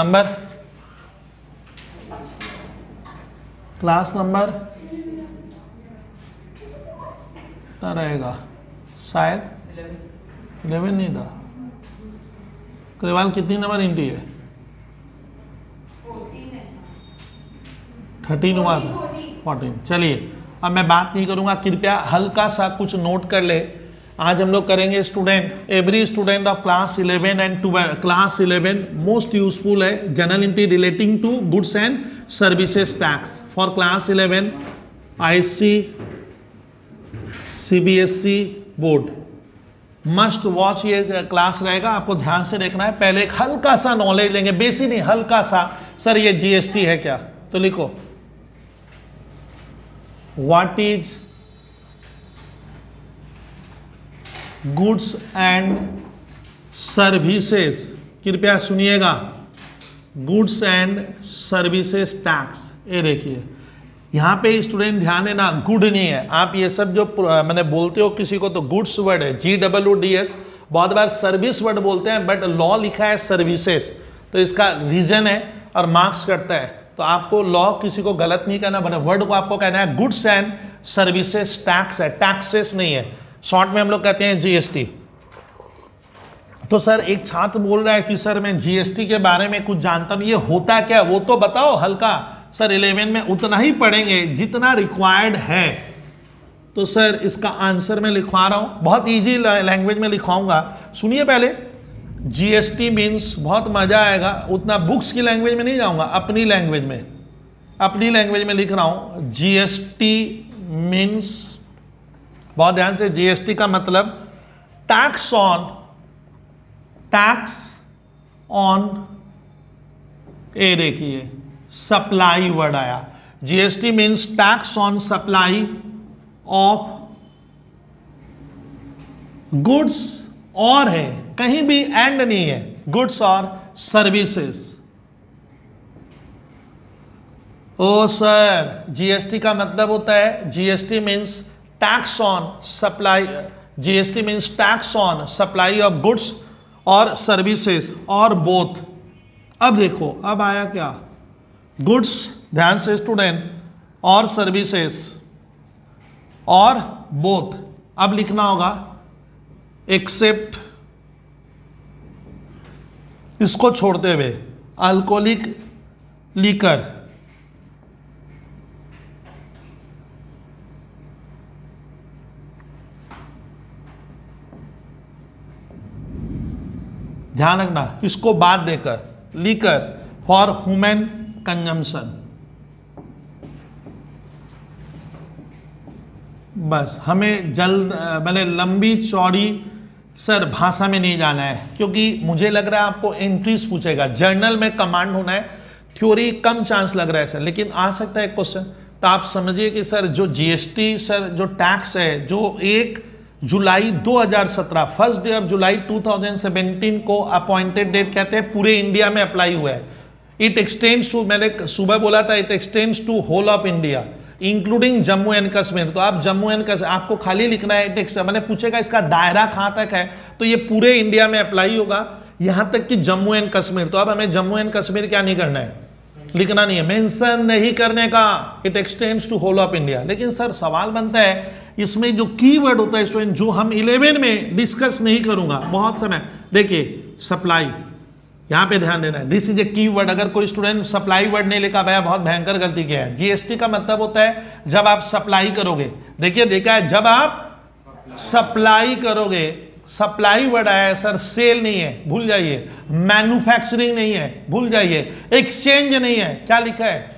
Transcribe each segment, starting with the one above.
Number, class number कितना रहेगा, शायद 11 नहीं था। ग्रेवाल कितनी नंबर इंटी है? 13 हुआ था, 14। चलिए अब मैं बात नहीं करूंगा, कृपया हल्का सा कुछ नोट कर ले। आज हम लोग करेंगे student, every student of class 11 and 12, class 11 most useful है general entry relating to goods and services tax for class 11 IC CBSE board. Must watch ये क्लास रहेगा, आपको ध्यान से देखना है। पहले एक हल्का सा नॉलेज लेंगे, बेसिक नहीं, हल्का सा। सर ये जीएसटी है क्या, तो लिखो what is goods and services. कृपया सुनिएगा, गुड्स एंड सर्विसेज टैक्स। ये देखिए यहाँ पे स्टूडेंट ध्यान देना, गुड नहीं है। आप ये सब जो मैंने बोलते हो किसी को तो गुड्स वर्ड है, GWDS। बहुत बार सर्विस वर्ड बोलते हैं, बट लॉ लिखा है सर्विसेज, तो इसका रीजन है और मार्क्स करता है। तो आपको लॉ किसी को गलत नहीं कहना, बट वर्ड को आपको कहना है गुड्स एंड सर्विसेज टैक्स है, टैक्सेस नहीं है। शॉर्ट में हम लोग कहते हैं जीएसटी। तो सर एक छात्र बोल रहा है कि सर मैं जीएसटी के बारे में कुछ जानता नहीं, ये होता क्या, वो तो बताओ हल्का। सर 11 में उतना ही पढ़ेंगे जितना रिक्वायर्ड है। तो सर इसका आंसर मैं लिखवा रहा हूँ, बहुत इजी लैंग्वेज में लिखवाऊंगा। सुनिए पहले, जीएसटी मीन्स, बहुत मजा आएगा, उतना बुक्स की लैंग्वेज में नहीं जाऊंगा, अपनी लैंग्वेज में, अपनी लैंग्वेज में लिख रहा हूँ। जीएसटी मीन्स, बहुत ध्यान से, जीएसटी का मतलब टैक्स ऑन, ए देखिए सप्लाई वर्ड आया। GST means tax on supply of goods, और है कहीं भी एंड नहीं है, गुड्स और सर्विसेज। ओ सर जीएसटी का मतलब होता है, GST means tax on supply, GST means tax on supply of goods और सर्विसेज और बोथ। अब देखो अब आया क्या, गुड्स, ध्यान से स्टूडेंट, और सर्विसेज और बोथ। अब लिखना होगा एक्सेप्ट, इसको छोड़ते हुए, अल्कोहलिक लीकर, ध्यान रखना, इसको बाद देकर, लीकर फॉर ह्यूमन कंजम्पशन। बस हमें जल्द, मैंने लंबी चौड़ी सर भाषा में नहीं जाना है, क्योंकि मुझे लग रहा है आपको एंट्रीज पूछेगा, जर्नल में कमांड होना है, थ्योरी कम चांस लग रहा है सर, लेकिन आ सकता है क्वेश्चन। तो आप समझिए कि सर जो जीएसटी, सर जो टैक्स है, जो 1 जुलाई 2017, फर्स्ट डे ऑफ जुलाई 2017 को अपॉइंटेड डेट कहते हैं, पूरे इंडिया में अप्लाई हुआ है। इट एक्सटेंड्स टू, मैंने सुबह बोला था, it extends to whole of India including Jammu and Kashmir. तो आप जम्मू एंड कश्मीर, आपको खाली लिखना है, मैंने पूछेगा इसका दायरा कहां तक है, तो ये पूरे इंडिया में अप्लाई होगा, यहां तक कि जम्मू एंड कश्मीर। तो अब हमें जम्मू एंड कश्मीर क्या नहीं करना है, लिखना नहीं है, मेंशन नहीं करने का, it extends to whole of India. लेकिन सर सवाल बनता है, इसमें जो कीवर्ड होता है स्टूडेंट, जो हम 11 में डिस्कस नहीं करूंगा बहुत समय, देखिए सप्लाई, यहां पे ध्यान देना है, दिस इज ए कीवर्ड। अगर कोई स्टूडेंट सप्लाई वर्ड नहीं लिखा, भैया बहुत भयंकर गलती किया है। जीएसटी का मतलब होता है जब आप सप्लाई करोगे, देखिए देखा है, जब आप सप्लाई करोगे, सप्लाई वर्ड आया है सर, सेल नहीं है, भूल जाइए, मैन्युफैक्चरिंग नहीं है, भूल जाइए, एक्सचेंज नहीं है, क्या लिखा है,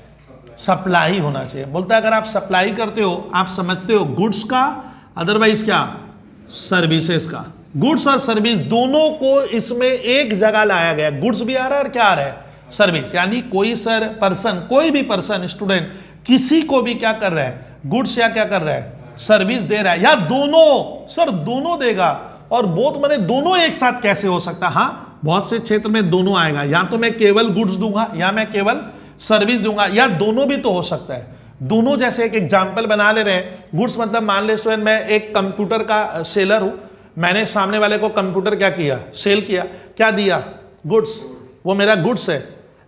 सप्लाई होना चाहिए। बोलता है अगर आप सप्लाई करते हो, आप समझते हो गुड्स का, अदरवाइज क्या, सर्विसेज का। गुड्स और सर्विस दोनों को इसमें एक जगह लाया गया, गुड्स भी आ रहा है और क्या आ रहा है, सर्विस। यानी कोई सर पर्सन, कोई भी पर्सन, स्टूडेंट, किसी को भी क्या कर रहा है, गुड्स या क्या कर रहा है, सर्विस दे रहा है, या दोनों, सर दोनों देगा। और बोथ मैंने दोनों एक साथ कैसे हो सकता, हाँ बहुत से क्षेत्र में दोनों आएगा, या तो मैं केवल गुड्स दूंगा या मैं केवल सर्विस दूंगा, या दोनों भी तो हो सकता है। दोनों, जैसे एक एग्जांपल बना ले रहे हैं, गुड्स मतलब मान ले स्टूडेंट मैं एक कंप्यूटर का सेलर हूं, मैंने सामने वाले को कंप्यूटर क्या किया, सेल किया, क्या दिया, गुड्स, वो मेरा गुड्स है।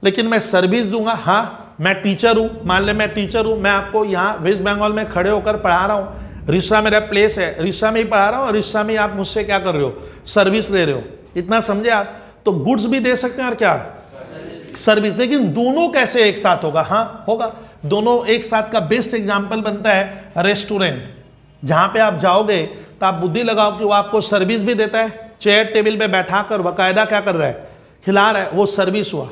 लेकिन मैं सर्विस दूंगा। हाँ, मैं टीचर हूं, मान ले मैं टीचर हूं, मैं आपको यहाँ वेस्ट बंगाल में खड़े होकर पढ़ा रहा हूँ, रिश्ता मेरा प्लेस है, रिश्ता में ही पढ़ा रहा हूँ और रिश्ता में आप मुझसे क्या कर रहे हो, सर्विस ले रहे हो। इतना समझे आप? तो गुड्स भी दे सकते हैं और क्या, सर्विस। लेकिन दोनों कैसे एक साथ होगा? हाँ होगा, दोनों एक साथ का बेस्ट एग्जांपल बनता है रेस्टोरेंट। जहां पे आप जाओगे तो आप बुद्धि लगाओ कि वो आपको सर्विस भी देता है, चेयर टेबल पे बैठा कर बाकायदा क्या कर रहा है, खिला रहा है, वो सर्विस हुआ।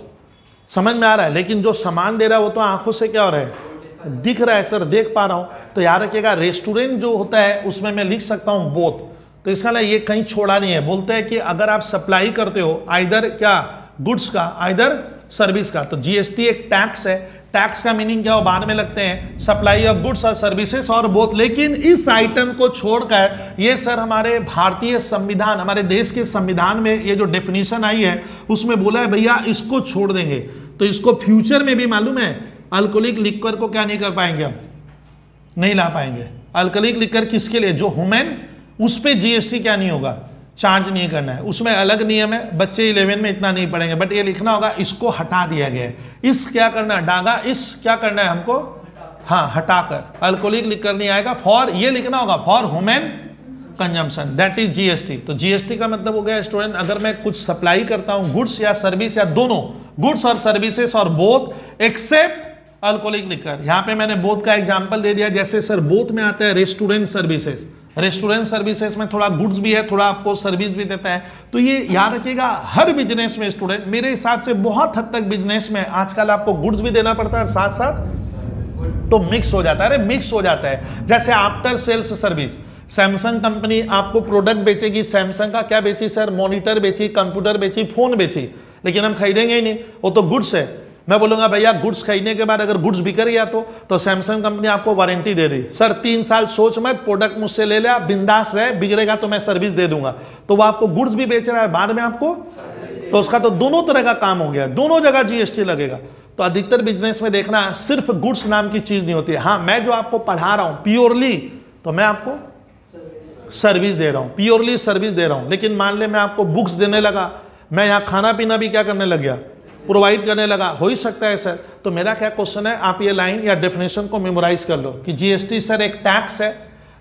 समझ में आ रहा है? लेकिन जो सामान दे रहा है वो तो आंखों से क्या हो रहा है, दिख रहा है, सर देख पा रहा हूं। तो याद रखिएगा, रेस्टोरेंट जो होता है उसमें मैं लिख सकता हूं बोथ। तो इसका ना ये कहीं छोड़ा नहीं है। बोलते हैं कि अगर आप सप्लाई करते हो आइदर क्या गुड्स का, आइदर सर्विस का, तो जीएसटी एक टैक्स है। टैक्स का मीनिंग क्या हो बाद में लगते हैं, सप्लाई ऑफ गुड्स और सर्विसेज और बोथ। लेकिन इस आइटम को छोड़कर ये सर हमारे भारतीय संविधान, हमारे देश के संविधान में ये जो डेफिनेशन आई है उसमें बोला है भैया इसको छोड़ देंगे। तो इसको फ्यूचर में भी मालूम है अल्कोहलिक लिक्वर को क्या नहीं कर पाएंगे, हम नहीं ला पाएंगे। अल्कोहलिक लिक्वर किसके लिए, जो हुमेन, उस पर जीएसटी क्या नहीं होगा, चार्ज नहीं करना है। उसमें अलग नियम है, बच्चे 11 में इतना नहीं पढ़ेंगे, बट ये लिखना होगा इसको हटा दिया गया है। इस क्या करना है, डागा इस क्या करना है हमको, हाँ हटाकर अल्कोहलिक लिक्वर नहीं आएगा। फॉर ये लिखना होगा for human consumption, that is GST. तो जीएसटी का मतलब हो गया स्टूडेंट, अगर मैं कुछ सप्लाई करता हूं गुड्स या सर्विस या दोनों, गुड्स और सर्विसेज और बोथ एक्सेप्ट अल्कोहलिक लिक्वर। यहां पे मैंने बोथ का एग्जांपल दे दिया। जैसे सर बोथ में आता है रेस्टोरेंट सर्विसेज, रेस्टोरेंट सर्विसेज में थोड़ा गुड्स भी है, थोड़ा आपको सर्विस भी देता है। तो ये याद रखिएगा, हर बिजनेस में स्टूडेंट, मेरे हिसाब से बहुत हद तक बिजनेस में आजकल आपको गुड्स भी देना पड़ता है और साथ साथ तो मिक्स हो जाता है। अरे मिक्स हो जाता है। जैसे after sales service, Samsung company आपको प्रोडक्ट बेचेगी, सैमसंग का क्या बेची सर, मॉनिटर बेची, कंप्यूटर बेची, फोन बेची, लेकिन हम खरीदेंगे ही नहीं, वो तो गुड्स है। मैं बोलूंगा भैया गुड्स खरीदने के बाद अगर गुड्स बिक गया तो सैमसंग कंपनी आपको वारंटी दे दी, सर 3 साल सोच मत, प्रोडक्ट मुझसे ले ले, बिंदास रहे, बिगड़ेगा तो मैं सर्विस दे दूंगा। तो वो आपको गुड्स भी बेच रहा है, बाद में आपको, तो उसका तो दोनों तरह का काम हो गया, दोनों जगह जीएसटी लगेगा। तो अधिकतर बिजनेस में देखना सिर्फ गुड्स नाम की चीज नहीं होती है। हाँ, मैं जो आपको पढ़ा रहा हूं प्योरली, तो मैं आपको सर्विस दे रहा हूं, प्योरली सर्विस दे रहा हूं। लेकिन मान ले मैं आपको बुक्स देने लगा, मैं यहाँ खाना पीना भी क्या करने लग गया, प्रोवाइड करने लगा, हो ही सकता है सर। तो मेरा क्या क्वेश्चन है, आप ये लाइन या डेफिनेशन को मेमोराइज कर लो कि जीएसटी सर एक टैक्स है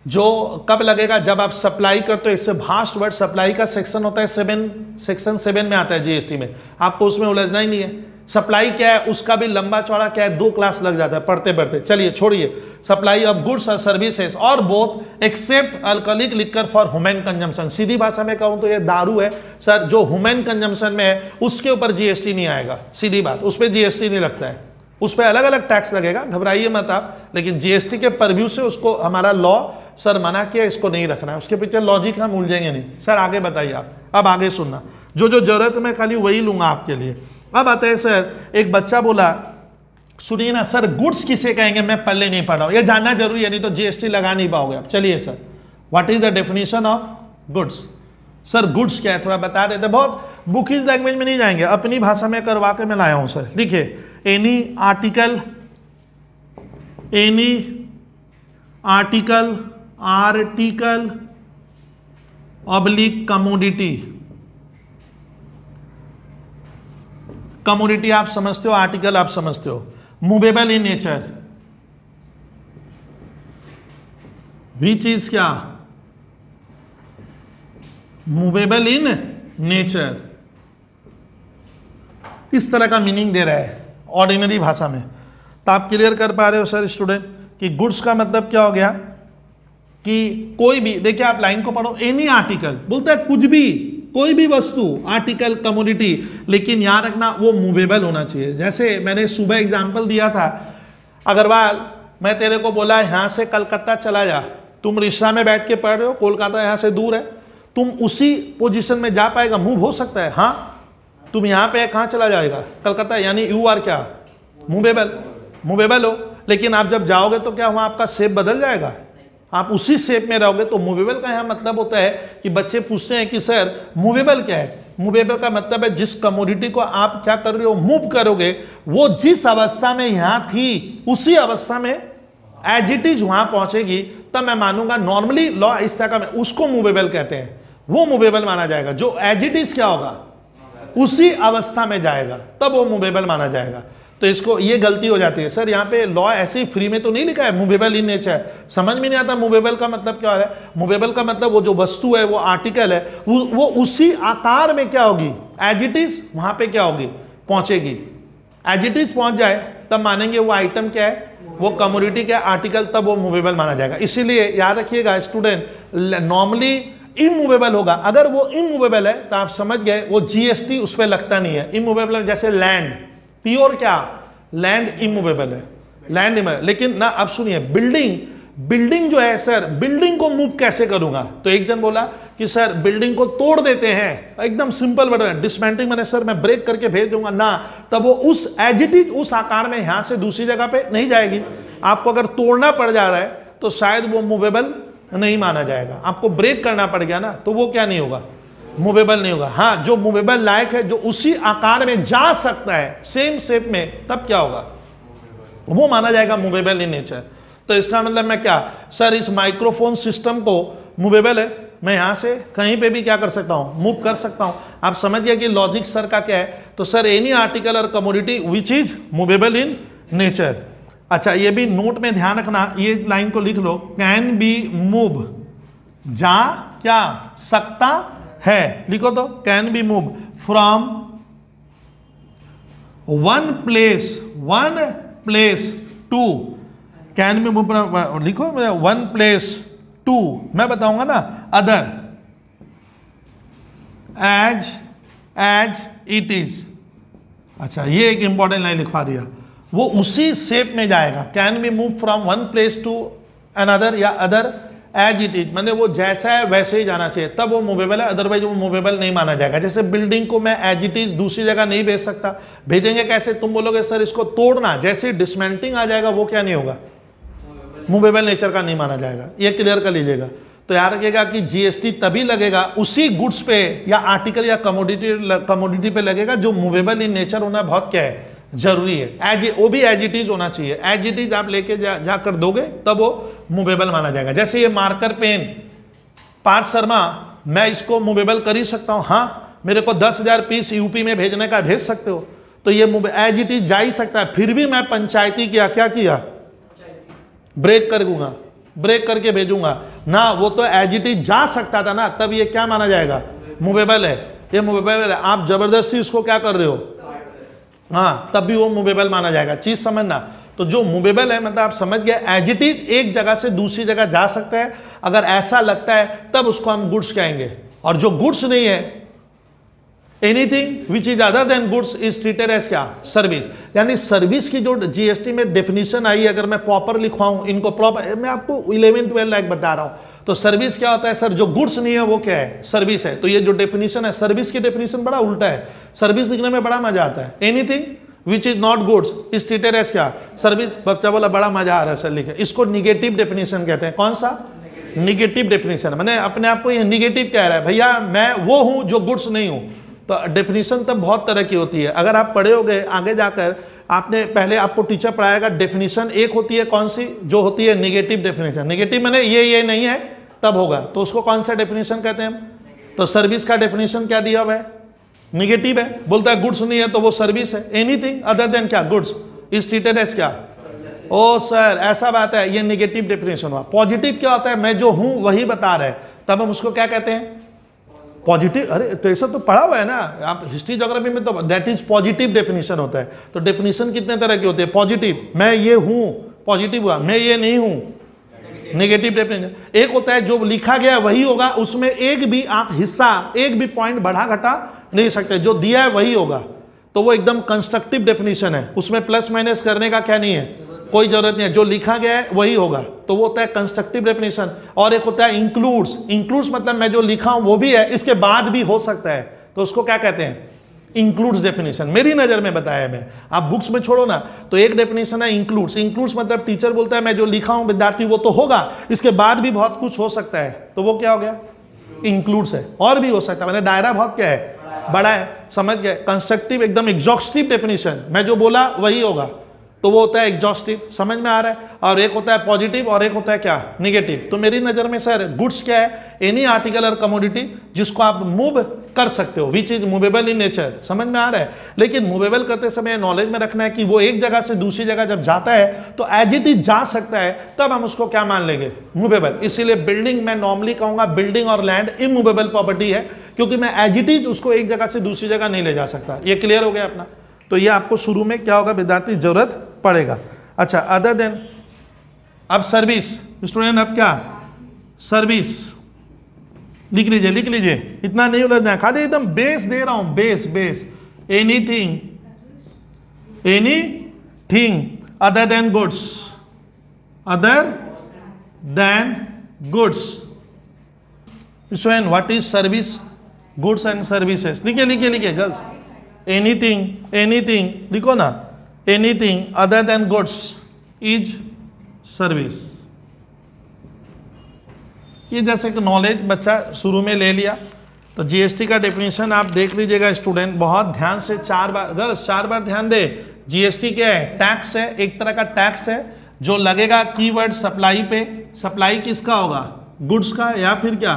जो कब लगेगा, जब आप सप्लाई करते हो। It's a vast word, supply का सेक्शन होता है 7, सेक्शन 7 में आता है जीएसटी में, आपको उसमें उलझना ही नहीं है। सप्लाई क्या है उसका भी लंबा चौड़ा क्या है, 2 क्लास लग जाता है पढ़ते पढ़ते। चलिए छोड़िए, सप्लाई ऑफ गुड्स और सर्विसेज और both except alcoholic liquor for human consumption. सीधी भाषा में कहूं तो ये दारू है सर, जो ह्यूमन कंजम्पशन में है उसके ऊपर जीएसटी नहीं आएगा, सीधी बात, उस पर जीएसटी नहीं लगता है, उस पर अलग अलग टैक्स लगेगा, घबराइए मत आप। लेकिन जीएसटी के परव्यू से उसको हमारा लॉ सर मना किया, इसको नहीं रखना है, उसके पीछे लॉजिक हम उलझेंगे नहीं। सर आगे बताइए आप, अब आगे सुनना, जो जो जरूरत मैं खाली वही लूंगा आपके लिए। अब आता है सर, एक बच्चा बोला, सुनिए ना सर, गुड्स किसे कहेंगे, मैं पहले नहीं पढ़ा हूं, ये जानना जरूरी है, नहीं तो जीएसटी लगा नहीं पाओगे आप। चलिए sir, what is the definition of goods. Sir goods क्या है थोड़ा बता देते, बहुत बुकिश लैंग्वेज में नहीं जाएंगे, अपनी भाषा में करवा के मैं लाया हूं सर। देखिए, any article oblique commodity, commodity आप समझते हो, आर्टिकल आप समझते हो, movable in nature, which is क्या, मूवेबल इन नेचर, इस तरह का मीनिंग दे रहा है ऑर्डिनरी भाषा में। तो आप क्लियर कर पा रहे हो सर स्टूडेंट कि गुड्स का मतलब क्या हो गया कि कोई भी, देखिए आप लाइन को पढ़ो, एनी आर्टिकल बोलता है कुछ भी, कोई भी वस्तु, आर्टिकल, कमोडिटी, लेकिन याद रखना वो मूवेबल होना चाहिए। जैसे मैंने सुबह एग्जांपल दिया था, अग्रवाल मैं तेरे को बोला यहाँ से कलकत्ता चला जा, तुम रिक्शा में बैठ के पढ़ रहे हो, कोलकाता यहाँ से दूर है, तुम उसी पोजीशन में जा पाएगा, मूव हो सकता है, हाँ तुम यहाँ पे कहाँ चला जाएगा, कलकत्ता, यानी यू आर क्या, मूवेबल हो। लेकिन आप जब जाओगे तो क्या वहाँ आपका शेप बदल जाएगा, आप उसी शेप में रहोगे। तो मूवेबल का यहाँ मतलब होता है कि बच्चे पूछते हैं कि सर मूवेबल क्या है। मूवेबल का मतलब है जिस कमोडिटी को आप क्या कर रहे हो, मूव करोगे, वो जिस अवस्था में यहाँ थी उसी अवस्था में एज इट इज वहां पहुंचेगी, तब मैं मानूंगा। नॉर्मली लॉ इस तरह का, उसको मूवेबल कहते हैं, वो मूवेबल माना जाएगा। जो एज इट इज क्या होगा, उसी अवस्था में जाएगा तब वो मूवेबल माना जाएगा। तो इसको ये गलती हो जाती है, सर यहाँ पे लॉ ऐसे ही फ्री में तो नहीं लिखा है मूवेबल इन नेचर, समझ में नहीं आता मूवेबल का मतलब क्या है। मूवेबल का मतलब वो जो वस्तु है, वो आर्टिकल है, वो उसी आकार में क्या होगी, एज इट इज वहां पे क्या होगी, पहुंचेगी। एज इट इज पहुंच जाए तब मानेंगे वो आइटम क्या है, वो कमोडिटी क्या आर्टिकल, तब वो मूवेबल माना जाएगा। इसीलिए याद रखिएगा स्टूडेंट, नॉर्मली इमूवेबल होगा। अगर वो इमूवेबल है तो आप समझ गए वो जीएसटी उस पर लगता नहीं है। इमूवेबल जैसे लैंड, प्योर क्या, लैंड इमूवेबल है, लैंड इमूवेबल। लेकिन ना अब सुनिए, बिल्डिंग जो है, सर बिल्डिंग को मूव कैसे करूंगा। तो एक जन बोला कि सर बिल्डिंग को तोड़ देते हैं, एकदम सिंपल वर्ड है, डिसमेंटलिंग मैंने सर मैं ब्रेक करके भेज दूंगा ना, तब वो उस एज इट इज उस आकार में यहां से दूसरी जगह पे नहीं जाएगी। आपको अगर तोड़ना पड़ जा रहा है तो शायद वो मूवेबल नहीं माना जाएगा। आपको ब्रेक करना पड़ गया ना, तो वो क्या नहीं होगा, मूवेबल नहीं होगा। हाँ, जो मूवेबल लायक है, जो उसी आकार में जा सकता है सेम शेप में, तब क्या होगा, वो माना जाएगा मूवेबल इन नेचर। तो इसका मतलब मैं क्या, सर इस माइक्रोफोन सिस्टम को मूवेबल है, मैं यहां से कहीं पे भी क्या कर सकता हूं, मूव कर सकता हूं। आप समझ गए कि लॉजिक सर का क्या है। तो सर एनी आर्टिकल और commodity which is movable in nature. अच्छा, ये भी नोट में ध्यान रखना, ये लाइन को लिख लो, कैन बी मूव, जा क्या सकता है, लिखो तो, can be move from one place to, can be move, लिखो वन प्लेस टू, मैं बताऊंगा ना, अदर एज इट इज। अच्छा, ये एक इंपॉर्टेंट लाइन लिखवा दिया, वो उसी शेप में जाएगा। Can be move from one place to another या अदर एज इट इज, मैंने वो जैसा है वैसे ही जाना चाहिए, तब वो मूवेबल है, अदरवाइज वो मूवेबल नहीं माना जाएगा। जैसे बिल्डिंग को मैं एज इट इज दूसरी जगह नहीं भेज सकता, भेजेंगे कैसे, तुम बोलोगे सर इसको तोड़ना, जैसे डिसमेंटलिंग आ जाएगा वो क्या नहीं होगा, मूवेबल नेचर का नहीं माना जाएगा। ये क्लियर कर लीजिएगा। तो याद रखिएगा कि जीएसटी तभी लगेगा उसी गुड्स पे या आर्टिकल या कमोडिटी पे लगेगा जो मूवेबल इन नेचर होना बहुत क्या है, जरूरी है। वो भी एज इट इज होना चाहिए। एज इट इज आप लेके जाकर दोगे तब वो मूवेबल माना जाएगा। जैसे ये मार्कर पेन, पार्थ शर्मा, मैं इसको मूवेबल कर ही सकता हूं, हाँ मेरे को 10,000 पीस यूपी में भेजने का, भेज सकते हो, तो ये एज इट इज जा ही सकता है। फिर भी मैं पंचायती क्या किया, ब्रेक कर दूंगा, ब्रेक करके भेजूंगा ना, वो तो एज इट इज जा सकता था ना, तब ये क्या माना जाएगा, मूवेबल है, ये मूवेबल है। आप जबरदस्ती इसको क्या कर रहे हो, हाँ, तब भी वो मूवेबल माना जाएगा। चीज समझना, तो जो मूवेबल है मतलब आप समझ गए, एज इट इज एक जगह से दूसरी जगह जा सकता है, अगर ऐसा लगता है तब उसको हम गुड्स कहेंगे। और जो गुड्स नहीं है, anything which is other than goods is treated as क्या, सर्विस। यानी सर्विस की जो जीएसटी में डेफिनेशन आई, अगर मैं प्रॉपर लिखवाऊं इनको, प्रॉपर, मैं आपको 11-12 लाइक बता रहा हूं। तो सर्विस क्या होता है सर, जो गुड्स नहीं है वो क्या है, सर्विस है। तो ये जो डेफिनेशन है, सर्विस की डेफिनेशन बड़ा उल्टा है, सर्विस लिखने में बड़ा मजा आता है। Anything which is not goods is treated as क्या, सर्विस। बच्चा बोला बड़ा मजा आ रहा है सर लिखे, इसको निगेटिव डेफिनेशन कहते हैं। कौन सा, निगेटिव डेफिनेशन। मैंने अपने आप को ये निगेटिव कह रहा है, भैया मैं वो हूं जो गुड्स नहीं हूं। तो डेफिनेशन तब बहुत तरह की होती है। अगर आप पढ़े होगे आगे जाकर, आपने पहले आपको टीचर पढ़ाएगा, डेफिनेशन एक होती है कौन सी, जो होती है निगेटिव डेफिनेशन। निगेटिव मैंने ये नहीं है तब होगा, तो उसको कौन सा डेफिनेशन कहते हैं। तो सर्विस का डेफिनेशन क्या दिया हुआ है, निगेटिव है। बोलता है गुड्स नहीं है तो वो सर्विस है। एनीथिंग अदर देन क्या, गुड्स इज ट्रीटेड एज क्या, ओ सर ऐसा बात है, ये निगेटिव डेफिनेशन हुआ। पॉजिटिव क्या होता है, मैं जो हूं वही बता रहे, तब हम उसको क्या कहते हैं, पॉजिटिव। अरे तो ऐसा तो पढ़ा हुआ है ना आप हिस्ट्री ज्योग्राफी में, तो दैट इज पॉजिटिव डेफिनेशन होता है। तो डेफिनेशन कितने तरह के होते हैं, पॉजिटिव, मैं ये हूं, पॉजिटिव हुआ, मैं ये नहीं हूं, नेगेटिव डेफिनेशन। एक होता है जो लिखा गया वही होगा, उसमें एक भी आप हिस्सा, एक भी पॉइंट बढ़ा घटा नहीं सकते, जो दिया है वही होगा, तो वो एकदम कंस्ट्रक्टिव डेफिनेशन है, उसमें प्लस माइनस करने का क्या नहीं है, कोई जरूरत नहीं है, जो लिखा गया है वही होगा, तो वो होता है कंस्ट्रक्टिव डेफिनेशन। और एक होता है इंक्लूड्स। इंक्लूड्स मतलब मैं जो लिखा हूं वो भी है, इसके बाद भी हो सकता है, तो उसको क्या कहते हैं, इंक्लूड्स डेफिनेशन। मेरी नजर में बताया मैं, आप बुक्स में छोड़ो ना, तो एक डेफिनेशन है इंक्लूड्स। इंक्लूड्स मतलब टीचर बोलता है मैं जो लिखा हूं विद्यार्थी वो तो होगा, इसके बाद भी बहुत कुछ हो सकता है, तो वो क्या हो गया, इंक्लूड्स है। और भी हो सकता है, मैंने दायरा बहुत क्या है, बड़ा है, समझ गए। कंस्ट्रक्टिव एकदम एग्जॉस्टिव डेफिनेशन, मैं जो बोला वही होगा, तो वो होता है एग्जॉस्टिव, समझ में आ रहा है, और एक होता है पॉजिटिव और एक होता है क्या, निगेटिव। तो मेरी नजर में सर गुड्स क्या है, एनी आर्टिकल और कमोडिटी जिसको आप मूव कर सकते हो, which is movable in nature, समझ में आ रहा है। लेकिन मूवेबल करते समय नॉलेज में रखना है कि वो एक जगह से दूसरी जगह जब जाता है तो एज इट इज जा सकता है, तब हम उसको क्या मान लेंगे, मूवेबल। इसीलिए बिल्डिंग मैं नॉर्मली कहूंगा बिल्डिंग और लैंड इमूवेबल प्रॉपर्टी है, क्योंकि मैं एज इट इज उसको एक जगह से दूसरी जगह नहीं ले जा सकता। ये क्लियर हो गया अपना। तो ये आपको शुरू में क्या होगा विद्यार्थी, जरूरत पड़ेगा। अच्छा, अदर देन, अब सर्विस स्टूडेंट, अब क्या सर्विस, लिख लीजिए लिख लीजिए, इतना नहीं उलझना है, खाली एकदम बेस दे रहा हूं, base base. Anything other than goods, other than goods. Student what is service, goods and services, लिखिए लिखिए लिखिए गर्ल्स, एनीथिंग लिखो ना, anything other than goods is service. ये जैसे कि नॉलेज बच्चा शुरू में ले लिया, तो जीएसटी का डेफिनेशन आप देख लीजिएगा स्टूडेंट, बहुत ध्यान से 4 बार, गर्ल्स 4 बार ध्यान दे। जीएसटी क्या है, टैक्स है, एक तरह का टैक्स है जो लगेगा कीवर्ड सप्लाई पे। सप्लाई किसका होगा, गुड्स का या फिर क्या,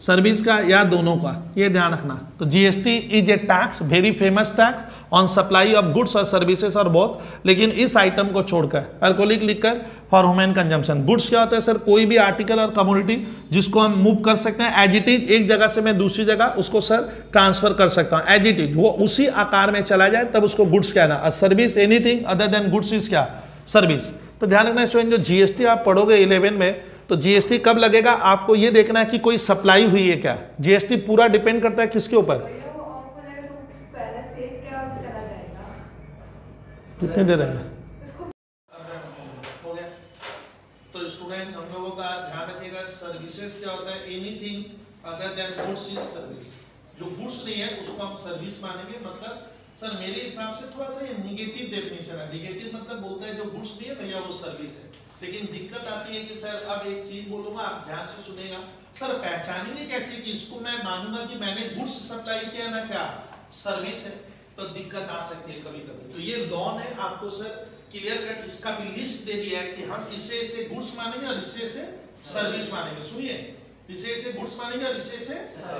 सर्विस का, या दोनों का, ये ध्यान रखना। तो GST is a tax, very famous tax on supply of goods और सर्विसेज और बोथ। लेकिन इस आइटम को छोड़कर अल्कोहलिक लिखकर फॉर ह्यूमन कंजम्पशन। गुड्स क्या होता है सर, कोई भी आर्टिकल और कमोडिटी जिसको हम मूव कर सकते हैं एज इट इज, एक जगह से मैं दूसरी जगह उसको सर ट्रांसफर कर सकता हूं एज इट इज, वो उसी आकार में चला जाए, तब उसको गुड्स कहना। Service anything other than goods is क्या, सर्विस। तो ध्यान रखना स्टूडेंट, जो जीएसटी आप पढ़ोगे 11 में, तो जीएसटी कब लगेगा आपको ये देखना है कि कोई सप्लाई हुई है क्या। जीएसटी पूरा डिपेंड करता है किसके ऊपर, कितने देर है। तो स्टूडेंट हम लोगों का ध्यान रखिएगा, सर्विसेज क्या होता है, anything other than goods is service. जो गुड्स नहीं है उसको हम सर्विस मानेंगे। मतलब सर मेरे हिसाब से थोड़ा सा ये निगेटिव डेफिनेशन है। निगेटिव मतलब बोलता है जो गुड्स नहीं है भैया वो सर्विस है। लेकिन दिक्कत आती है कि सर अब एक चीज बोलूंगा, आप ध्यान से सुनेगा, सर पहचानेंगे कैसे कि इसको मैं मानूंगा कि मैंने गुड्स सप्लाई किया ना क्या सर्विस है। तो दिक्कत आ सकती है कभी कभी। तो ये लॉ ने आपको सर क्लियर कट इसका भी लिस्ट दे दिया है कि हम इसे गुड्स मानेंगे और इसे सर्विस मानेंगे। सुनिए, इसे गुड्स मानेंगे और इसे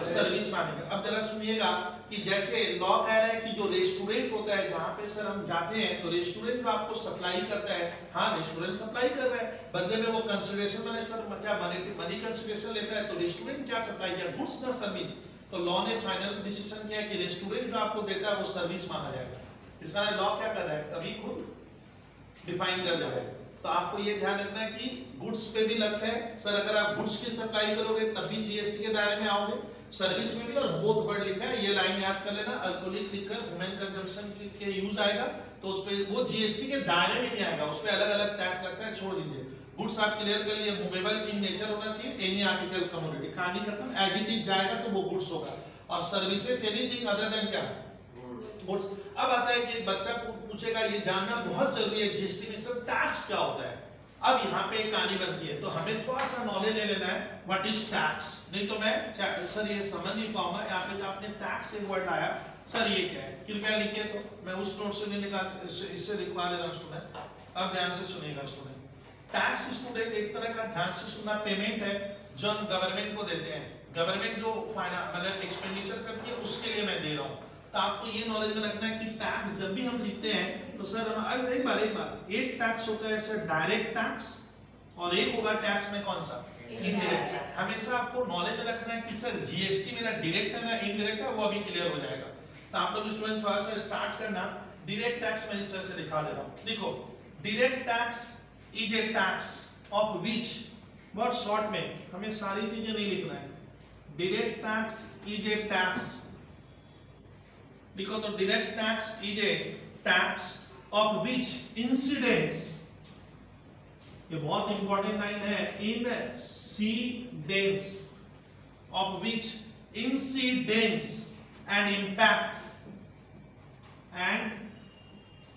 सर्विस मानेंगे। अब जरा सुनिएगा कि जैसे लॉ कह रहा है कि जो रेस्टोरेंट होता है जहां पे सर हम जाते हैं, तो रेस्टोरेंट जो आपको सप्लाई करता है, हाँ रेस्टोरेंट सप्लाई कर रहा है, बदले में वो कंसिडरेशन मैंने सर क्या मनी कंसिडरेशन लेता है। तो रेस्टोरेंट क्या सप्लाई किया, गुड्स ना सर्विस। तो लॉ ने फाइनल डिसीजन किया कि रेस्टोरेंट जो आपको देता है वो सर्विस माना जाएगा। इस तरह लॉ क्या कर रहा है, कभी खुद डिफाइन कर दे रहा है। तो आपको ये ध्यान रखना है कि गुड्स पे भी लक्ष्य है सर, अगर आप गुड्स की सप्लाई करोगे तब भी जीएसटी के दायरे में आओगे, सर्विस में भी, और बोथ वर्ड लिखा है, ये लाइन याद कर लेना। अल्कोहलिक लिखकर ह्यूमन कंजम्पशन के यूज आएगा तो उस पे वो जीएसटी के दायरे में नहीं आएगा, उस पे अलग अलग टैक्स लगता है, छोड़ दीजिए। गुड्स आप क्लियर कर लिए, मूवेबल इन नेचर होना चाहिए, एनी आर्टिकल कमोडिटी, कहानी खत्म, एज इट इज जाएगा तो वो गुड्स होगा। और सर्विसेज एनीथिंग अदर देन क्या, गुड्स। अब आता है कि एक बच्चा पूछेगा, ये जानना बहुत जरूरी है जीएसटी में सर टैक्स क्या होता है। अब यहाँ पे एक कहानी बनती है, तो हमें थोड़ा सा नॉलेज ले लेना है व्हाट इज टैक्स, नहीं तो मैं सर ये समझ नहीं पाऊंगा। यहाँ पे जो आपने टैक्स एक वर्ड आया सर ये क्या है, कृपया लिखिए। तो मैं उस नोट से नहीं निकाल, इससे लिखवा दे रहा हूँ स्टूडेंट। अब ध्यान से सुनिएगा स्टूडेंट, टैक्स स्टूडेंट एक तरह का, ध्यान से सुनना, पेमेंट है जो हम गवर्नमेंट को देते हैं। गवर्नमेंट जो मतलब एक्सपेंडिचर करती है उसके लिए मैं दे रहा हूँ। तो आपको ये नॉलेज में रखना है कि टैक्स जब भी हम लिखते हैं तो सर हम एक बार एक टैक्स होता है सर डायरेक्ट टैक्स, और एक होगा टैक्स में कौन सा, इनडायरेक्ट। हमेशा आपको नॉलेज में रखना है कि सर जीएसटी मेरा डायरेक्ट है ना इनडायरेक्ट है, वो अभी क्लियर हो जाएगा। तो आप लोग स्टूडेंट थोड़ा सा स्टार्ट करना। डायरेक्ट टैक्स मैं इस तरह से दिखा दे रहा हूँ, देखो direct tax is a tax of which, बहुत शॉर्ट में, हमें सारी चीजें नहीं लिखना है। Direct tax is a tax, देखो तो direct tax is a tax of which incidence, ये बहुत इंपॉर्टेंट लाइन है, incidence of which incidence and impact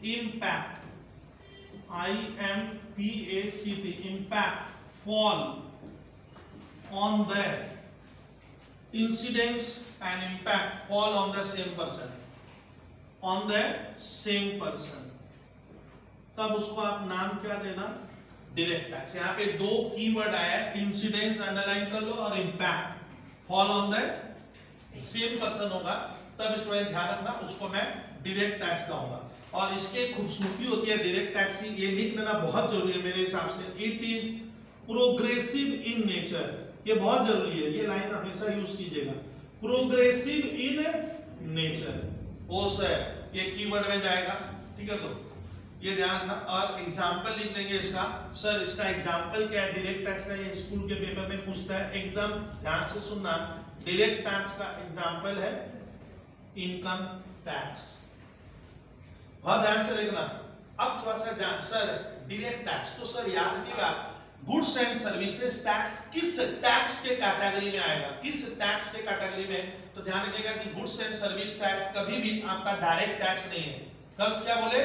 IMPACT impact fall on the incidence and impact fall on the same person, on the same person, तब उसको आप नाम क्या देना, direct tax. यहाँ पे दो कीवर्ड आया है, इंसिडेंस अंडरलाइन कर लो और impact, fall on the same person होगा, तब स्टूडेंट ध्यान रखना उसको मैं डायरेक्ट टैक्स कहूंगा। और इसके खूबसूरती होती है डायरेक्ट टैक्स की, ये लिख लेना बहुत जरूरी है मेरे हिसाब से, it is progressive in nature, ये बहुत जरूरी है, ये लाइन हमेशा यूज कीजिएगा, प्रोग्रेसिव इन नेचर, ओ सर ये कीवर्ड में जाएगा, ठीक है। तो ये ध्यान रखना। और एग्जाम्पल लिख लेंगे इसका, सर इसका एग्जाम्पल क्या है डायरेक्ट टैक्स का, ये स्कूल के पेपर में पूछता है, एकदम ध्यान से सुनना। डायरेक्ट टैक्स का एग्जाम्पल है इनकम टैक्स, बहुत ध्यान से देखना। अब थोड़ा सा जान, सर डायरेक्ट टैक्स, तो सर याद रखिएगा गुड्स एंड सर्विसेज टैक्स किस टैक्स के कैटेगरी में आएगा, किस टैक्स के कैटेगरी में, तो ध्यान रखिएगा कि गुड्स एंड सर्विस टैक्स कभी भी आपका डायरेक्ट टैक्स नहीं है। कल क्या बोले,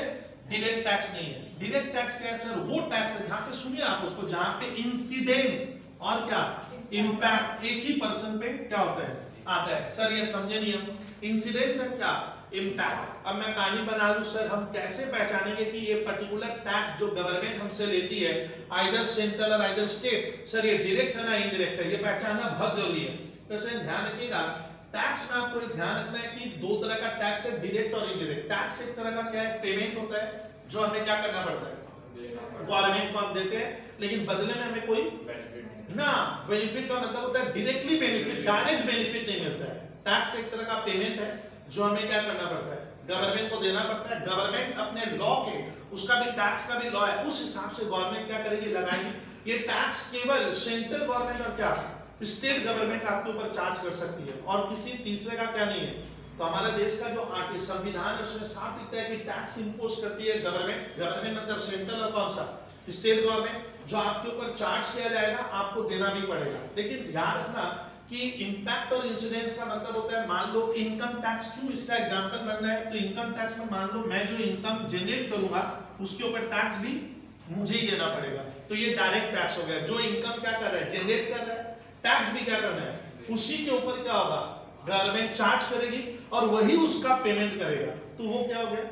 डायरेक्ट टैक्स नहीं है। डायरेक्ट टैक्स क्या है सर, वो टैक्स है जहां पे, सुनिए आप उसको, जहां पे इंसिडेंस और क्या इंपैक्ट एक ही पर्सन पे क्या होता है, आता है। सर ये समझे नहीं हम, इंसिडेंस है क्या, इम्पैक्ट। अब मैं कहानी बना लूं, सर हम कैसे पहचानेंगे कि ये पर्टिकुलर टैक्स जो गवर्नमेंट हमसे लेती है, आइदर सेंट्रल और आइदर स्टेट, सर ये डायरेक्ट है ना इनडायरेक्ट है, ये पहचानना बहुत जरूरी है। तो सर ध्यान रखिएगा, टैक्स में आपको ध्यान रखना है कि दो तरह का टैक्स है, डायरेक्ट और इनडायरेक्ट। टैक्स एक तरह का क्या है, पेमेंट होता है, जो हमें क्या करना पड़ता है, गवर्नमेंट को हम देते हैं, लेकिन बदले में हमें कोई ना बेनिफिट का मतलब होता है डायरेक्टली बेनिफिट, डायरेक्ट बेनिफिट नहीं मिलता है। टैक्स एक तरह का पेमेंट है जो हमें क्या करना पड़ता है, गवर्नमेंट को देना पड़ता है। गवर्नमेंट अपने लॉ के, उसका भी टैक्स का भी लॉ है, उस हिसाब से गवर्नमेंट क्या करेगी, लगाएगी। ये टैक्स केवल सेंट्रल गवर्नमेंट और क्या स्टेट गवर्नमेंट आपके ऊपर चार्ज कर सकती है, और किसी तीसरे का क्या नहीं है। तो हमारे देश का जो संविधान है उसमें साफ लिखता है कि टैक्स इंपोज करती है गवर्नमेंट, गवर्नमेंट मतलब सेंट्रल और कौन सा, स्टेट गवर्नमेंट। जो आपके ऊपर चार्ज किया जाएगा आपको देना भी पड़ेगा। लेकिन ध्यान रखना कि इंपैक्ट और इंसिडेंस का मतलब होता है, मान लो इनकम टैक्स, क्यों इसका एग्जांपल बनना है, तो इनकम टैक्स में मान लो मैं जो इनकम जनरेट करूंगा उसके ऊपर टैक्स भी मुझे ही देना पड़ेगा, तो ये डायरेक्ट टैक्स हो गया। जो इनकम क्या कर रहा है, जनरेट कर रहा है, टैक्स भी क्या करना है, उसी के ऊपर क्या होगा, गवर्नमेंट चार्ज करेगी और वही उसका पेमेंट करेगा, तो वो क्या हो गया,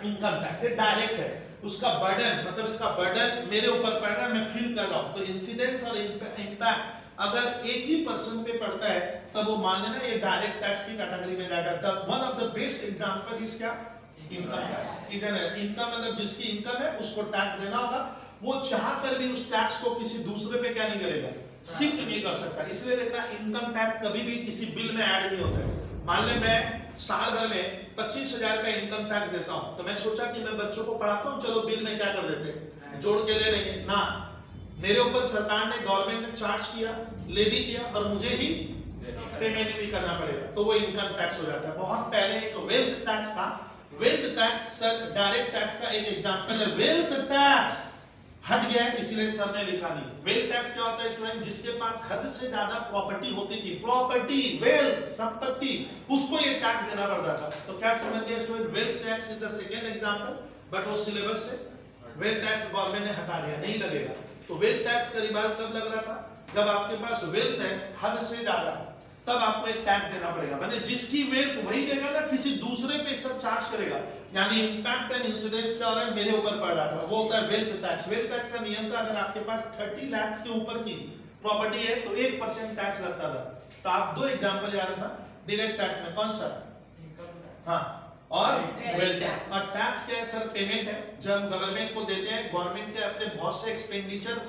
इनकम टैक्स। डायरेक्ट है, उसका बर्डन मतलब इसका बर्डन मेरे ऊपर पड़ रहा है, मैं फील कर रहा हूं। तो इंसिडेंस और इम्पैक्ट अगर एक ही पर्सन पे पड़ता है तब वो मान लेना ये डायरेक्ट टैक्स की कैटेगरी में जाएगा। The one of the best example is क्या, इनकम टैक्स। इनकम मतलब जिसकी इनकम है उसको टैक्स देना होगा, वो चाहकर भी उस टैक्स को किसी दूसरे पे क्या नहीं करेगा, शिफ्ट नहीं कर सकता। इसलिए देखना इनकम टैक्स कभी भी किसी बिल में ऐड नहीं होता है। मान ले मैं साल भर में 25,000 रुपए इनकम टैक्स देता हूं, तो मैं सोचा कि मैं बच्चों को पढ़ाता हूं, चलो बिल में क्या कर देते हैं, जोड़ के ले लेंगे ना। मेरे ऊपर सरकार ने, गवर्नमेंट ने चार्ज किया, ले भी किया और मुझे ही पेमेंट भी करना पड़ेगा, तो वो इनकम टैक्स हो जाता है। बहुत पहले एक वेल्थ टैक्स था, wealth tax sir direct tax का एक एग्जांपल है। वेल्थ टैक्स हट गया है, इसीलिए सर ने लिखा नहीं। वेल्थ टैक्स क्या होता है स्टूडेंट, जिसके पास हद से ज्यादा प्रॉपर्टी होती थी, प्रॉपर्टी वेल्थ संपत्ति, उसको ये टैक्स देना पड़ता था। तो क्या समझ गया student, wealth tax is the second example, but वो सिलेबस से वेल्थ टैक्स गवर्नमेंट ने हटा दिया, नहीं लगेगा। तो वेल्थ टैक्स करीब कब लग रहा था, जब आपके पास वेल्थ है हद से ज्यादा, तब आपको एक टैक्स देना पड़ेगा। माने जिसकी वेल्थ वही देगा ना, किसी दूसरे पे सब चार्ज करेगा। यानी इंपैक्ट एंड इंसिडेंस क्या हो रहा है, मेरे ऊपर पड़ रहा था, वो होता है वेल्थ टैक्स। वेल्थ टैक्स का नियम था, अगर आपके पास 30 लाख के ऊपर की प्रॉपर्टी है तो 1% टैक्स लगता था। तो आप दो एग्जांपल याद रखना, डायरेक्ट टैक्स में कौन सा, हाँ, और वेल्थ टैक्स। और टैक्स क्या है सर, पेमेंट है, जब हम गवर्नमेंट को देते हैं, गवर्नमेंट के अपने बहुत से एक्सपेंडिचर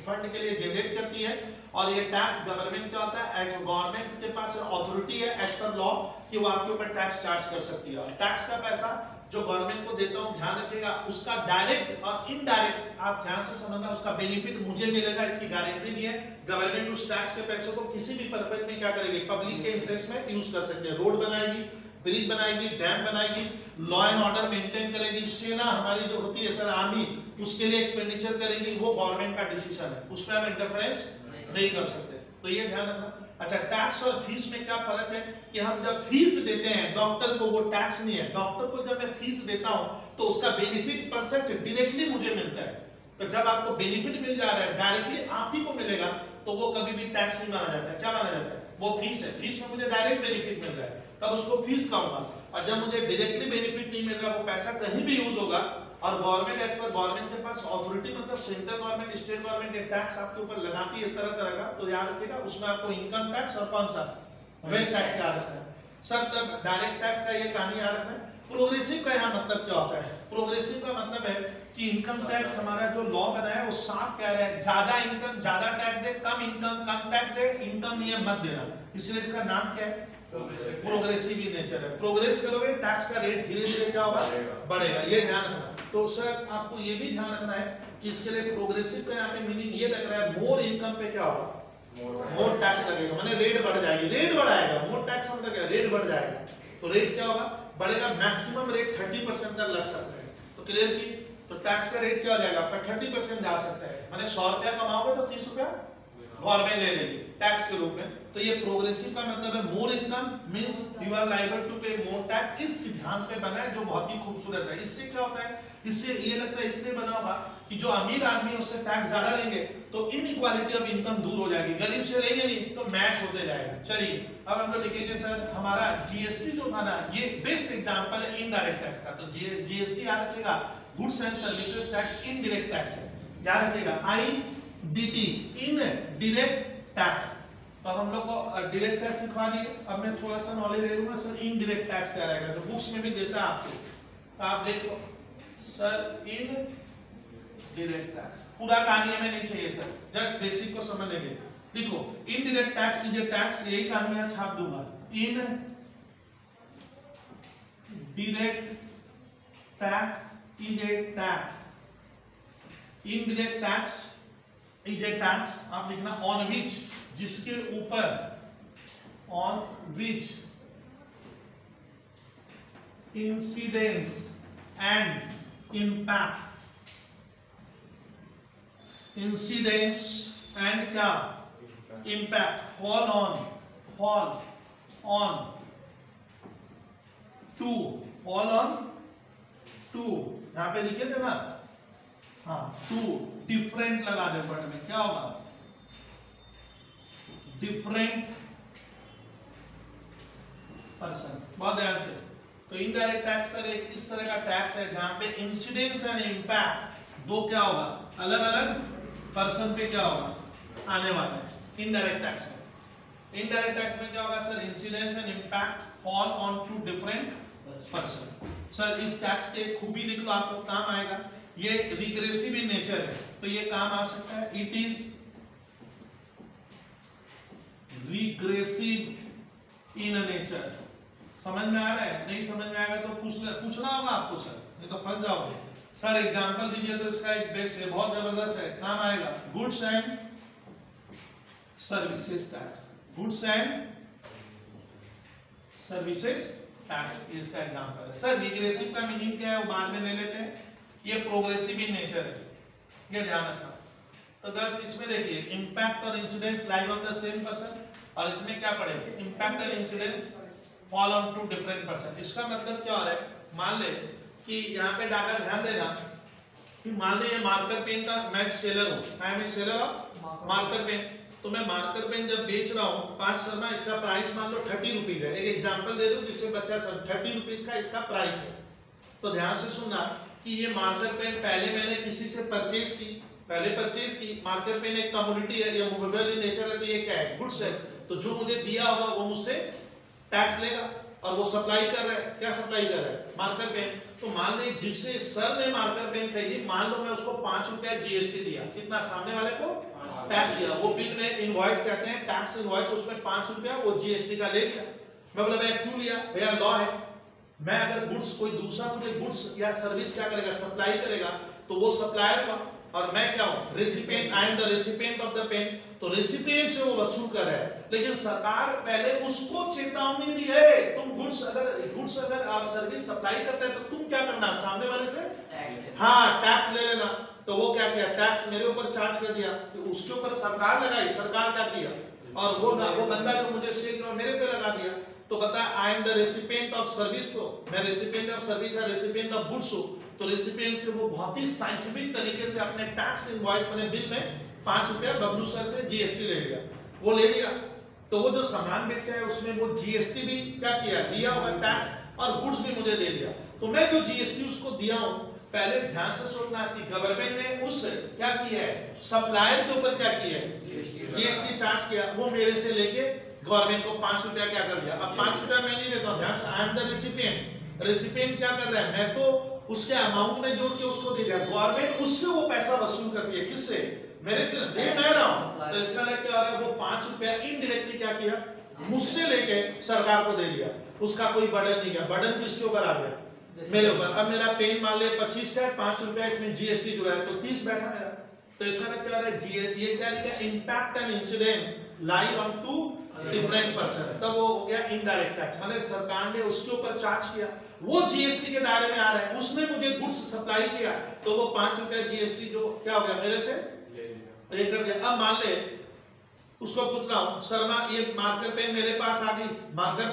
फंड के लिए जनरेट करती है, और ये टैक्स गवर्नमेंट क्या होता है, एज गवर्नमेंट के पास अथॉरिटी है एज पर लॉ कि वो आपके ऊपर टैक्स चार्ज कर सकती है। और टैक्स का पैसा जो गवर्नमेंट को देता हूं, ध्यान रखिएगा, उसका डायरेक्ट और इनडायरेक्ट आप ध्यान से समझना, उसका बेनिफिट मुझे मिलेगा इसकी गारंटी नहीं है। गवर्नमेंट उस टैक्स के पैसे को किसी भी पर्पस में क्या करेगी, पब्लिक के इंटरेस्ट में यूज कर सकते हैं। रोड बनाएगी, ब्रिज बनाएगी, डैम बनाएगी, लॉ एंड ऑर्डर मेंटेन करेगी, सेना हमारी जो होती है सर आर्मी, उसके लिए एक्सपेंडिचर करेगी, वो गवर्नमेंट का डिसीजन है, उसमें हम इंटरफेरेंस नहीं कर सकते। तो ये ध्यान रखना। अच्छा, टैक्स और फीस में क्या फर्क है कि हम जब फीस देते हैं डॉक्टर को, वो टैक्स नहीं है। डॉक्टर को जब मैं फीस देता हूं तो उसका बेनिफिट प्रत्यक्ष डायरेक्टली मुझे मिलता है। तो जब आपको बेनिफिट मिल जा रहा है डायरेक्टली आप ही को मिलेगा, तो वो कभी भी टैक्स नहीं माना जाता है। क्या माना जाता है, वो फीस है। फीस में मुझे डायरेक्ट बेनिफिट मिल रहा है, तब उसको फीस कहूंगा। और जब मुझे डायरेक्टली बेनिफिट नहीं मिल रहा, वो पैसा कहीं भी यूज होगा, और गवर्नमेंट एज पर गवर्नमेंट के पास ऑथोरिटी मतलब सेंट्रल गवर्नमेंट स्टेट गवर्नमेंट ये टैक्स आपके ऊपर लगाती है तरह तरह का, तो याद रखिएगा उसमें आपको इनकम टैक्स और कौन सा वेल्थ टैक्स याद रखना है सर। तब डायरेक्ट टैक्स का ये कहानी याद रखना है। प्रोग्रेसिव का यहाँ मतलब क्या होता है? प्रोग्रेसिव का मतलब है कि इनकम टैक्स हमारा जो लॉ बना है वो साफ कह रहा है ज्यादा इनकम ज्यादा टैक्स दे, कम इनकम कम टैक्स दे, इनकम नियम मत देना, इसलिए इसका नाम क्या है? प्रोग्रेसिव इन नेचर है। प्रोग्रेस करोगे टैक्स का रेट धीरे धीरे क्या होगा? बढ़ेगा, ये ध्यान रखना। तो सर आपको ये भी ध्यान रखना है कि इसके लिए प्रोग्रेसिव का यहाँ पे मीनिंग ये लग रहा है मोर इनकम पे क्या होगा? मोर टैक्स लगेगा, माने रेट बढ़ जाएगी, रेट बढ़ाएगा। मोर टैक्स मतलब क्या? रेट बढ़ जाएगा, तो रेट क्या होगा? बढ़ेगा। मैक्सिमम रेट 30% तक लग सकता है, तो क्लियर की? तो टैक्स का रेट क्या हो जाएगा आपका? 30% जा सकता है, माने 100 रुपया कमाओगे तो 30 रुपया गवर्नमेंट ले लेगी टैक्स के रूप में। तो ये प्रोग्रेसिव का मतलब है more income means you are liable to pay more tax. इस सिद्धांत पे बना है जो बहुत ही खूबसूरत है। इससे क्या होता है? इससे ये लगता है इसलिए बना होगा कि जो अमीर आदमी है उससे टैक्स ज्यादा लेंगे तो इनइक्वालिटी ऑफ इनकम दूर हो जाएगी, गरीब से लेंगे नहीं तो मैच होते जाएगा। चलिए अब हम लोग लिखेंगे सर हमारा जीएसटी जो था ना ये बेस्ट एग्जांपल है इनडायरेक्ट टैक्स का। तो जीएसटी याद रखिएगा goods and services tax indirect tax है, याद रखिएगा IDT इनडायरेक्ट टैक्स। तो हम लोग को डायरेक्ट टैक्स लिखवा दिए। अब मैं थोड़ा सा नॉलेज ले लूंगा सर इनडायरेक्ट टैक्स क्या रहेगा, तो बुक्स में भी देता है आपको, तो आप देख लो सर इनडायरेक्ट टैक्स। पूरा कहानी हमें नहीं चाहिए सर, जस्ट बेसिक को समझ लेंगे। देखो indirect tax is a tax, यही कहानी है छाप दूंगा। Indirect tax is a tax, indirect tax is a tax, आप लिखना ऑन विच, जिसके ऊपर, on which incidence and impact, incidence and क्या? Impact fall on to, fall on to, यहां पे लिखे थे ना, हाँ टू डिफरेंट लगा दे वर्ड में, क्या होगा? Different person. बहुत ध्यान से। तो इनडायरेक्ट टैक्स सर एक इस तरह का टैक्स है जहां पे इंसिडेंस एंड इंपैक्ट दो क्या होगा? अलग अलग पर्सन पे क्या होगा? आने वाला है इनडायरेक्ट टैक्स में। इनडायरेक्ट टैक्स में क्या होगा sir? Incidence and impact fall on two different person. Sir इस टैक्स के खूबी लिख लो, आपको काम आएगा। ये रिग्रेसिव इन नेचर है तो ये काम आ सकता है, it is regressive in nature. समझ में आ रहा है? नहीं समझ में आएगा तो पूछना होगा आपको सर, नहीं तो फंस जाओगे। सर एग्जांपल दीजिए तो इसका एक बेस्ट है, बहुत जबरदस्त है, काम आएगा। Goods and services tax, goods and services tax इसका एग्जांपल है। सर रिग्रेसिव का मीनिंग क्या है वो बाद में ले लेते हैं, ये प्रोग्रेसिव इन नेचर है, ये ध्यान रखना। तो गर्ल्स इसमें देखिए इंपैक्ट और incidence lie on the same person, और इसमें क्या पड़ेगा? इंपैक्ट और incidence fall on two different person. इसका मतलब क्या हो रहा है? मान ले कि यहाँ पे डाका ध्यान देना कि मान ले ये मार्कर पेन का मैं सेलर हूँ, I am a seller of marker pen. तो मैं मार्कर पेन जब बेच रहा हूँ 5 शर्मा, इसका प्राइस मान लो 30 रुपीज है। एक एग्जांपल दे दो जिससे बच्चा सब 30 रुपीज का इसका प्राइस है। तो ध्यान से सुनना कि ये मार्कर पेन पहले मैंने किसी से परचेज की, मार्कर पेन एक कमोडिटी है, ये मूवेबल इन नेचर है, तो ये क्या है? गुड्स है। तो जो मुझे दिया होगा वो मुझसे टैक्स लेगा, और वो सप्लाई कर रहा है, क्या सप्लाई कर रहा है? Marker pen. तो मान ली जिससे सर ने मार्कर पेन खरीदी, मान लो मैं उसको 5 रुपया जीएसटी दिया, कितना? सामने वाले को टैक्स दिया। वो बिल में इनवॉइस कहते हैं, टैक्स इनवॉइस, उसमें 5 रुपया वो जीएसटी का ले लिया। मैं बोला भैया क्यों लिया? भैया लॉ है, मैं अगर गुड्स कोई दूसरा मुझे गुड्स या सर्विस क्या करेगा? सप्लाई करेगा, तो वो सप्लायर का, और मैं क्या हूं? Recipient, I am the recipient of the pen. तो रेसिपिएंट से वो वसूल कर रहा है, लेकिन सरकार पहले उसको चेतावनी दी है, तुम गुड्स अगर और सर्विस सप्लाई करता है तो तुम क्या करना? सामने वाले से हाँ टैक्स ले लेना। तो वो क्या किया? टैक्स मेरे ऊपर चार्ज कर दिया, तो उसके ऊपर सरकार लगाई। सरकार क्या किया? और वो बंदा जो मुझे सेल मेरे पे लगा दिया। तो बता आई am the recipient of service, तो मैं रेसिपिएंट ऑफ सर्विस या रेसिपिएंट ऑफ गुड्स हूं। तो रेसिपिएंट से वो बहुत ही साइंटिफिक तरीके से अपने टैक्स इनवॉइस मैंने बिल में 5 रुपया बबलू सर से जीएसटी ले लिया, वो ले लिया। तो वो जो सामान बेचा है उसमें वो जीएसटी भी क्या किया? लिया होगा टैक्स, और गुड्स भी मुझे दे दिया। तो मैं जो जीएसटी उसको दिया हूं पहले ध्यान से सोचना कि गवर्नमेंट ने उस क्या किया है, सप्लायर के ऊपर क्या किया है, जीएसटी चार्ज किया, वो मेरे से लेके गवर्नमेंट को 5 रुपया क्या कर दिया। अब 5 रुपया मैं नहीं देता हूँ, ध्यान से, आई एम द रेसिपिएंट। रेसिपिएंट क्या कर रहा है, मैं तो उसके अमाउंट में जोड़ के उसको दे दिया, गवर्नमेंट उससे वो पैसा वसूल करती है, किससे, मेरे से दे मैं रहा हूँ। तो इसका क्या हो रहा है, वो 5 रुपया इनडायरेक्टली क्या किया, मुझसे लेके सरकार को दे दिया, उसका कोई बर्डन नहीं गया। बर्डन किसके ऊपर आ गया, मेरे ऊपर। अब मेरा पेन मान ले 25 का है, 5 रुपया इसमें जीएसटी जुड़ा है, तो 30 बैठा मेरा। तो इसका क्या हो रहा है, ये क्या लिखा, impact and incidence lie on two different person, तब वो हो गया इनडायरेक्ट टैक्स, मतलब सरकार ने उसके ऊपर चार्ज किया, वो जीएसटी के दायरे में आ रहा है, उसने मुझे गुड्स सप्लाई किया, तो वो 5 रुपया जीएसटी जो क्या हो गया, मेरे से ले कर दिया। अब मान ले उसको पूछ रहा हूं, शर्मा ये मार्कर पेन मेरे पास आ गई, मार्कर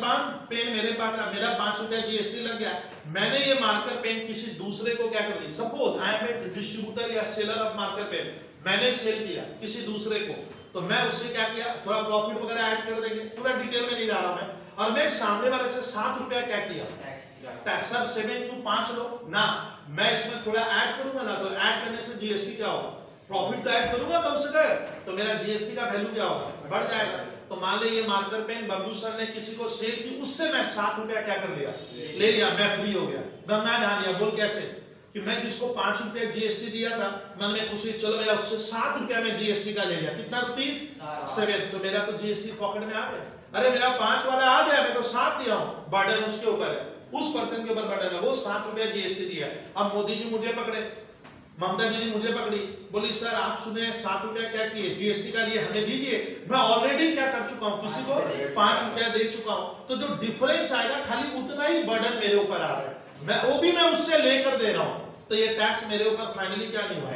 पेन मेरे पास आ, मेरा 5 रुपया जीएसटी लग गया, मैंने ये मार्कर पेन किसी दूसरे को क्या कर दी, suppose I am a distributor या सेलर ऑफ मार्कर पेन, मैंने सेल किया किसी दूसरे को, तो मैं उससे क्या किया, थोड़ा प्रॉफिट वगैरह ऐड कर देंगे, पूरा डिटेल में नहीं जा रहा मैं, और मैं सामने वाले से 7 रुपया क्या किया, टैक्स। सर 7 क्यों 5 लो ना, मैं इसमें थोड़ा ऐड करूंगा ना, तो ऐड करने से जीएसटी क्या होगा, प्रॉफिट तो ऐड करूंगा कम से कम, तो मेरा जीएसटी का वैल्यू क्या होगा, बढ़ जाएगा। तो मान ले ये मार्कर पेन बब्लू सर ने किसी को सेल की, उससे मैं 7 रुपया क्या कर लिया, ले लिया, मैं फ्री हो गया, गंगा नहा लिया। बोल कैसे, कि मैं जिसको 5 रुपया जीएसटी दिया था, मन में खुशी, चलो भैया उससे 7 रुपया में जीएसटी का ले लिया, कितना रुपीस, 7, तो मेरा तो जीएसटी पॉकेट में आ गया। अरे मेरा 5 वाला आ गया, मैं तो 7 दिया हूं, बर्डन उसके ऊपर है, उस पर्सन के ऊपर बर्डन है, वो 7 रुपया जीएसटी दिया। अब मोदी जी मुझे पकड़े, ममता जी ने मुझे पकड़ी, बोली सर आप सुने 7 रुपया क्या किए जीएसटी का लिए, हमें दीजिए, मैं ऑलरेडी क्या कर चुका हूं, किसी को 5 रुपया दे चुका हूं, तो जो डिफरेंस आएगा खाली उतना ही बर्डन मेरे ऊपर आ रहा है, मैं वो भी मैं उससे लेकर दे रहा हूं, तो ये टैक्स मेरे ऊपर फाइनली क्या नहीं हुआ,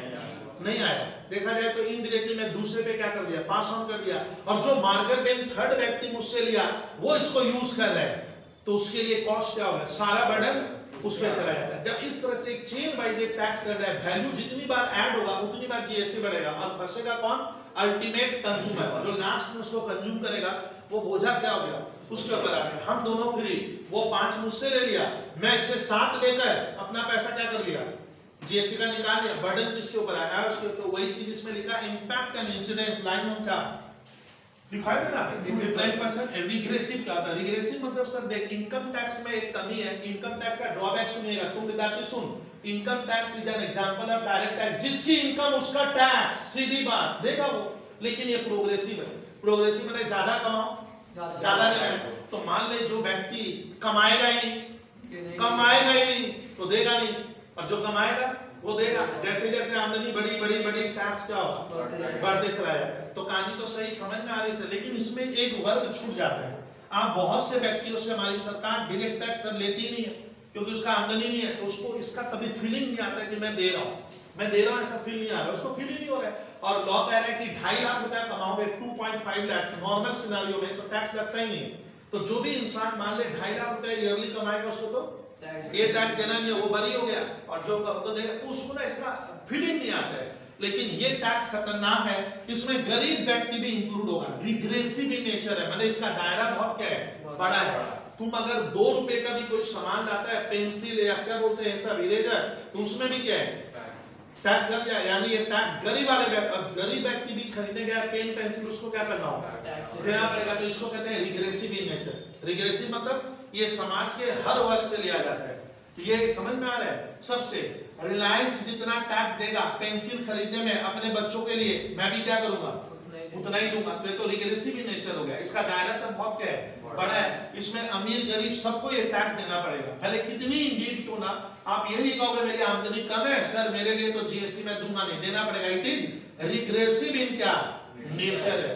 नहीं आया। देखा जाए तो इनडायरेक्टली मैं दूसरे पे क्या कर दिया, पास ऑन कर दिया, और जो मार्कर पेन थर्ड व्यक्ति मुझसे लिया वो इसको यूज कर रहा है, तो उसके लिए कॉस्ट क्या होगा, सारा बर्डन उसमें चला जाता है। जब इस तरह से एक चेन बाय चेन टैक्स कर रहा है, वैल्यू जितनी बार ऐड होगा उतनी बार जीएसटी बढ़ेगा, और फंसेगा कौन, अल्टीमेट कंज्यूमर, जो लास्ट में उसको कंज्यूम करेगा, वो बोझा क्या हो गया, उसके ऊपर आ गया। हम दोनों फ्री, वो 5 मुझसे ले लिया, मैं इससे 7 लेकर अपना पैसा क्या कर लिया, जीएसटी का निकाल लिया, बर्डन किसके ऊपर आया, उसके ऊपर। वही चीज इसमें लिखा, impact and incidence line on क्या लिखा है ना, डिफरेंट पर्सन। रिग्रेसिव क्या था, रिग्रेसिव मतलब सर देख, इनकम टैक्स में एक कमी है, इनकम टैक्स का ड्रॉबैक सुनिएगा तुम विद्यार्थी, सुन, income tax is an example of direct tax, जिसकी इनकम उसका टैक्स, सीधी बात देगा वो, लेकिन ये प्रोग्रेसिव है, प्रोग्रेसिव मतलब ज्यादा कमाओ ज्यादा देना, तो मान ले जो व्यक्ति कमाएगा ही नहीं, कमाएगा ही नहीं तो देगा नहीं, और जो कमाएगा वो देगा। जैसे जैसे आमदनी बड़ी बड़ी बड़ी टैक्स क्या होगा, बढ़ते चला जाता है। तो कहानी तो सही समझ में आ रही है, लेकिन इसमें एक वर्ग छूट जाता है। आप बहुत से व्यक्तियों से हमारी सरकार डायरेक्ट टैक्स लेती नहीं है, क्योंकि उसका आमदनी नहीं है, तो उसको इसका कभी फीलिंग नहीं आता कि मैं दे रहा हूँ, मैं दे रहा हूँ, ऐसा फील नहीं आ रहा, उसको फील ही नहीं हो रहा है। और लॉ कह रहा है कि 2.5 लाख रुपया कमाओगे, 2.5 लाख नॉर्मल सिनेरियो में, तो टैक्स लगता ही नहीं है। तो जो भी इंसान मान ले 2.5 लाख रुपया ईयरली कमाएगा, उसको तो ये टैक्स देना नहीं है, वो बरी हो गया, और जो तो देगा, तो उसको ना इसका फीलिंग नहीं आता है। लेकिन ये टैक्स खतरनाक है, इसमें गरीब व्यक्ति भी इंक्लूड होगा, रिग्रेसिव इन नेचर है, मतलब इसका दायरा बहुत क्या है, बड़ा है। तुम अगर 2 रुपए का भी कोई सामान लाता है, पेंसिल या क्या बोलते हैं सब इरेजर, तो उसमें भी क्या है, टैक्स लग जाए। यानी ये टैक्स गरीब वाले गरीब व्यक्ति भी खरीदने गया पेन पेंसिल, उसको क्या करना होगा, देना पड़ेगा। तो इसको कहते हैं रिग्रेसिव इन नेचर। रिग्रेसिव मतलब ये समाज के हर वर्ग से लिया जाता है, ये समझ में आ रहा है। सबसे रिलायंस जितना टैक्स देगा पेंसिल खरीदने में अपने बच्चों के लिए, मैं भी क्या करूंगा, उतना ही दूंगा। तो ये तो रिग्रेसिव इन नेचर हो गया, इसका दायरा तब बहुत क्या है, बड़ा है। इसमें अमीर गरीब सबको ये टैक्स देना पड़ेगा, भले कितनी नीड क्यों ना। आप ये नहीं कहोगे मेरी आमदनी कम है सर, मेरे लिए तो जीएसटी में दूंगा नहीं, देना पड़ेगा। इट इज रिग्रेसिव इन क्या नेचर है,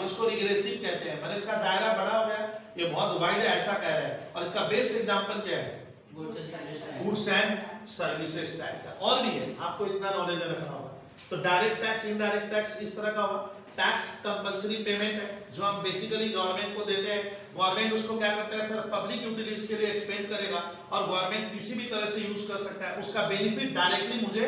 इसको रिग्रेसिव कहते हैं, मतलब इसका दायरा बड़ा हो गया, ये बहुत वाइड है, ऐसा कह रहे हैं। और इसका बेस्ट एग्जांपल क्या है, गुड्स एंड सर्विसेज टैक्स है, और भी है, आपको इतना नॉलेज में रखना होगा। तो डायरेक्ट टैक्स, इनडायरेक्ट टैक्स इस तरह का होगा। टैक्स कंपल्सरी पेमेंट है, जो हम बेसिकली गवर्नमेंट को देते हैं, गवर्नमेंट उसको क्या करता है सर, पब्लिक यूटिलिटीज के लिए एक्सपेंड करेगा, और गवर्नमेंट किसी भी तरह से यूज कर सकता है, उसका बेनिफिट डायरेक्टली मुझे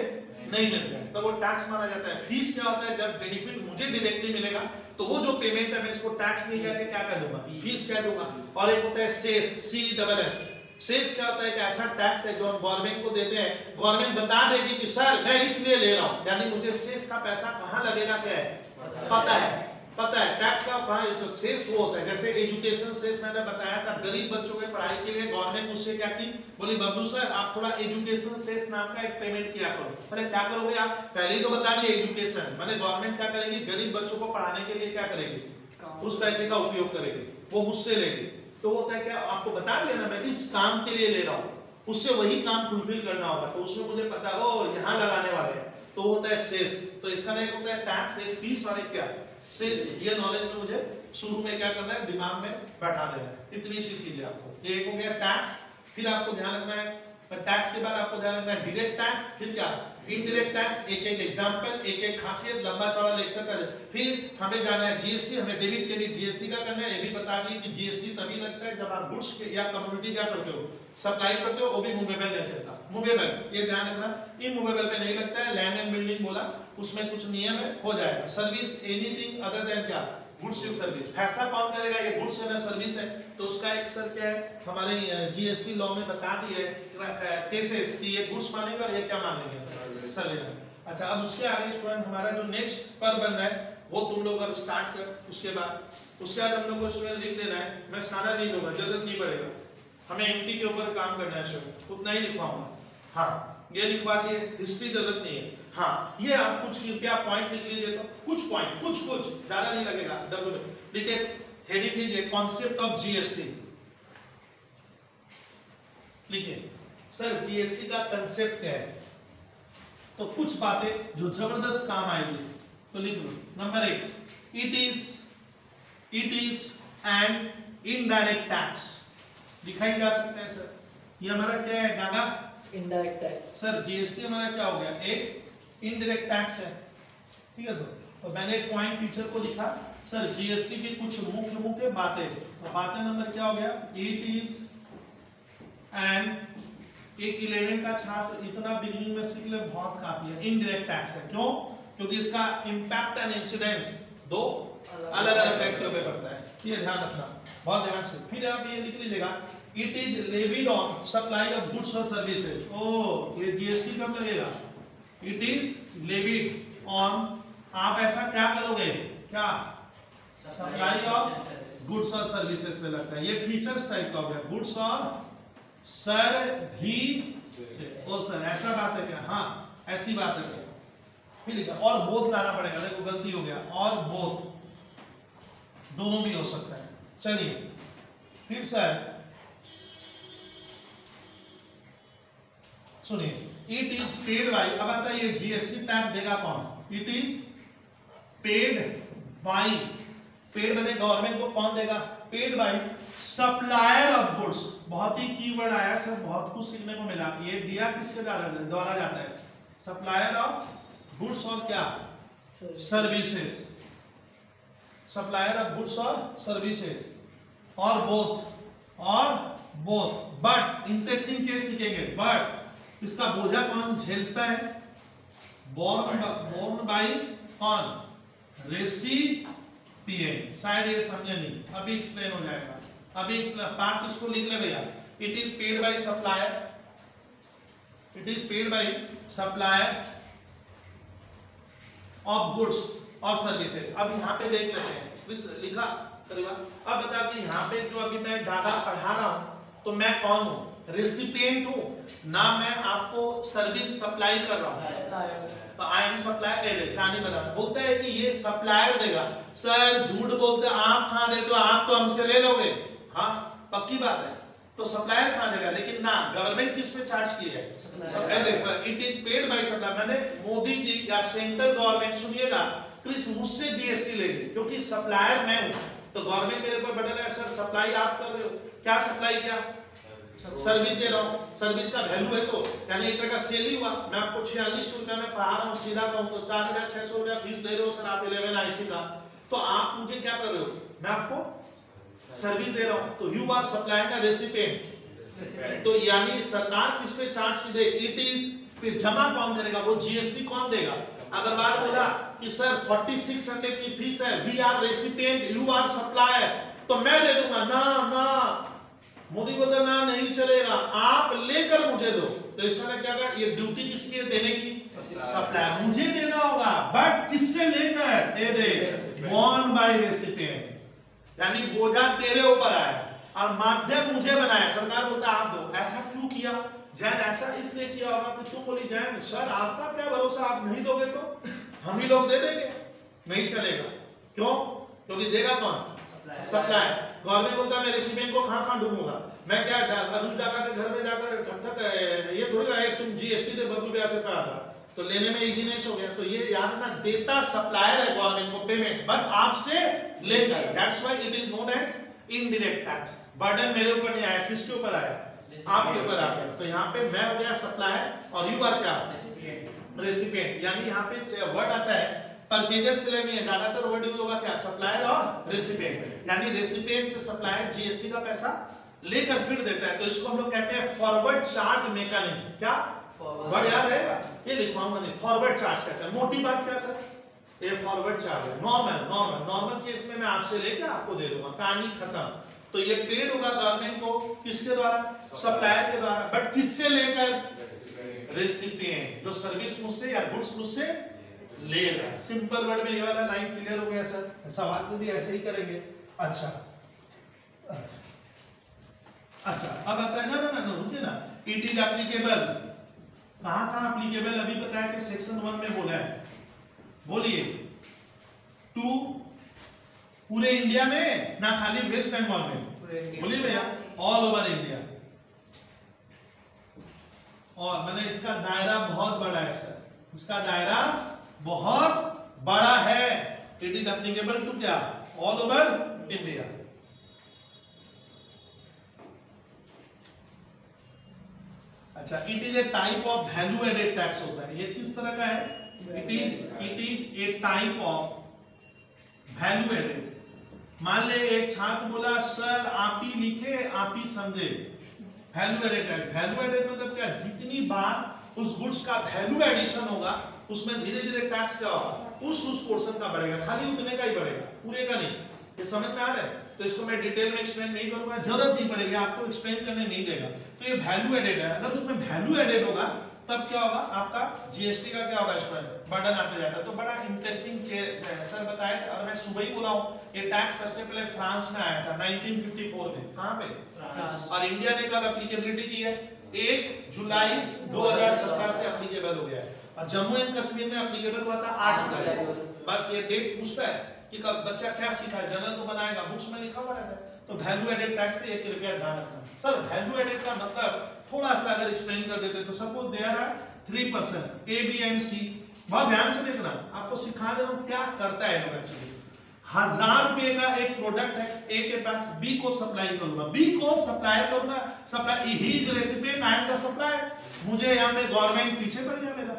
नहीं मिलता है, तो वो टैक्स माना जाता है। फीस क्या होता है, जब बेनिफिट मुझे डायरेक्टली मिलेगा, तो वो जो पेमेंट है मैं इसको टैक्स नहीं कह के क्या कह दूंगा, फीस कह दूंगा। और एक होता है सेस, CESS, सेस क्या होता है? एक ऐसा टैक्स है जो हम गवर्नमेंट को देते हैं, गवर्नमेंट बता देगी कि सर मैं इसलिए ले रहा हूं, यानी मुझे सेस का पैसा कहां लगेगा क्या है पता है, पता है टैक्स का कहां है, तो सेस वो होता है। जैसे एजुकेशन सेस मैंने बताया था, गरीब बच्चों के पढ़ाई के लिए गवर्नमेंट मुझसे क्या की, बोली बब्लू सर आप थोड़ा एजुकेशन सेस नाम का एक पेमेंट किया करो। मैंने क्या करोगे आप, पहले ही तो बता दिए एजुकेशन, मैंने गवर्नमेंट क्या करेगी, गरीब बच्चों को पढ़ाने के लिए क्या करेगी, उस पैसे का उपयोग करेगी, वो मुझसे लेगी। तो होता है क्या, आपको बता दिया ना मैं इस काम के लिए ले रहा हूं, उससे वही काम फुलफिल करना होगा, तो उसमें मुझे पता ओ यहां लगाने वाले हैं, तो होता है सेस। तो इसका एक होता है टैक्स, एक फीस और एक क्या सेस। ये नॉलेज में मुझे शुरू में क्या करना है, दिमाग में बैठा देना है, इतनी सी चीजें आपको। ये एक हो गया टैक्स। फिर आपको ध्यान रखना है टैक्स के बाद आपको ध्यान रखना है डायरेक्ट टैक्स, फिर क्या इनडायरेक्ट टैक्स, एक एक एग्जांपल, एक एक खासियत, लंबा चौड़ा लेक्चर कर। फिर हमें जाना है जीएसटी, हमें डेबिट क्रेडिट जीएसटी का करना है। ये भी बता दी कि जीएसटी तभी लगता है जब आप गुड्स या कमोडिटी क्या करते हो, सप्लाई करते हो, वो भी मूवेबल नहीं चलता, मूवेबल, ये ध्यान रखना। इमूवेबल पे नहीं लगता है। लैंड एंड बिल्डिंग बोला, उसमें कुछ नियम है, हो जाएगा। सर्विस एनीथिंग अदर देन क्या गुड्स या सर्विस, फैसला कौन करेगा ये गुड्स है ना सर्विस है, तो उसका एक सर क्या है हमारे जीएसटी लॉ में बता दिए केसेस कि ये गुड्स मानेंगे और ये क्या मानेंगे सर्विस। अच्छा, अब उसके आगे स्टूडेंट हमारा जो नेक्स्ट पर बन रहा है वो तुम लोग अब स्टार्ट कर। उसके बाद हम लोग को स्टूडेंट लिख देना है, मैं सारा नहीं लूंगा, जरूरत नहीं पड़ेगा, हमें एमटी के ऊपर काम करना है स्टूडेंट, उतना ही लिखवाऊंगा। हाँ ये लिखवा दिए, हिस्ट्री जरूरत नहीं है। हाँ ये आप कुछ कृपया पॉइंट लिख लीजिए, तो कुछ पॉइंट, कुछ ज्यादा नहीं लगेगा। डब्ल्यू लिखे, हेडिंग दीजिए कॉन्सेप्ट ऑफ जीएसटी, लिखिए सर जीएसटी का कंसेप्ट क्या है, तो कुछ बातें जो जबरदस्त काम आएगी तो लिख लो। Number 1, it is and indirect tax, दिखाई जा सकता है सर। ये हमारा क्या है गागा, इनडायरेक्ट टैक्स। सर जीएसटी हमारा क्या हो गया, एक इनडायरेक्ट टैक्स है, ठीक है। तो मैंने एक पॉइंट टीचर को लिखा सर जीएसटी की कुछ मुख्य बातें, तो बातें नंबर क्या हो गया, इट इज एंड, एक 11 का छात्र इतना बिगिनिंग में सीख ले बहुत काफी है। इनडायरेक्ट टैक्स है, क्यों, क्योंकि इसका इंपैक्ट एंड इंसिडेंस दो अलग अलग व्यक्तियों पे पड़ता है, ये ध्यान रखना बहुत ध्यान से। फिर आप ये लिख लीजिएगा, it is levied on supply of goods और सर्विसेज। ओ ये जीएसटी कब लगेगा, इट इज लेविड ऑन, आप ऐसा क्या करोगे, क्या सप्लाई ऑफ गुड्स और सर्विसेज पे लगता है। ये फीचर्स टाइप का हो गया, गुड्स और सर्विसेज। ओ सर ऐसा बात है क्या, हाँ ऐसी बात है क्या। फिर लिखा और बोथ लाना पड़ेगा, देखो गलती हो गया, और बोथ दोनों भी हो सकता है। चलिए फिर सर सुनिए, इट इज पेड बाई, अब आता है ये जीएसटी टैक्स देगा कौन, it is paid by, paid बने गवर्नमेंट को कौन देगा, paid by supplier of goods. बहुत ही कीवर्ड आया सर, बहुत कुछ सीखने को मिला। ये दिया किसके द्वारा जाता है, सप्लायर ऑफ गुड्स और क्या सर्विसेज, सप्लायर ऑफ गुड्स और सर्विसेज, और बोथ बट इंटरेस्टिंग केस लिखेंगे, बट इसका बोझा कौन झेलता है, बोर्न बाई कौन, रेसिपिएंट। शायद ये समझे नहीं, अभी एक्सप्लेन हो जाएगा, अभी पार्ट इसको लिख ले भैया। It is paid by supplier, it is paid by supplier of goods और सर्विसेज। अब यहाँ पे देख लेते हैं, प्लीज लिखा करीबा। अब बता कि यहाँ पे जो अभी मैं डाटा पढ़ा रहा हूँ तो मैं कौन हूँ, रेसिपिएंट हूँ ना, मैं आपको सर्विस सप्लाई कर रहा हूँ, तो आई एम सप्लायर। कहानी बना बोलता है कि ये सप्लायर देगा, सर झूठ बोलते आप कहाँ देते हो, आप तो हमसे ले लोगे, हाँ पक्की बात है, तो सप्लायर कहाँ देगा, लेकिन ना गवर्नमेंट किस पे चार्ज की है, it is paid by supplier. मैंने मोदी जी या सेंट्रल गवर्नमेंट सुनिएगा प्लीज मुझसे जीएसटी लेगी, क्योंकि सप्लायर मैं हूँ, तो गवर्नमेंट मेरे ऊपर बदल है, सर सप्लाई आप कर रहे हो, क्या सप्लाई किया, सर्विस दे रहा हूँ, सर्विस का वैल्यू है, तो यानी एक तरह का सेल ही हुआ। मैं आपको 4600 रुपया में पढ़ा रहा हूँ, सीधा कहूँ तो 4600 रुपया फीस दे रहे हो सर आप 11 आईसी का, तो आप मुझे क्या कर रहे हो, मैं आपको सर्विस दे रहा हूँ, तो यू आर सप्लायर ना रेसिपिएंट। तो यानी सरकार किस पे चार्ज की दे, इट इज, फिर जमा कौन करेगा, वो जीएसटी कौन देगा। अग्रवाल बोला कि सर 4600 की फीस है, we are recipient, you are supplier, तो मैं दे दूंगा ना, मोदी बोलता ना नहीं चलेगा, आप लेकर मुझे दो। तो इसका क्या कहा, ये ड्यूटी किसकी है देने की, सप्लाई, मुझे देना होगा, बट किससे लेकर, ये दे बॉर्न बाय रेसिपिएंट, यानी बोझा तेरे ऊपर आया और माध्यम मुझे बनाया, सरकार बोलता आप दो। ऐसा क्यों किया जैन? ऐसा इसलिए किया होगा कि तुम बोली जैन सर आपका क्या भरोसा, आप नहीं दोगे तो हम ही लोग दे देंगे, नहीं चलेगा। क्यों? क्योंकि देगा कौन, सप्लाई। गवर्नमेंट बोलता है मैं रेसिपिएंट को कहां ढूंढूंगा, मैं क्या अरुण जागा के घर में जाकर ठक ठक, ये थोड़ी है तुम जीएसटी दे बब्बू ब्याह से पे आता, तो लेने में इजीनेस हो गया। तो ये याद ना, देता सप्लायर है गवर्नमेंट को पेमेंट, बट आपसे लेकर, that's why it is known as indirect tax. Burden मेरे ऊपर नहीं आया, किसके ऊपर आया, आपके ऊपर आ गया। तो यहाँ पे मैं हो गया सप्लायर और यू आर क्या, रेसिपिएंट। यानी यहाँ पे वर्ड आता है परचेजर सेलर नहीं है, ज्यादातर वर्ड यूज होगा क्या, सप्लायर और रेसिपिएंट। यानी रेसिपिएंट से सप्लायर जीएसटी का पैसा लेकर फिर देता है, तो इसको हम लोग कहते हैं फॉरवर्ड चार्ज मैकेनिज्म। क्या वर्ड याद रहेगा, ये लिखवाऊंगा नहीं, फॉरवर्ड चार्ज कहते हैं। मोटी बात क्या सर, ये फॉरवर्ड चार्ज है। नॉर्मल केस में मैं आपसे लेकर आपको दे दूंगा, कहानी खत्म। तो ये पेड होगा गवर्नमेंट को किसके द्वारा, सप्लायर के द्वारा, बट किससे लेकर, रेसिपिएंट, जो सर्विस मुझसे या गुड्स मुझसे ले रहा है। सिंपल वर्ड में ये वाला लाइन क्लियर हो गया सर, सवाल को भी ऐसे ही करेंगे। अच्छा अब आता है ना रुकिए ना, इट इज एप्लीकेबल, कहां एप्लीकेबल, अभी बताया कि सेक्शन 1 में बोला है, बोलिए, टू पूरे इंडिया में ना खाली वेस्ट बंगाल में, बोलिए भैया, ऑल ओवर इंडिया। और मैंने इसका दायरा बहुत बड़ा है सर, इसका दायरा बहुत बड़ा है। इट इज एप्लीकेबल टू क्या, ऑल ओवर इंडिया। अच्छा, it is a type of value added tax होता है। ये किस तरह का है, it is a type of value added. मान ले एक छात्र बोला सर आप ही लिखे आप ही समझे, value added tax. Value added मतलब क्या, जितनी बार उस गुड्स का वैल्यू एडिशन होगा उसमें धीरे धीरे टैक्स क्या होगा, उस पोर्शन का बढ़ेगा, खाली उतने का ही बढ़ेगा, पूरे का नहीं। ये समझ में आ रहा है? तो इसको मैं डिटेल में एक्सप्लेन नहीं करूंगा, जरूरत नहीं पड़ेगी, आपको एक्सप्लेन करने नहीं देगा। तो ये वैल्यू एडेड है, अगर उसमें वैल्यू एडेड होगा तब क्या होगा, आपका जीएसटी का क्या होगा, इसमें बर्डन आते जाता है। तो बड़ा इंटरेस्टिंग सर बताया था, और मैं सुबह ही बोला हूं, ये टैक्स सबसे पहले फ्रांस में आया था 1954 में। कहां पे, और इंडिया ने कब एप्लीकेबिलिटी की है, 1 जुलाई 2017 से एप्लीकेबल हो गया है। और जम्मू एंड कश्मीर में एप्लीकेबल हुआ था 8 जुलाई। बस ये डेट पूछता है कि कब बच्चा क्या सीखा है, जनरल तो बनाएगा, बुक्स में लिखा हुआ रहता है। तो वैल्यू एडेड टैक्स से एक कृपया ध्यान रखना सर। वैल्यू एडेड का मतलब थोड़ा सा अगर एक्सप्लेन कर देते तो suppose there are 3% A B and C, बहुत ध्यान से देखना, आपको सिखा दे रहा हूं क्या करता है लोग। एक्चुअली 1000 रुपए का एक प्रोडक्ट है, ए के पास, बी को सप्लाई करूंगा, बी को सप्लाई करूंगा, supply he is recipient, I am the supplier. मुझे यहां पे गवर्नमेंट पीछे पड़ गया मेरा,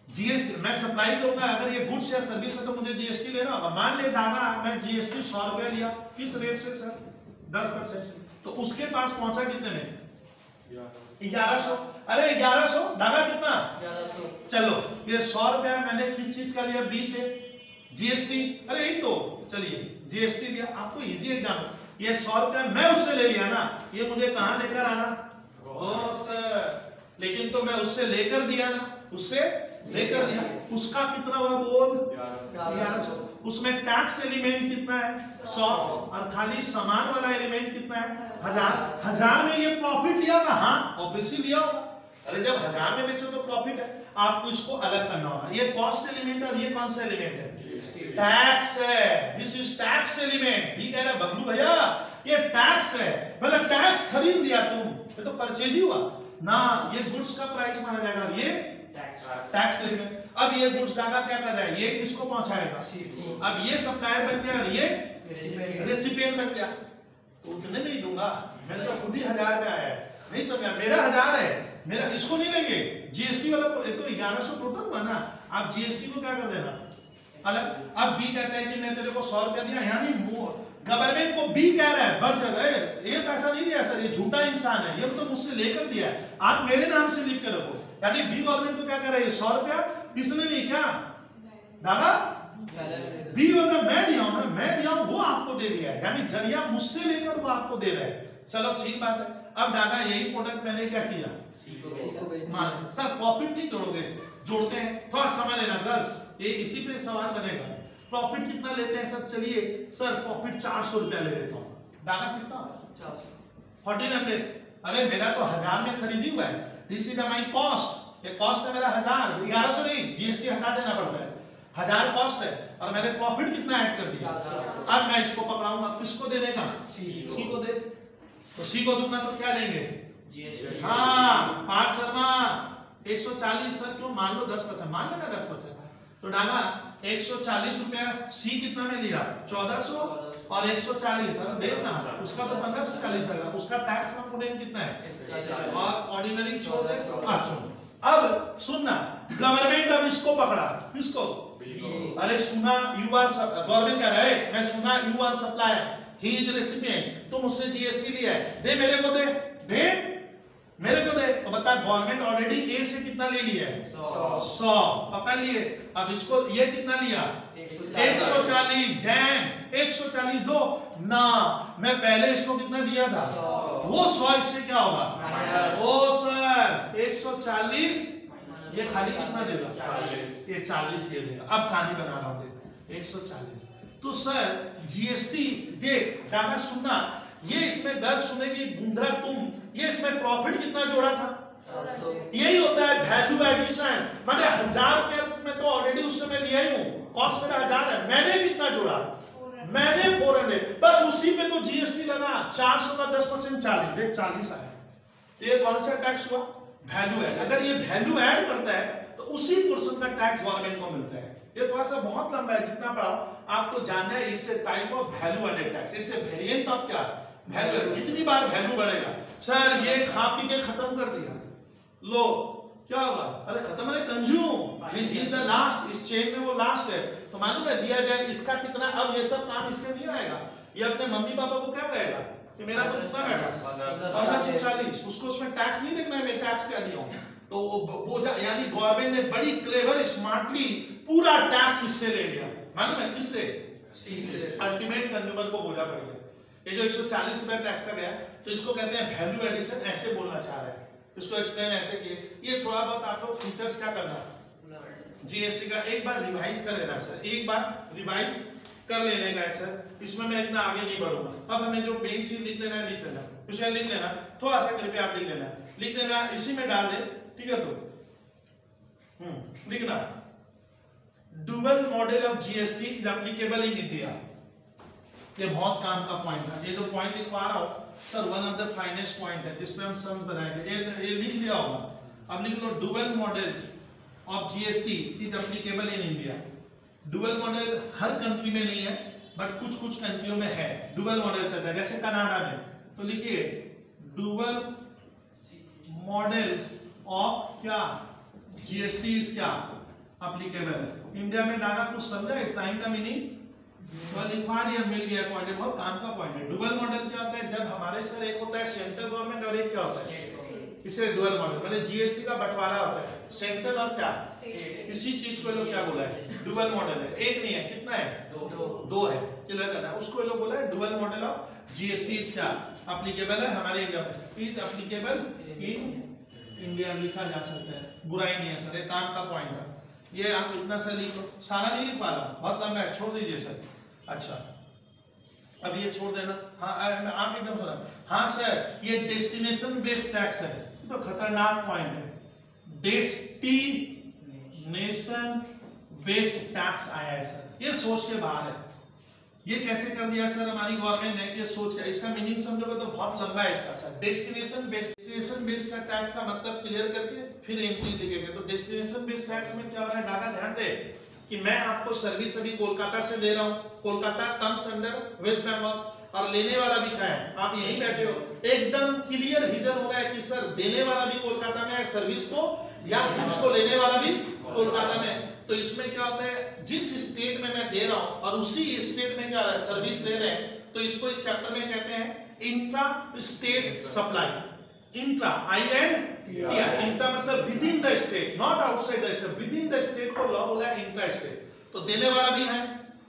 जीएसटी मैं सप्लाई करूंगा, अगर ये गुड्स या सर्विस है तो मुझे जीएसटी लेना होगा। मान ले डागा मैं जीएसटी 100 रुपया लिया, किस रेट से सर, 10%। तो उसके पास पहुंचा कितने में, 1100। अरे 1100, डागा कितना, 1100। चलो ये 100 रुपया मैंने किस चीज का लिया, बी से, जीएसटी, अरे यही तो, चलिए जीएसटी लिया। आपको इजी एग्जाम, ये 100 रुपया मैं उससे ले लिया ना, ये मुझे कहां लेकर आना, ओ सर, लेकिन तो मैं उससे लेकर दिया ना, उससे लेकर दिया, उसका कितना हुआ बोल, 1100। उसमें टैक्स एलिमेंट कितना है, 100, और खाली सामान वाला एलिमेंट कितना है, 1000 में ये प्रॉफिट लिया होगा, हाँ ऑब्वियसली लिया होगा। अरे जब 1000 में बेचो तो प्रॉफिट है, आपको इसको अलग करना होगा। ये कॉस्ट एलिमेंट है और ये कौन सा एलिमेंट है, टैक्स है। This is tax element. भी कह रहा बबलू भैया ये टैक्स है, मतलब टैक्स खरीद लिया तुम, ये तो परचेज ही हुआ ना, ये गुड्स का प्राइस माना जाएगा, ये टैक्स एलिमेंट। अब ये गुड्स डाका क्या कर रहा है, ये किसको पहुंचाएगा, अब ये सप्लायर बन गया और ये रेसिपिएंट बन गया। तो उतने में ही दूंगा, मैंने तो खुद ही 1000 में आया है, नहीं तो मेरा 1000 है, मेरा इसको नहीं लेंगे, जीएसटी वाला तो 1100 टोटल हुआ ना, आप जीएसटी को क्या कर देना अलग। अब बी कहता है कि मैं तेरे को 100 रुपया दिया, यानी गवर्नमेंट को बी कह रहा है बढ़ जाए, ये पैसा नहीं दिया सर, ये झूठा इंसान है, ये तो मुझसे लेकर दिया है, आप मेरे नाम से लिख कर रखो। यानी बी गवर्नमेंट को क्या कर रहा है, 100 रुपया इसने नहीं, क्या दादा बी मतलब मैं दिया हूं ना, मैं दिया हूं वो आपको दे दिया है, यानी जरिया मुझसे लेकर वो आपको दे रहा है। चलो ठीक बात है। अब डागा यही प्रोडक्ट मैंने क्या किया, मान सर प्रॉफिट नहीं जोड़ोगे, जोड़ते हैं, थोड़ा समय लेना गर्ल्स, ये इसी पे सवाल बनेगा। प्रॉफिट कितना लेते हैं सर, चलिए सर प्रॉफिट 400 रुपया ले लेता हूँ। डागा कितना, 1400। अरे मेरा तो 1000 में खरीदी हुआ है, दिस इज माई कॉस्ट, ये कॉस्ट है मेरा 1000, 1100 नहीं, जीएसटी हटा देना पड़ता है, 1000 कॉस्ट है और मैंने प्रॉफिट कितना ऐड कर दिया। अब मैं इसको पकड़ाऊंगा, किसको देने का, सी को दे, तो सी को दूंगा तो क्या लेंगे, हाँ पार्थ शर्मा 140 सर क्यों, मान लो 10%, मान लेना 10%, तो डाला 140 रुपया, सी कितना में लिया 1400 और 140, अरे देखना उसका तो 1540 आएगा, उसका टैक्स कंपोनेंट कितना है और ऑर्डिनरी छोड़ दे। अब सुनना, गवर्नमेंट अब इसको पकड़ा, किसको, अरे सुना यू आर, गवर्नमेंट कह रहा है मैं सुना you are supplier, he is recipient, तुम उससे जीएसटी लिया है, दे मेरे को, दे मेरे को दे, तो बता गवर्नमेंट ऑलरेडी ए से कितना ले लिया है 100 पकड़ लिए। अब इसको ये कितना लिया 140, जैन 140 दो ना, मैं पहले इसको कितना दिया था वो 100, इससे क्या होगा, ओ सर 140, ये खाली कितना देगा, ये 40 ये देगा। अब कहानी बना रहा हूं 140, तो सर जीएसटी देख डागा सुनना, ये इसमें दर सुनेगी बुंदरा तुम, ये इसमें प्रॉफिट कितना जोड़ा था, यही होता है वैल्यू एडिशन, मैंने 1000 रुपए में तो ऑलरेडी उस समय लिया ही हूं, कॉस्ट मेरा 1000 है, मैंने कितना जोड़ा, मैंने 400, बस उसी पे तो जीएसटी लगा, 400 का 10% 40, देख 40 आया, तो ये कौन सा टैक्स हुआ, वैल्यू ऐड। अगर ये वैल्यू ऐड करता है तो उसी पोर्शन का टैक्स गवर्नमेंट को मिलता है। ये थोड़ा सा बहुत लंबा है, जितना पढ़ाओ आपको जानना है, इससे type of value added tax, it's a variant of क्या वैल्यू, जितनी बार वैल्यू बढ़ेगा, सर ये खा पी के खत्म कर दिया, लो क्या हुआ, अरे खत्म है, consume, this is the last, इस चेन में वो लास्ट है, तो मालूम है दिया जाए इसका कितना, अब ये सब काम इसके नहीं आएगा, ये अपने मम्मी पापा को क्या कहेगा कि मेरा तो कितना बैठा 1540, उसको उसमें टैक्स नहीं देखना है मैं टैक्स क्या दिया हूं, तो वो यानी गवर्नमेंट ने बड़ी क्लेवर स्मार्टली पूरा टैक्स इससे ले लिया, मालूम है किससे, अल्टीमेट कंज्यूमर को बोझा पड़ गया। ये जो 140 रुपए टैक्स का गया, तो इसको कहते हैं वैल्यू एडिशन, ऐसे बोलना चाह रहे हैं, इसको एक्सप्लेन ऐसे किए। ये थोड़ा बहुत आप लोग फीचर्स क्या करना, जीएसटी का एक बार रिवाइज कर लेना सर, एक बार रिवाइज कर लेने का है सर, इसमें मैं इतना आगे नहीं बढ़ूंगा। अब हमें जो मेन चीज लिख लेना है लिख लेना, उसमें लिख लेना, थोड़ा सा कृपया आप लिख लेना, इसी में डाल दे, ठीक है, तो लिखना dual model of GST is applicable in India, ये बहुत काम का पॉइंट है, ये जो पॉइंट लिखवा रहा हूं sir one of the finest point है जिसमें हम सम बनाएंगे, ये लिख लिया होगा, अब लिख लो dual model of GST is applicable in India. Dual model हर कंट्री में नहीं है, बट कुछ कुछ कंट्रियों में है डुअल मॉडल चलता है, जैसे कनाडा में, तो लिखिए डुअल मॉडल ऑफ क्या जीएसटी इज क्या एप्लीकेबल है। इंडिया में डागा कुछ समझा इस लाइन का मीनिंग, तो लिखवा दिया, मिल गया पॉइंट, बहुत काम का पॉइंट है। डुअल मॉडल क्या होता है, जब हमारे सर एक होता है सेंट्रल गवर्नमेंट और एक क्या होता है, इसे डुअल मॉडल मैंने जीएसटी का बंटवारा होता है सेंट्रल और क्या, इसी चीज को लोग क्या बोला है डुअल मॉडल है, एक नहीं है, कितना है, दो है, क्लियर करना, उसको लोग बोला है डुअल मॉडल ऑफ जीएसटी क्या एप्लीकेबल है हमारे इंडिया में, इज एप्लीकेबल इन इंडिया, लिखा जा सकता है, बुराई नहीं है सर, एक काम का पॉइंट है, ये आप इतना सा लिख लो, सारा नहीं लिख पा रहा, बहुत लंबा है, छोड़ दीजिए सर। अच्छा अब ये छोड़ देना, हाँ आप एकदम सुना, हाँ सर ये डेस्टिनेशन बेस्ड टैक्स है, तो खतरनाक पॉइंट है, डेस्टिनेशन बेस्ड टैक्स आया है सर, ये सोच के बाहर है, ये कैसे कर दिया सर हमारी गवर्नमेंट ने, ये सोच के, इसका मीनिंग समझोगे तो बहुत लंबा है इसका सर, डेस्टिनेशन बेस्ड का टैक्स का मतलब क्लियर करके फिर एंट्री लिखेंगे। तो डेस्टिनेशन बेस्ड टैक्स में क्या हो रहा है, डागा ध्यान दे कि मैं आपको सर्विस अभी कोलकाता से दे रहा हूं, Kolkata comes under West Bengal, और लेने वाला भी क्या है, आप यहीं बैठे हो, एकदम क्लियर विजन हो रहा है कि सर देने वाला भी कोलकाता में है सर्विस को, या कुछ को लेने वाला भी कोलकाता में। तो इसमें क्या होता है, जिस स्टेट में मैं दे रहा हूं और उसी स्टेट में क्या रहा है सर्विस दे रहे हैं, तो इसको इस चैप्टर में कहते हैं intra state supply. Intra intra मतलब within the state, not outside the state, within the state को लॉ बोला है इंट्रा स्टेट। तो देने वाला भी है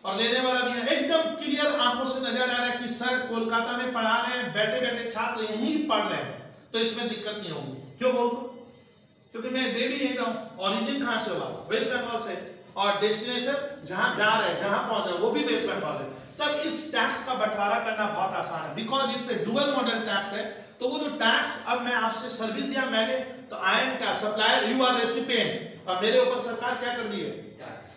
और लेने वाला भी है। एकदम क्लियर आंखों से नजर आ रहा है कि सर कोलकाता में पढ़ा रहे हैं, बैठे बैठे छात्र यहीं पढ़ रहे हैं, तो इसमें दिक्कत नहीं होगी। क्यों बोल दो? क्योंकि मैं दे भी यही रहा हूं। ओरिजिन कहां से हुआ? वेस्ट बंगाल से, और डेस्टिनेशन जहां जा रहे हैं, जहां पहुंच रहे हैं, वो भी वेस्ट बंगाल है। तब इस टैक्स का बंटवारा करना बहुत आसान है, because it's A dual model tax है। तो वो जो टैक्स, अब मैं आपसे सर्विस दिया मैंने, तो आई एम क्या? Supplier, you are recipient. अब मेरे ऊपर सरकार क्या कर दी है?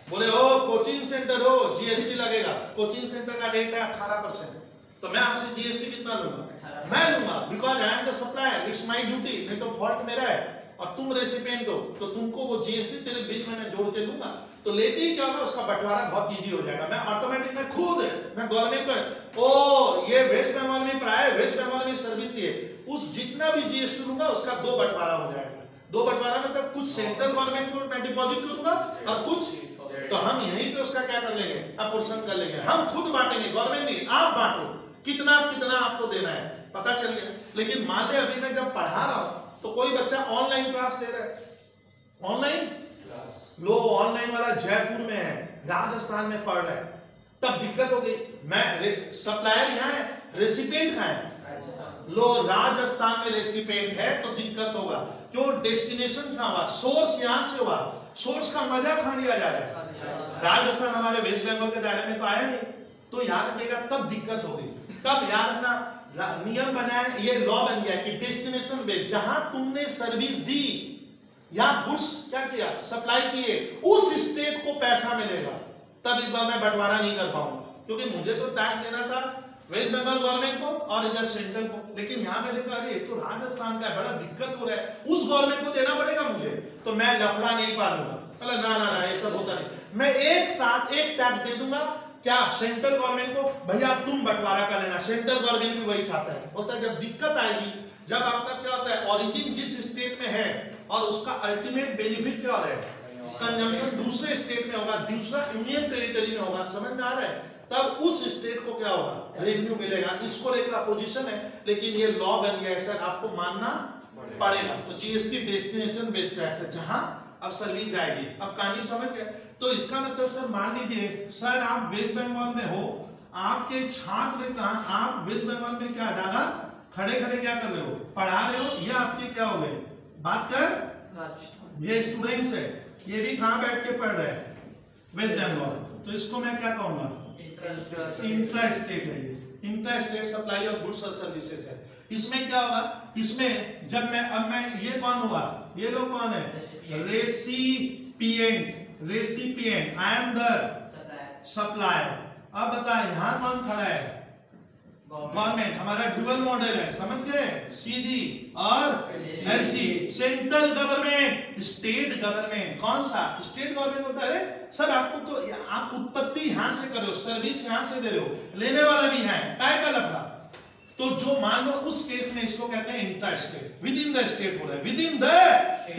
बोले ओ कोचिंग सेंटर हो, जीएसटी लगेगा। कोचिंग सेंटर का रेट है 18%, तो मैं आपसे जीएसटी कितना लूंगा? मैं लूंगा, because I am the supplier, it's my duty. नहीं तो फॉल्ट मेरा है, और तुम रेसिपिएंट हो, तो तुमको वो जीएसटी तेरे बिल में मैं जोड़ के दूंगा। तो लेते ही क्या होगा, उसका बंटवारा बहुत इजी हो जाएगा। मैं ऑटोमेटिक, मैं खुद मैं गवर्नमेंट को, ओ ये वेस्ट बंगाल में पढ़ा है, वेस्ट बंगाल में सर्विस है, उस जितना भी जीएसटी लूंगा उसका 2 बंटवारा हो जाएगा। 2 बंटवारा मतलब कुछ सेंट्रल गवर्नमेंट को मैं डिपॉजिट करूंगा और कुछ, तो हम यहीं पे उसका क्या कर लेंगे? अपोर्शन कर लेंगे। हम खुद बांटेंगे, गवर्नमेंट नहीं, आप बांटो, कितना कितना आपको देना है, पता चल गया। लेकिन मान ले अभी मैं जब पढ़ा रहा हूं, तो कोई बच्चा ऑनलाइन क्लास ले रहा है, ऑनलाइन लो, ऑनलाइन वाला जयपुर में है, राजस्थान में पढ़ रहा है, तब दिक्कत हो गई। मैं सप्लायर यहाँ है, रेसिपिएंट कहाँ है? लो, राजस्थान में रेसिपिएंट है, तो दिक्कत होगा। क्यों? डेस्टिनेशन कहाँ हुआ? सोर्स यहाँ से हुआ, सोर्स का मजा कहाँ लिया जा रहा है? राजस्थान हमारे वेस्ट बंगाल के दायरे में तो आया नहीं, तो याद रखिएगा, तब दिक्कत हो गई। तब याद रखना, नियम बना है, ये लॉ बन गया कि डेस्टिनेशन बेस्ड, जहां तुमने सर्विस दी या गुड्स क्या किया, सप्लाई किए, उस स्टेट को पैसा मिलेगा। तब इस बार मैं बंटवारा नहीं कर पाऊंगा, क्योंकि मुझे तो टैक्स देना था वेस्ट बंगाल गवर्नमेंट को और इधर सेंट्रल को। लेकिन यहाँ मैंने कहा अरे तो राजस्थान का है, बड़ा दिक्कत हो रहा है, उस गवर्नमेंट को देना पड़ेगा मुझे, तो मैं लफड़ा नहीं पालूंगा। ना ना ना, ये सब होता नहीं। मैं एक साथ एक टैक्स दे दूंगा, क्या सेंट्रल गवर्नमेंट को, भैया तुम बंटवारा कर लेना, सेंट्रल गवर्नमेंट भी वही चाहता है। होता है जब दिक्कत आएगी, जब आपका क्या होता है, ओरिजिन जिस स्टेट में है और उसका अल्टीमेट बेनिफिट क्या हो रहा है, कंजम्पशन दूसरे स्टेट में होगा, दूसरा यूनियन टेरिटरी में होगा, समझ में आ रहा है, तब उस स्टेट को क्या होगा, रेवेन्यू मिलेगा। इसको लेकर अपोजिशन है, लेकिन ये लॉ बन गया है सर, आपको मानना पड़ेगा। तो जीएसटी डेस्टिनेशन बेस्ड टैक्स है, जहां अब सर्विस आएगी। अब कहानी समझ गए? तो इसका मतलब सर मान लीजिए सर आप वेस्ट बंगाल में हो, आपके छात्र कहां, आप वेस्ट बंगाल में क्या डाला, खड़े खड़े क्या कर रहे हो, पढ़ा रहे हो, ये आपके क्या हो गए, बात कर, ये स्टूडेंट्स है, ये भी कहां बैठ के पढ़ रहे हैं, वेस्ट बंगाल। तो इसको मैं क्या कहूंगा, इंट्रा स्टेट है, ये intra state supply of goods और सर्विसेज है। इसमें क्या होगा, इसमें जब मैं, अब मैं, ये कौन हुआ, ये लोग कौन है, recipient, recipient, I am the supplier. अब बता यहां कौन खड़ा है, गवर्नमेंट। हमारा डुअल मॉडल है, समझ गए, सीजी और SC, central government, state government. कौन सा स्टेट गवर्नमेंट होता है? सर आपको तो, आप उत्पत्ति यहां से कर रहे हो, सर्विस यहां से दे रहे हो, लेने वाला भी है, काय का लफड़ा। तो जो मान लो उस केस में इसको कहते हैं intra state, within the state हो रहा है, विद इन द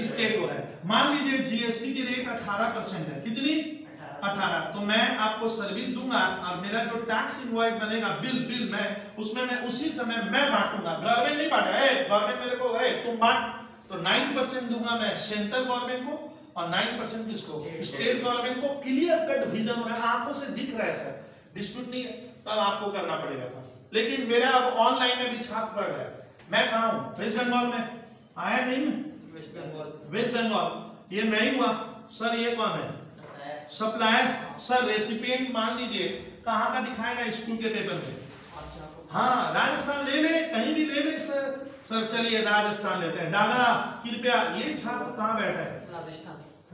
स्टेट हो रहा है। मान लीजिए जीएसटी की रेट 18% है, कितनी, 18, तो मैं आपको सर्विस दूंगा और मेरा जो टैक्स इनवॉइस बनेगा, बिल मैं उसमें मैं उसी समय मैं बांटूंगा, गवर्नमेंट नहीं बांटा है, गवर्नमेंट मेरे को तुम बांट, तो 9% दूंगा मैं सेंट्रल गवर्नमेंट को और 9% किसको, स्टेट गवर्नमेंट को। क्लियर कट विजन हो रहा है, आंखों से दिख रहा है सर, डिस्प्यूट नहीं है, तब आपको करना पड़ेगा था। लेकिन मेरा अब ऑनलाइन में भी छात्र पढ़ रहा है, मैं कहां हूं, वेस्ट बंगाल में, आया नहीं मैं, वेस्ट बंगाल, ये मैं ही हुआ। सर ये कौन है, सप्लायर। सर रेसिपिएंट मान लीजिए कहां का दिखाएगा स्कूल के पेपर में, हाँ राजस्थान ले ले, कहीं भी ले ले सर। सर चलिए राजस्थान लेते हैं, डागा कृपया, ये छात्र कहां बैठा है,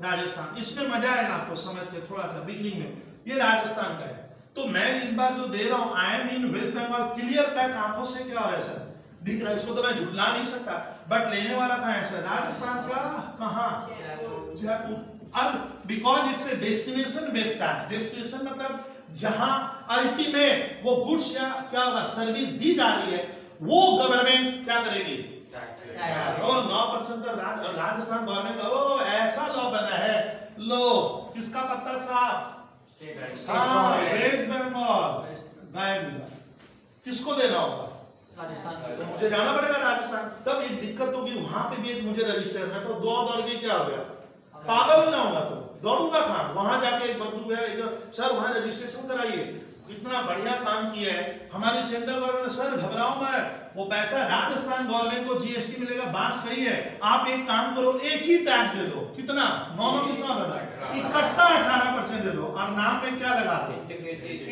राजस्थान। इसमें मजा आएगा आपको समझ के, थोड़ा सा बिगनिंग है, ये राजस्थान का है। तो मैं इस बार जो दे रहा हूं, I am in West Bengal, clear cut आंखों से क्या हो रहा है सर, दिख रहा है, इसको तो मैं झुटला नहीं सकता, बट लेने वाला कहां है सर, राजस्थान का, कहां, जयपुर। अब because it's a destination based tax, destination मतलब जहां अल्टीमेट वो गुड्स या क्या होगा, सर्विस दी जा रही है, वो गवर्नमेंट क्या करेगी, 9% राजस्थान गवर्नमेंट का, ओ ऐसा लॉ बना है। लो किसका पत्ता साहब, वेस्ट बंगाल, किसको देना होगा, राजस्थान। तो मुझे जाना पड़ेगा राजस्थान, तब एक दिक्कत होगी, वहां पे भी एक मुझे रजिस्टर, मैं तो दौड़ के क्या हो गया, पागल हो जाऊंगा। तो दौड़ूंगा कहाँ, वहां जाके बदलू सर वहां रजिस्ट्रेशन कराइए। कितना बढ़िया काम किया है हमारी सेंट्रल गवर्नमेंट। सर घबराओ मत, वो पैसा राजस्थान गवर्नमेंट को जीएसटी मिलेगा, बात सही है। आप एक काम करो, एक ही टैक्स दे दो, कितना 9 कितना होता है, इकट्ठा 18% दे दो, और नाम में क्या लगा दो,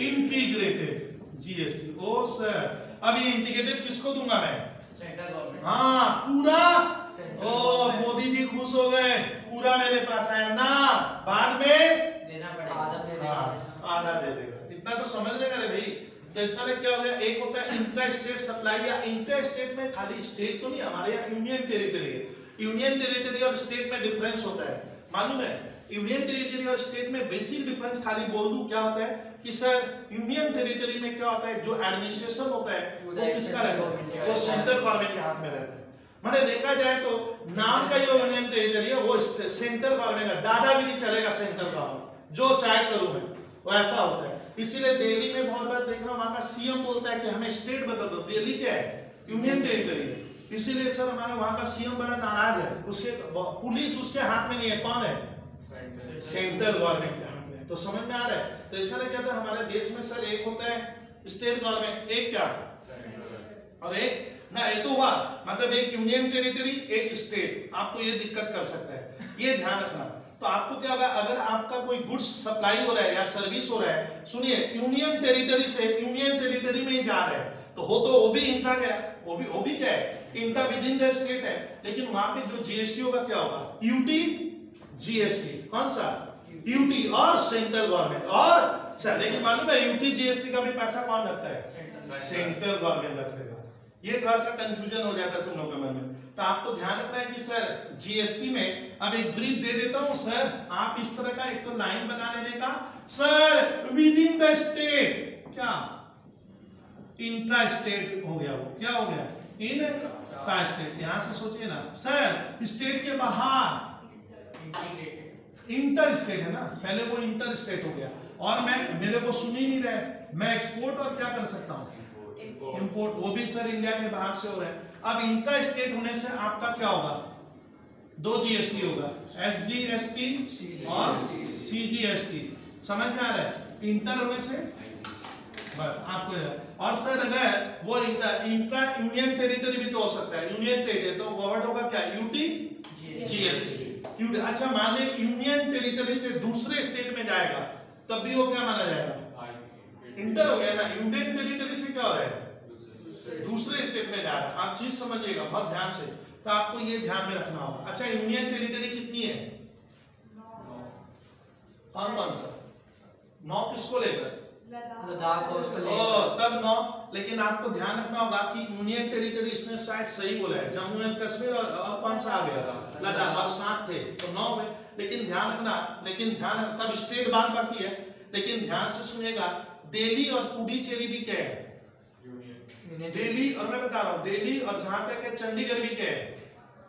इंटीग्रेटेड जीएसटी। ओ सर अब ये इंटीग्रेटेड किसको दूंगा मैं, सेंट्रल गवर्नमेंट। हाँ पूरा, ओ मोदी जी खुश हो गए, पूरा मेरे पास आया ना, बाद में देना पड़ेगा, आधा दे देगा। इतना तो समझ लेगा रे भाई। तो इसमें क्या हो गया, एक होता है इंट्रा स्टेट सप्लाई, या इंट्रा स्टेट में खाली स्टेट तो नहीं, हमारे यहाँ यूनियन टेरिटरी है। यूनियन टेरिटरी और स्टेट में डिफरेंस होता है, मालूम है। यूनियन टेरिटरी और स्टेट में बेसिक डिफरेंस खाली बोल दूं क्या होता है कि सर यूनियन टेरिटरी में क्या होता है, जो एडमिनिस्ट्रेशन होता है वो किसका रहता है, वो सेंट्रल गवर्नमेंट के हाथ में रहता है। मैंने देखा जाए तो नाम का जो यूनियन टेरिटरी है वो सेंट्रल गवर्नमेंट का, दादागिरी चलेगा सेंट्रल गवर्नमेंट, जो चाहे करूं मैं, वैसा होता है। इसीलिए दिल्ली में बहुत बार देख रहा हूं, वहां का सीएम बोलता है कि हमें स्टेट बदल दो। दिल्ली क्या है, यूनियन टेरिटरी है। इसीलिए सर हमारे वहां का सीएम बड़ा नाराज है, उसके पुलिस उसके हाथ में नहीं है, कौन है, सेंट्रल गवर्नमेंट के हाथ में। तो समझ में आ रहा है। तो इसलिए क्या था हमारे देश में सर, एक होता है स्टेट गवर्नमेंट, एक क्या और एक ना, ये तो हुआ मतलब एक यूनियन टेरिटरी एक स्टेट, आपको ये दिक्कत कर सकता है, ये ध्यान रखना। तो आपको क्या होगा, अगर आपका कोई गुड्स सप्लाई हो रहा है या सर्विस हो रहा है, सुनिए यूनियन टेरिटरी से यूनियन टेरिटरी में ही जा रहा है, तो वो भी इंट्रा गया, वो भी क्या है, intra with in the state है। लेकिन वहां पे जो जीएसटी होगा क्या होगा, यूटी जीएसटी, कौन सा यूटी और सेंट्रल गवर्नमेंट और अच्छा। लेकिन मालूम है यूटी जीएसटी का भी पैसा कौन रखता है, सेंट्रल गवर्नमेंट रख लेगा। ये थोड़ा सा कंफ्यूजन हो जाता है तुम लोगों के मन में। तो आपको ध्यान रखना है कि सर जीएसटी में, अब एक ब्रीफ दे देता हूं सर, आप इस तरह का एक तो लाइन बना लेने का, sir with in the state, क्या इंट्रा स्टेट हो गया, वो क्या हो गया, इंट्रा स्टेट। यहां से सोचिए ना सर, स्टेट के बाहर इंटर स्टेट है ना, पहले वो इंटर स्टेट हो गया, और मैं मेरे को सुन ही नहीं रहे, मैं एक्सपोर्ट और क्या कर सकता हूं, इंपोर्ट, वो भी सर इंडिया के बाहर से हो रहा है। अब इंटर स्टेट होने से आपका क्या होगा, 2 जीएसटी होगा, एसजीएसटी और सीजीएसटी, समझ में आ रहा है। इंटर होने से बस आपको, और सर अगर वो इंट्रा यूनियन टेरिटरी भी तो हो सकता है, यूनियन टेरिटरी तो वर्ड होगा क्या, यूटी जीएसटी। अच्छा मान ले यूनियन टेरिटरी से दूसरे स्टेट में जाएगा, तब भी वो क्या माना जाएगा, इंटर हो गया ना। यूनियन टेरिटरी से क्या हो रहा है, दूसरे स्टेट में जा रहा है। आप चीज समझिएगा बहुत ध्यान से, तो आपको ये ध्यान में रखना होगा। अच्छा यूनियन टेरिटरी कितनी है, कौन कौन सा, 9 किसको लेकर, लद्दाख को उसको लेकर, तब 9। लेकिन आपको ध्यान रखना होगा कि यूनियन टेरिटरी इसने शायद सही बोला है, जम्मू एंड कश्मीर और कौन सा आ गया, लद्दाख, बस 7 थे तो 9 हुए। लेकिन ध्यान रखना, तब स्टेट बात बाकी है। लेकिन ध्यान से सुनिएगा, दिल्ली और पुडुचेरी भी क्या है, दिल्ली, और मैं बता रहा हूँ दिल्ली और जहां तक है चंडीगढ़ भी क्या है,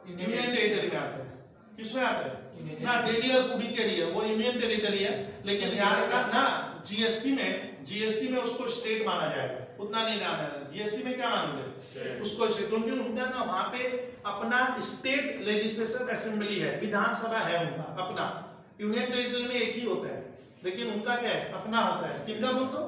यूनियन टेरिटरी में आता है। किसमें आता है ना, दिल्ली और पुडुचेरी है, वो यूनियन टेरिटरी है। लेकिन याद रखना ना, जीएसटी में उसको स्टेट माना जाएगा, उतना नहीं जाना है। जीएसटी में क्या मानोगे, उसको, क्योंकि उनका ना वहां पे अपना स्टेट लेजिस्लेटिव असेंबली है, विधानसभा है उनका अपना। यूनियन टेरिटरी में एक ही होता है, लेकिन उनका क्या है, अपना होता है। किनका बोल तो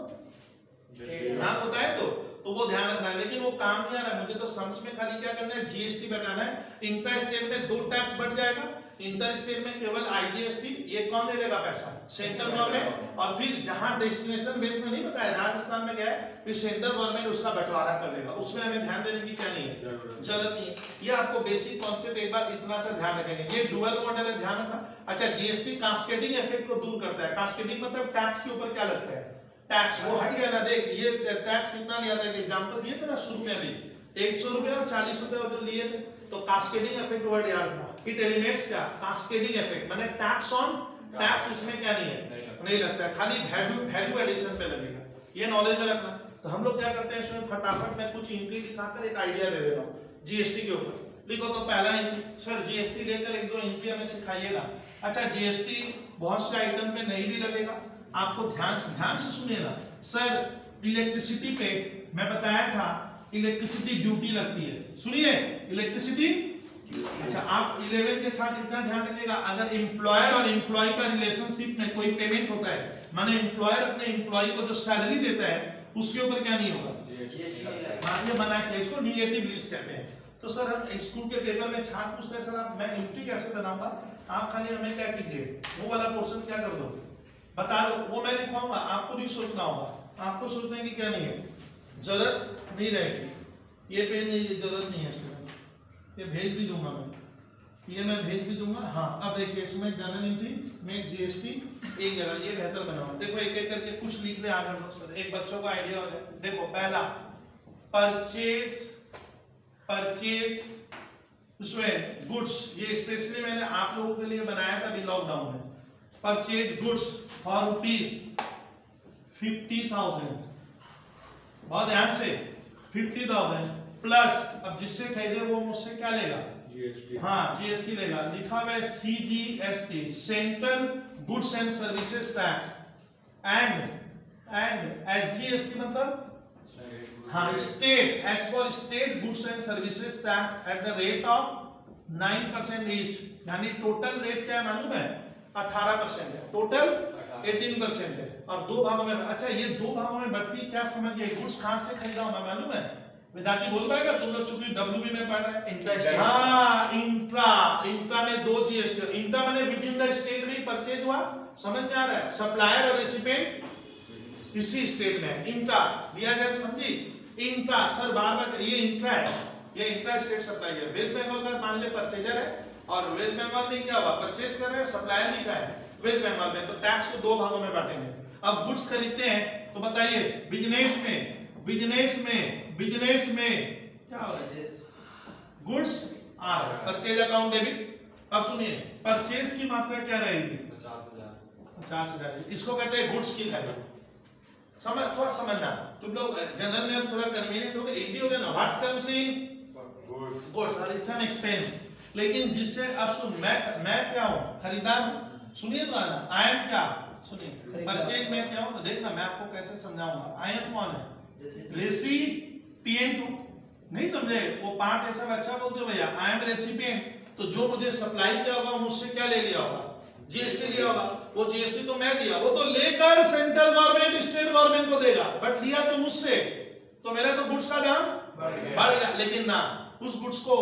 होता है, तो वो ध्यान रखना है। लेकिन वो काम नहीं आ रहा है मुझे, तो सम्स में खाली क्या करना है, जीएसटी बनाना है। इंटर स्टेट में 2 टैक्स बढ़ जाएगा, इंटर स्टेट में केवल आईजीएसटी, ये कौन ले लेगा पैसा, सेंट्रल गवर्नमेंट। और फिर जहां डेस्टिनेशन बेस में नहीं बताया, राजस्थान में गया है, फिर सेंट्रल गवर्नमेंट उसका बंटवारा कर लेगा। उसमें हमें ध्यान देने की क्या नहीं है, जरूरत नहीं है। ये आपको बेसिक कॉन्सेप्ट एक बार इतना सा ध्यान रखेंगे, ये डुअल मॉडल है, ध्यान रखना। अच्छा जीएसटी कास्केडिंग इफेक्ट को दूर करता है। कास्केडिंग मतलब टैक्स के ऊपर क्या लगता है, टैक्स वो हट गया ना। देख ये टैक्स कितना लिया था, एग्जांपल दिए थे ना शुरू में, अभी 100 रुपए और 40 रुपए जो लिए थे। तो कास्केडिंग इफेक्ट वर्ड याद रखना, इट एलिमिनेट्स क्या, कास्केडिंग इफेक्ट माने टैक्स ऑन टैक्स, इसमें क्या नहीं है, नहीं लगता है, खाली वैल्यू एडिशन पे लगेगा। ये नॉलेज में रखना। तो हम लोग क्या करते हैं, इसमें फटाफट मैं कुछ एंट्री दिखाकर एक आइडिया दे देता हूँ जीएसटी के ऊपर। लिखो तो पहला सर जीएसटी लेकर 1-2 एंट्री हमें सिखाइएगा। अच्छा जीएसटी बहुत से आइटम पे नहीं भी लगेगा, आपको ध्यान से सुनिए ना। सर इलेक्ट्रिसिटी पे मैं बताया था इलेक्ट्रिसिटी ड्यूटी लगती है, सुनिए इलेक्ट्रिसिटी अच्छा आप 11 के साथ इतना ध्यान रखिएगा, अगर एम्प्लॉयर और एम्प्लॉय का रिलेशनशिप में कोई पेमेंट होता है, माने एम्प्लॉयर अपने एम्प्लॉय को जो सैलरी देता है उसके ऊपर क्या नहीं होगा, ये मना किया, इसको निगेटिव लिस्ट कहते हैं। तो सर हम स्कूल के पेपर में छात्र पूछते हैं सर आप मैं एंट्री कैसे बनाऊंगा, आप खाली हमें क्या कीजिए वो वाला पोर्शन क्या कर दो बता दो, वो मैं लिखवाऊंगा, आपको नहीं सोचना होगा, आपको सोचने की क्या नहीं है जरूरत नहीं रहेगी, ये पेज नहीं जरूरत नहीं है स्टूडेंट, ये भेज भी दूंगा मैं, ये मैं भेज भी दूंगा। हाँ अब देखिए इसमें जनरल एंट्री में जीएसटी एक जगह, ये बेहतर बनाओ, देखो एक एक करके कुछ लिख ले आगे सर, एक बच्चों का आइडिया हो जाए। देखो पहला परचेज गुड्स, ये स्पेशली मैंने आप लोगों के लिए बनाया था अभी लॉकडाउन में, परचेज गुड्स फॉर ₹50,000, बहुत ध्यान से 50,000 प्लस, अब जिससे खरीदे वो मुझसे क्या लेगा, हाँ जीएसटी लेगा, लिखा हुआ है CGST central goods and services tax and SGST मतलब हाँ state, as for state goods and services tax at the rate of 9% each, यानी टोटल रेट क्या है मालूम है 18% है, टोटल 18% है और दो भागों में, अच्छा ये दो भागों में बढ़ती क्या समझिए, गुड्स कहां से खरीदा हूं मैं मालूम है, विद्यार्थी बोल पाएगा, तुम लोग चूंकि WB में पढ़ रहे हैं, हाँ इंट्रा में दो जीएसटी, इंट्रा माने विद इन द स्टेट में परचेज हुआ, समझ में आ रहा है, सप्लायर और रेसिपिएंट इसी स्टेट में, इंट्रा दिया जाए समझी, इंट्रा सर बार बार ये इंट्रा है, ये intra state supplier, West Bengal का मान ले परचेजर है और वेस्ट बंगाल में क्या हुआ परचेज कर रहे हैं, सप्लायर लिखा है वेस्ट बंगाल में, तो टैक्स को दो भागों में बांटेंगे। अब गुड्स खरीदते हैं तो बताइए बिजनेस में क्या हो रहा है, गुड्स आ रहा है, परचेज अकाउंट डेबिट। अब सुनिए परचेज की मात्रा क्या रहेगी 50,000, इसको कहते हैं गुड्स की वैल्यू, समझ थोड़ा समझना, तुम लोग जनरल में थोड़ा कन्वीनियंट हो गया, इजी हो गया ना, व्हाट्स कम्स इन गुड्स और इट्स एन एक्सपेंस, लेकिन जिससे अब सुन मैं क्या हूं खरीदार हूं, सुनिए तो आना, आई एम क्या सुनिए परचेज में क्या हूं, तो देखना मैं आपको कैसे समझाऊंगा, आई एम कौन है रेसिपिएंट, नहीं समझे वो पार्ट ऐसा अच्छा बोलते हो भैया, आई एम रेसिपिएंट, तो जो मुझे सप्लाई किया होगा मुझसे क्या ले लिया होगा जीएसटी लिया होगा, वो जीएसटी तो मैं दिया, वो तो लेकर सेंट्रल गवर्नमेंट स्टेट गवर्नमेंट को देगा, बट लिया तो मुझसे, तो मेरा तो गुड्स का दाम बढ़ गया, लेकिन ना उस गुड्स को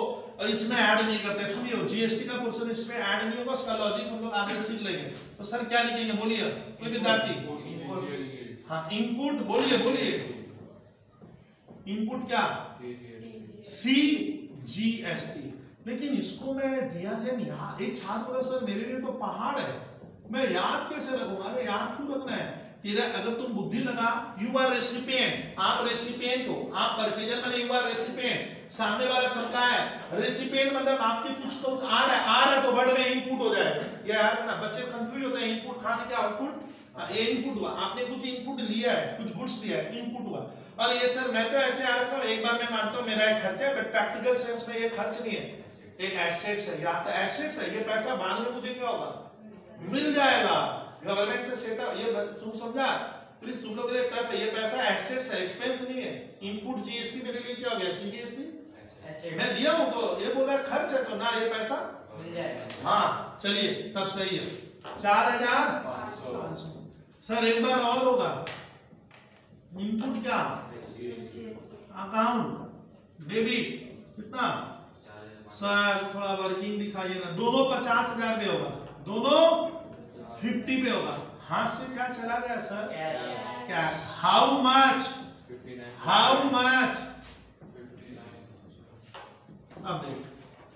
इसमें ऐड नहीं करते, सुनिए जीएसटी का पोर्शन इसमें ऐड नहीं होगा, उसका लॉजिक हम लोग आगे सीख लेंगे, तो सर क्या लिखेंगे बोलिए कोई विद्यार्थी, हाँ इनपुट बोलिए इनपुट क्या CGST, लेकिन इसको मैं दिया जाए यहाँ, एक छात्र बोला सर मेरे लिए तो पहाड़ है, मैं याद कैसे रखूंगा, अरे याद क्यों रखना है, तेरा अगर तुम बुद्धि लगा, यू आर रेसिपिएंट, आप रेसिपिएंट हो, आप परचेजर माने यू आर रेसिपिएंट, सामने वाला सप्लायर, रेसिपिएंट मतलब आपके कुछ तो आ रहा है तो वर्ड में इनपुट हो जाएगा, ये यार ना बच्चे कंफ्यूज होते हैं, इनपुट खाने क्या आउटपुट, ये इनपुट हुआ, आपने कुछ इनपुट लिया है, कुछ गुड्स लिया है, इनपुट हुआ, और ये सर मैं तो ऐसे आ रहा हूं, एक बार मैं मानता हूं मेरा एक खर्चा है, बट प्रैक्टिकल सेंस में ये खर्च नहीं है, एक एसेट्स है, या तो एसेट्स है, ये पैसा बाद में मुझे क्या होगा मिल जाएगा गवर्नमेंट से सेटअप, ये तुम समझा प्लीज, तुम लोग के लिए टफ है, ये पैसा एसेट्स है, एक्सपेंस नहीं है, इनपुट जीएसटी मेरे लिए क्या हो गया CGST, मैं दिया हूं तो ये बोल रहा है खर्च है, तो ना ये पैसा मिल जाएगा, हाँ चलिए तब सही है 4,500, सर एक बार और होगा, इनपुट क्या अकाउंट डेबिट कितना, सर थोड़ा वर्किंग दिखाइए ना, दोनों 50,000 पे होगा, दोनों 50 पे होगा, हाथ से क्या चला गया सर कैश, हाउ मच, अब देख,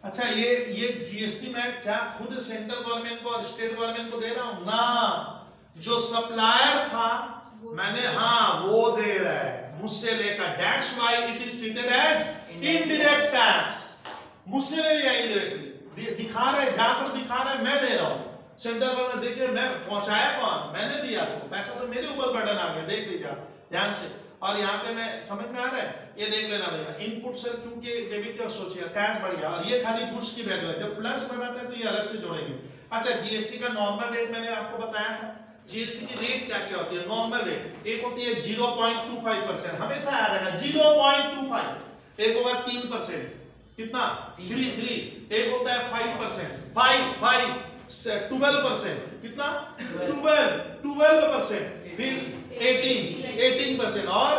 अच्छा ये जीएसटी मैं क्या खुद सेंट्रल गवर्नमेंट को और स्टेट गवर्नमेंट को दे रहा हूं ना, जो सप्लायर था मैंने हाँ वो दे रहा है मुझसे लेकर, that's why it is treated as indirect tax, मुझसे ले लिया इनडायरेक्टली, दिखा रहा है जहां पर दिखा रहा है मैं दे रहा हूं, सेंट्रल गवर्नमेंट देखिए मैं पहुंचाया कौन, मैंने दिया, तो पैसा तो मेरे ऊपर बर्डन आ गया, देख लीजिए ध्यान से, और यहाँ पे मैं समझ में आ रहा है, ये देख लेना भैया, इनपुट सर क्योंकि डेबिट का सोचिए टैक्स बढ़ गया, और ये खाली गुड्स की वैल्यू है, जब प्लस बनाते हैं तो ये अलग से जोड़ेंगे। अच्छा जीएसटी का नॉर्मल रेट मैंने आपको बताया था, जीएसटी की रेट क्या क्या होती है, नॉर्मल रेट एक होती है 0.25%, हमेशा याद रहेगा 0.25, एक होगा 3%, कितना 3 एक होता है 5%, 12%, कितना 12%, फिर 18% और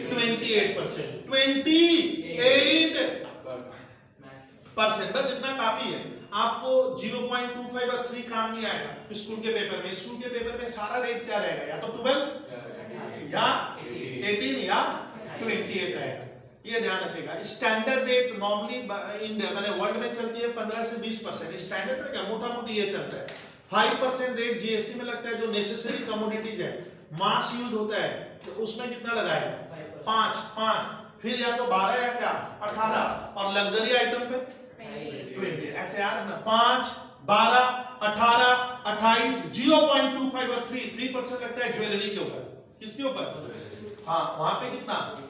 28%, 28%, बस इतना काफी है। आपको 0.25 और 3 काम नहीं आएगा स्कूल के पेपर में। स्कूल के पेपर में सारा रेट क्या रहेगा, या तो 12 या 18 या 28 रहेगा, ये ध्यान रखिएगा। स्टैंडर्ड रेट नॉर्मली इंडिया मैंने वर्ल्ड में चलती है 15 से 20%, स्टैंडर्ड रेट क्या मोटा मोटी ये चलता है। 5% रेट जीएसटी में लगता है, जो नेसेसरी कमोडिटीज है, मास यूज होता है, तो उसमें कितना लगाएगा 5, फिर या तो 12 या क्या 18, और लग्जरी आइटम पे 20, ऐसे यार ना 5, 12, 18, 28, 0.25 और 3% लगता है ज्वेलरी के ऊपर। किसके ऊपर? हाँ, वहां पे कितना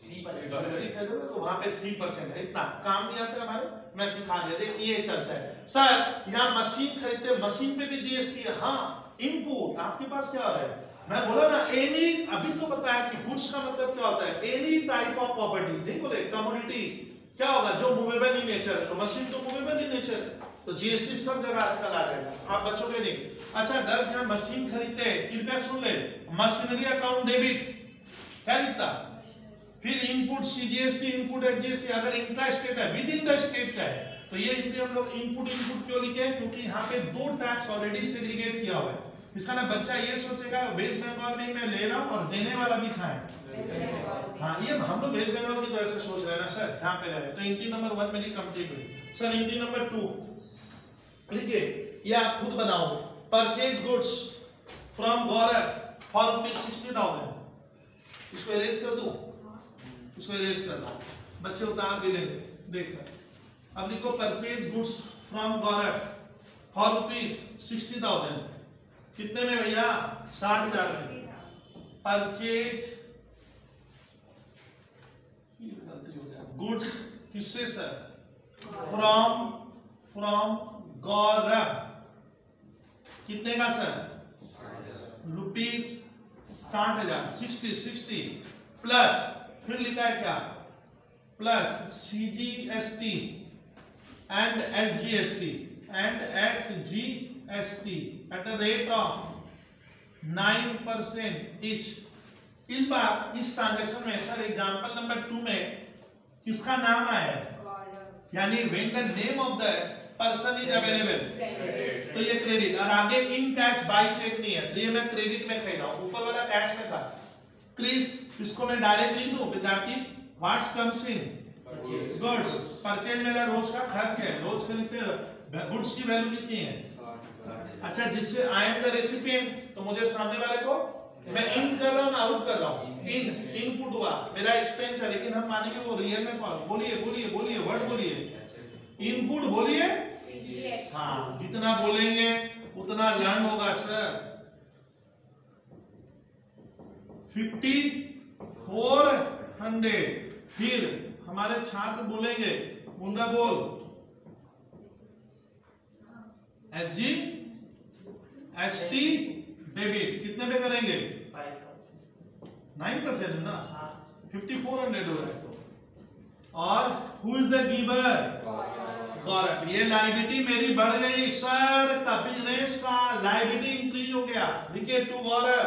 ज्वेलरी खरीदोगे तो वहां पे 3% है। इतना काम नहीं आता हमारे, मैं सिखा दिया। देख ये चलता है। सर यहाँ मशीन खरीदते, मशीन पे भी जीएसटी है। हाँ, इनपुट आपके पास क्या हो रहा है, मैं बोला ना एनी, अभी तो पता है कि गुड्स का मतलब क्या होता है, एनी टाइप ऑफ प्रॉपर्टी, नहीं बोले कमोडिटी क्या होगा, जो मूवेबल इन नेचर है, तो मशीन तो मूवेबल इन नेचर है, तो जीएसटी सब जगह आजकल आ जाएगा, आप बचोगे नहीं। अच्छा गर्ल्स यहाँ मशीन खरीदते हैं, कृपया सुन ले, मशीनरी अकाउंट डेबिट क्या लिखता, फिर इनपुट सीजीएसटी, इनपुट एचजीएसटी, अगर इंट्रा स्टेट है, विद इन द स्टेट का है, तो ये हम लोग इनपुट क्यों लिखे हैं, क्योंकि यहाँ पे 2 टैक्स ऑलरेडी सेग्रीगेट किया हुआ है। इसका ना बच्चा ये सोचेगा वेस्ट बंगाल में मैं ले रहा हूँ और देने वाला भी कहाँ है। हाँ, ये हम लोग वेस्ट बंगाल की तरफ से सोच रहे हैं ना सर, यहाँ पे रह रहे, तो एंट्री नंबर 1 मेरी कंप्लीट हुई। सर एंट्री नंबर 2 लिखिए, ये आप खुद बनाओगे। Purchase goods from Gaurav for ₹60,000, इसको इरेज कर दूं, इसको इरेज कर दो, बच्चे उतार भी लेंगे देखकर। अब लिखो purchase goods from Gaurav for ₹60,000, कितने में भैया 60,000 में। परचेज गलती हो गया, गुड्स किससे सर, फ्रॉम गौरव, कितने का सर ₹60,000, 60 प्लस, फिर लिखा है क्या, plus CGST and SGST at the rate of 9% each। इस बार इस ट्रांजैक्शन में सर एग्जांपल नंबर 2 में किसका नाम आया है, यानी when the name of the person is available, तो ये क्रेडिट, और आगे इन कैश बाय चेक नहीं है, तो ये मैं क्रेडिट में खरीदा हूं, ऊपर वाला कैश में था। क्रिस, इसको मैं डायरेक्ट लिख दूं विद्यार्थी, what's comes in goods, purchase मेरा रोज का खर्च है, रोज खरीदते गुड्स की वैल्यू कितनी है। अच्छा, जिससे आई एम द रेसिपिएंट, तो मुझे सामने वाले को मैं इन कर रहा हूं ना आउट कर रहा हूं, इनपुट हुआ, मेरा एक्सपेंस है, लेकिन हम मानेंगे वो रियल में बोलिए वर्ड बोलिए, इनपुट बोलिए, हाँ जितना बोलेंगे उतना लर्न होगा सर। 5400, फिर हमारे छात्र बोलेंगे, मुंडा बोल, एसजी एसटी डेबिट, कितने पे करेंगे 9% ना, 5400 हो रहा है। और हु इज द गिवर, गौरव, ये लायबिलिटी मेरी बढ़ गई सर, तब बिजनेस का लायबिलिटी इंक्रीज हो गया। लिखिए टू गौरव,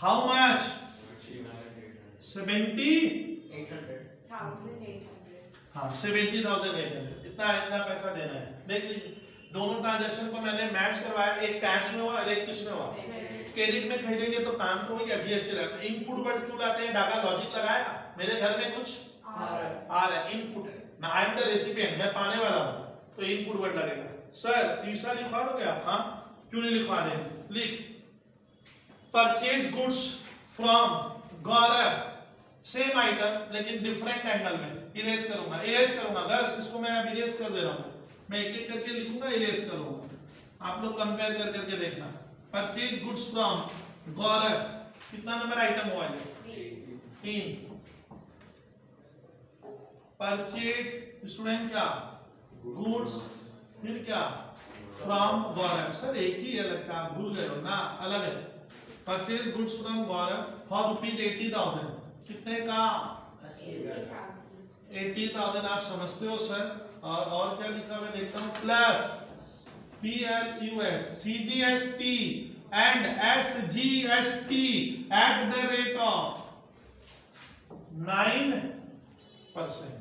हाउ मच 70,800, हाँ 70,800, इतना पैसा देना है। देख लीजिए दोनों ट्रांजैक्शन को मैंने मैच करवाया, एक कैश में हुआ और एक किस में हुआ, क्रेडिट में खरीदेंगे तो काम तो हो गया, जीएसटी लगा। इनपुट वर्ड क्यों लाते हैं, डागा लॉजिक लगाया, मेरे घर में कुछ आ रहा है, इनपुट है, मैं आई एम द रेसिपिएंट, मैं पाने वाला हूं, तो इनपुट वर्ड लगेगा। सर तीसरा लिखवा दोगे आप, हाँ क्यों नहीं लिखवा दें, लिख purchase goods from Gaurav, same item लेकिन डिफरेंट एंगल में, इरेज करूंगा गर्ल्स, इसको मैं अब इरेज कर दे रहा हूं, मैं एक एक करके लिखूंगा, इरेज करूंगा, आप लोग कंपेयर करके देखना। परचेज गुड्स फ्रॉम गौरव, कितना नंबर आइटम हुआ ये 3। परचेज स्टूडेंट क्या, गुड्स, फिर क्या फ्रॉम गौरव, सर एक ही है लगता है, आप भूल गए हो ना, अलग है। Purchase goods from Gaurav for ₹80,000, कितने का 80,000 आप समझते हो सर। और क्या लिखा मैं देखता हूं, plus PLUS CGST and SGST at the rate of 9%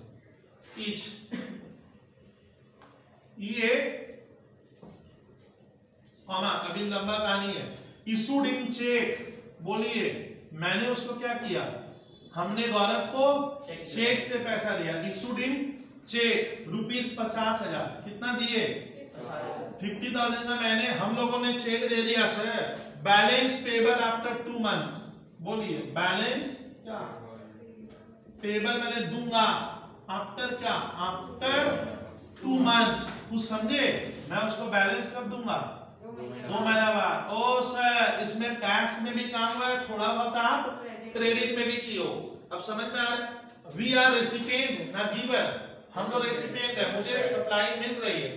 each। ये अभी लंबा कहानी है। इशूड इन चेक, बोलिए मैंने उसको क्या किया, हमने गौरव को चेक से पैसा दिया। इशूड इन चेक ₹50,000 कितना दिए, 50,000 का मैंने हम लोगों ने चेक दे दिया sir. Balance payable after 2 months, बोलिए बैलेंस क्या पेबल मैंने दूंगा आफ्टर क्या, आफ्टर 2 मंथ्स। कुछ समझे, मैं उसको बैलेंस कब दूंगा, 2 महीना बाद। ओ सर इसमें टैक्स में भी काम हुआ है, थोड़ा बहुत आप क्रेडिट में भी किए हो। अब समझ में आ रहा है। वी आर रेसिपिएंट ना गिवर, हम लोग रेसिपिएंट है, मुझे सप्लाई मिल रही है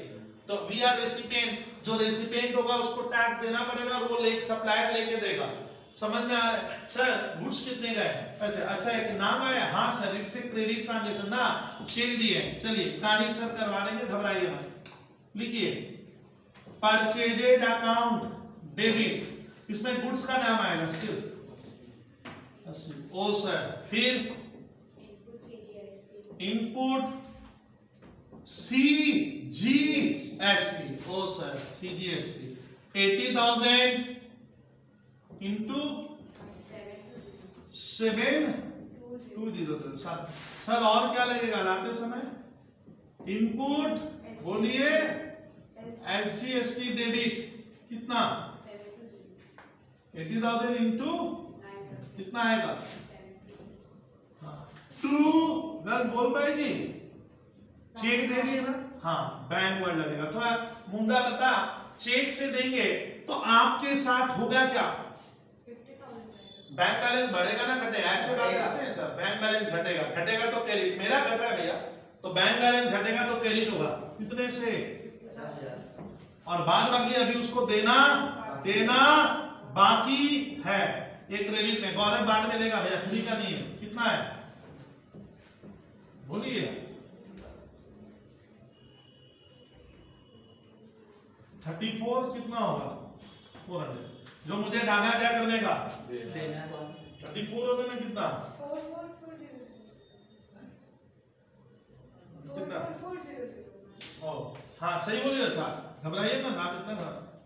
तो वी आर रेसिपिएंट। जो रेसिपिएंट होगा उसको टैक्स देना पड़ेगा और वो सप्लायर लेके देगा। समझ में आ रहा है सर। गुड्स कितने गए, अच्छा एक नाम आया, हाँ sir it's a credit transaction ना, चेक दिए। चलिए कहानी सर करवा लेंगे, घबराइए मत। लिखिए परचेजेज अकाउंट डेबिट, इसमें गुड्स का नाम आएगा सिर्फ। ओ सर फिर इनपुट CGST, ओ सर CGST 80,000 इंटू 720 सर। और क्या लगेगा लाते समय, इनपुट बोलिए SGST डेबिट कितना, 80,000 इंटू कितना आएगा, 2 गर्ल बोल पाएगी, चेक देंगे ना, हाँ बैंक वर्ड लगेगा। थोड़ा मुंडा बता, चेक से देंगे तो आपके साथ होगा क्या, बैंक बैलेंस बढ़ेगा ना घटेगा, ऐसे बात करते हैं सर। बैंक बैलेंस घटेगा, घटेगा तो क्रेडिट, मेरा घट रहा है भैया तो बैंक बैलेंस घटेगा तो क्रेडिट होगा कितने से, और बाद बाकी अभी उसको देना बाकी है, ये क्रेडिट में। गौरव बाद में लेगा भैया, फ्री का नहीं है। कितना है बोलिए, 34 कितना होगा, 400। जो मुझे डाला क्या करने का, 34 होगा ना, कितना कितना, हाँ सही बोलिए। अच्छा घबराइए ना, नाम इतना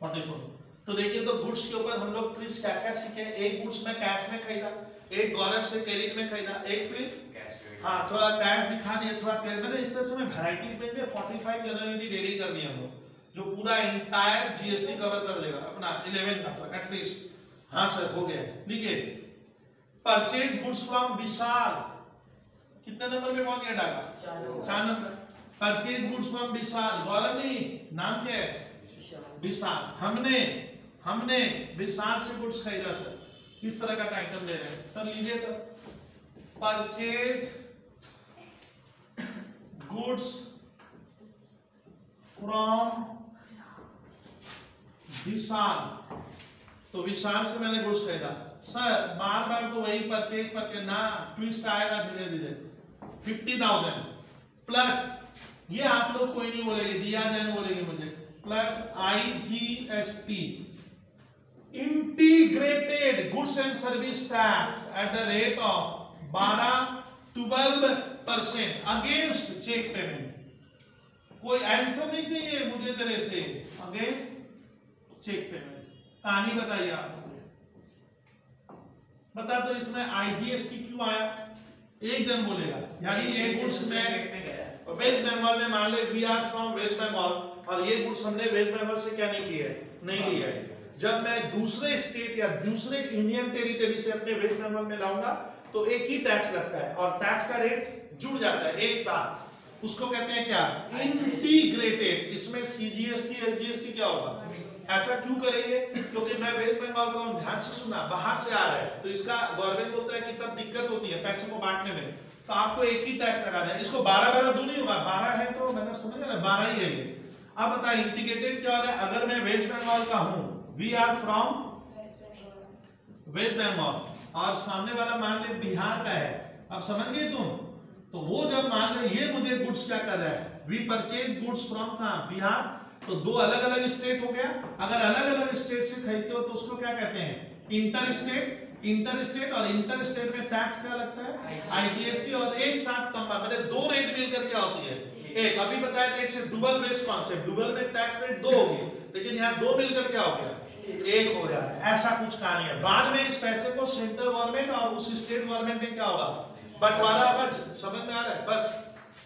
44। तो देखिए तो गुड्स के ऊपर हम लोग प्लीज क्या क्या सीखे। एक गुड्स में कैश में खरीदा, एक गौरव से क्रेडिट में खरीदा, एक फिर हाँ थोड़ा टैक्स दिखा दिया, थोड़ा मैंने इस तरह से मैं वैरायटी पेज में 45 जनरली रेडी कर दिया हम लोग, जो पूरा इंटायर जीएसटी कवर कर देगा अपना 11 का एटलीस्ट। हाँ सर हो गया। लिखिए परचेज गुड्स फ्रॉम विशाल, कितने नंबर पे कौन गया डाला, 4 नंबर। परचेज गुड्स फ्रॉम विशाल, गौरव नहीं नाम क्या है, विशाल। हमने विशाल से गुड्स खरीदा सर, किस तरह का आइटम ले रहे हैं सर, लीजिए तो परचेज गुड्स फ्रॉम विशाल, तो विशाल से मैंने गुड्स खरीदा सर। बार बार तो वही परचेज करके ना, ट्विस्ट आएगा धीरे धीरे। 50,000 प्लस, ये आप लोग कोई नहीं बोलेंगे, दिया जैन बोलेंगे मुझे, plus IGST integrated goods and service tax at the rate of 12% against cheque payment. कोई आंसर नहीं चाहिए मुझे तेरे से, अगेंस्ट चेक पेमेंट। कहानी बताइए आप मुझे, बता दो इसमें IGST क्यों आया, एक जन बोलेगा। यानी ये गुड्स में वेस्ट बंगाल में, मान ले we are from West Bengal, और ये गुड्स हमने वेस्ट बंगाल से क्या नहीं किया है, नहीं लिया है। जब मैं दूसरे स्टेट या दूसरे यूनियन टेरिटरी से अपने वेस्ट बंगाल में लाऊंगा तो एक ही टैक्स लगता है और टैक्स का रेट जुड़ जाता है एक साथ, उसको कहते हैं क्या, इंटीग्रेटेड। इसमें CGST SGST क्या होगा, ऐसा क्यों करेंगे, क्योंकि मैं वेस्ट बंगाल का हूं, ध्यान से सुना, बाहर से आ रहा है तो इसका गवर्नमेंट बोलता है कि तब दिक्कत होती है पैसे को बांटने में, तो आपको एक ही टैक्स लगाना है। इसको 12 दो नहीं होगा, 12 है तो मतलब समझ रहे, 12 ही है ये। अब बताइए इंटीग्रेटेड क्या हो रहा है, अगर मैं वेस्ट बंगाल का हूं, we are from West Bengal, और सामने वाला मान ले बिहार का है, अब समझ गए तुम, तो वो जब मान लो ये मुझे गुड्स क्या कर रहा है, वी परचेज गुड्स फ्रॉम कहां, बिहार, तो दो अलग अलग स्टेट हो गया। अगर अलग अलग स्टेट से खरीदते हो तो उसको क्या कहते हैं, इंटर स्टेट। इंटर स्टेट और इंटर स्टेट में टैक्स क्या लगता है, आईजीएसटी, और एक साथ कंबाइन मतलब दो रेट मिलकर क्या होती है, एक। अभी बताया था एक से डुबल बेस कॉन्सेप्ट, डुबल में टैक्स रेट दो होगी, लेकिन यहाँ दो मिलकर क्या हो गया, एक हो गया। ऐसा कुछ कहानी है। बाद में इस पैसे को सेंट्रल गवर्नमेंट और उस स्टेट गवर्नमेंट में क्या होगा, बंटवारा होगा। समझ में आ रहा है? बस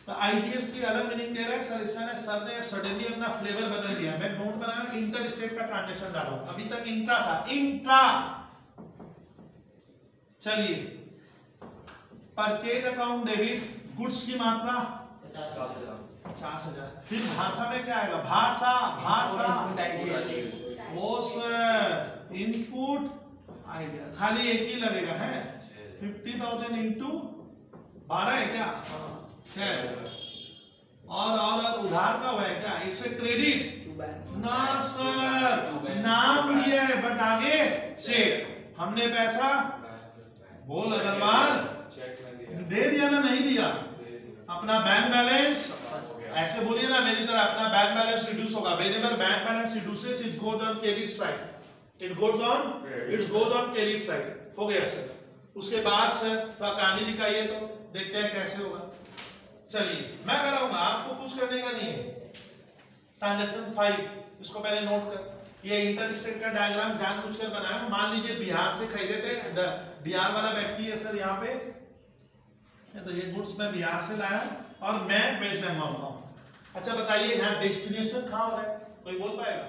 तो आईजीएसटी अलग मीनिंग दे रहा है सर, इसमें सर ने सडनली अपना फ्लेवर बदल दिया। मैं नोट बनाया इंटर स्टेट का ट्रांजैक्शन डाला, अभी तक इंट्रा था, इंट्रा। चलिए, परचेज अकाउंट डेबिट, गुड्स की मात्रा 50,000। फिर भाषा में क्या आएगा, भाषा, भाषा ओ सर इनपुट आएगा, खाली एक ही लगेगा है, 50,000 इंटू 12 है क्या, 6। और उधार का हुआ है क्या, इट्स ए क्रेडिट ना सर, नाम दिया है बट आगे चेक। हमने पैसा बोल अग्रवाल दे दिया ना, नहीं दिया, अपना बैंक बैलेंस ऐसे बोलिए ना मेरी तरह, अपना बैंक बैलेंस रिड्यूस होगा। Whenever bank balance reduces it goes on credit side, it goes on credit side. हो गया सर। उसके बाद सर तो कहानी दिखाइए तो देखते हैं कैसे होगा। चलिए मैं कराऊंगा, आपको कुछ करने का नहीं है। ट्रांजैक्शन 5 इसको पहले नोट कर, ये इंटर स्टेट का डायग्राम जानबूझकर बनाया। मान लीजिए बिहार से खरीदे थे, बिहार वाला व्यक्ति है सर यहाँ पे, तो ये गुड्स मैं बिहार से लाया और मैं वेस्ट बंगाल का हूँ। अच्छा बताइए यहाँ डेस्टिनेशन कहाँ हो रहा है, कोई बोल पाएगा?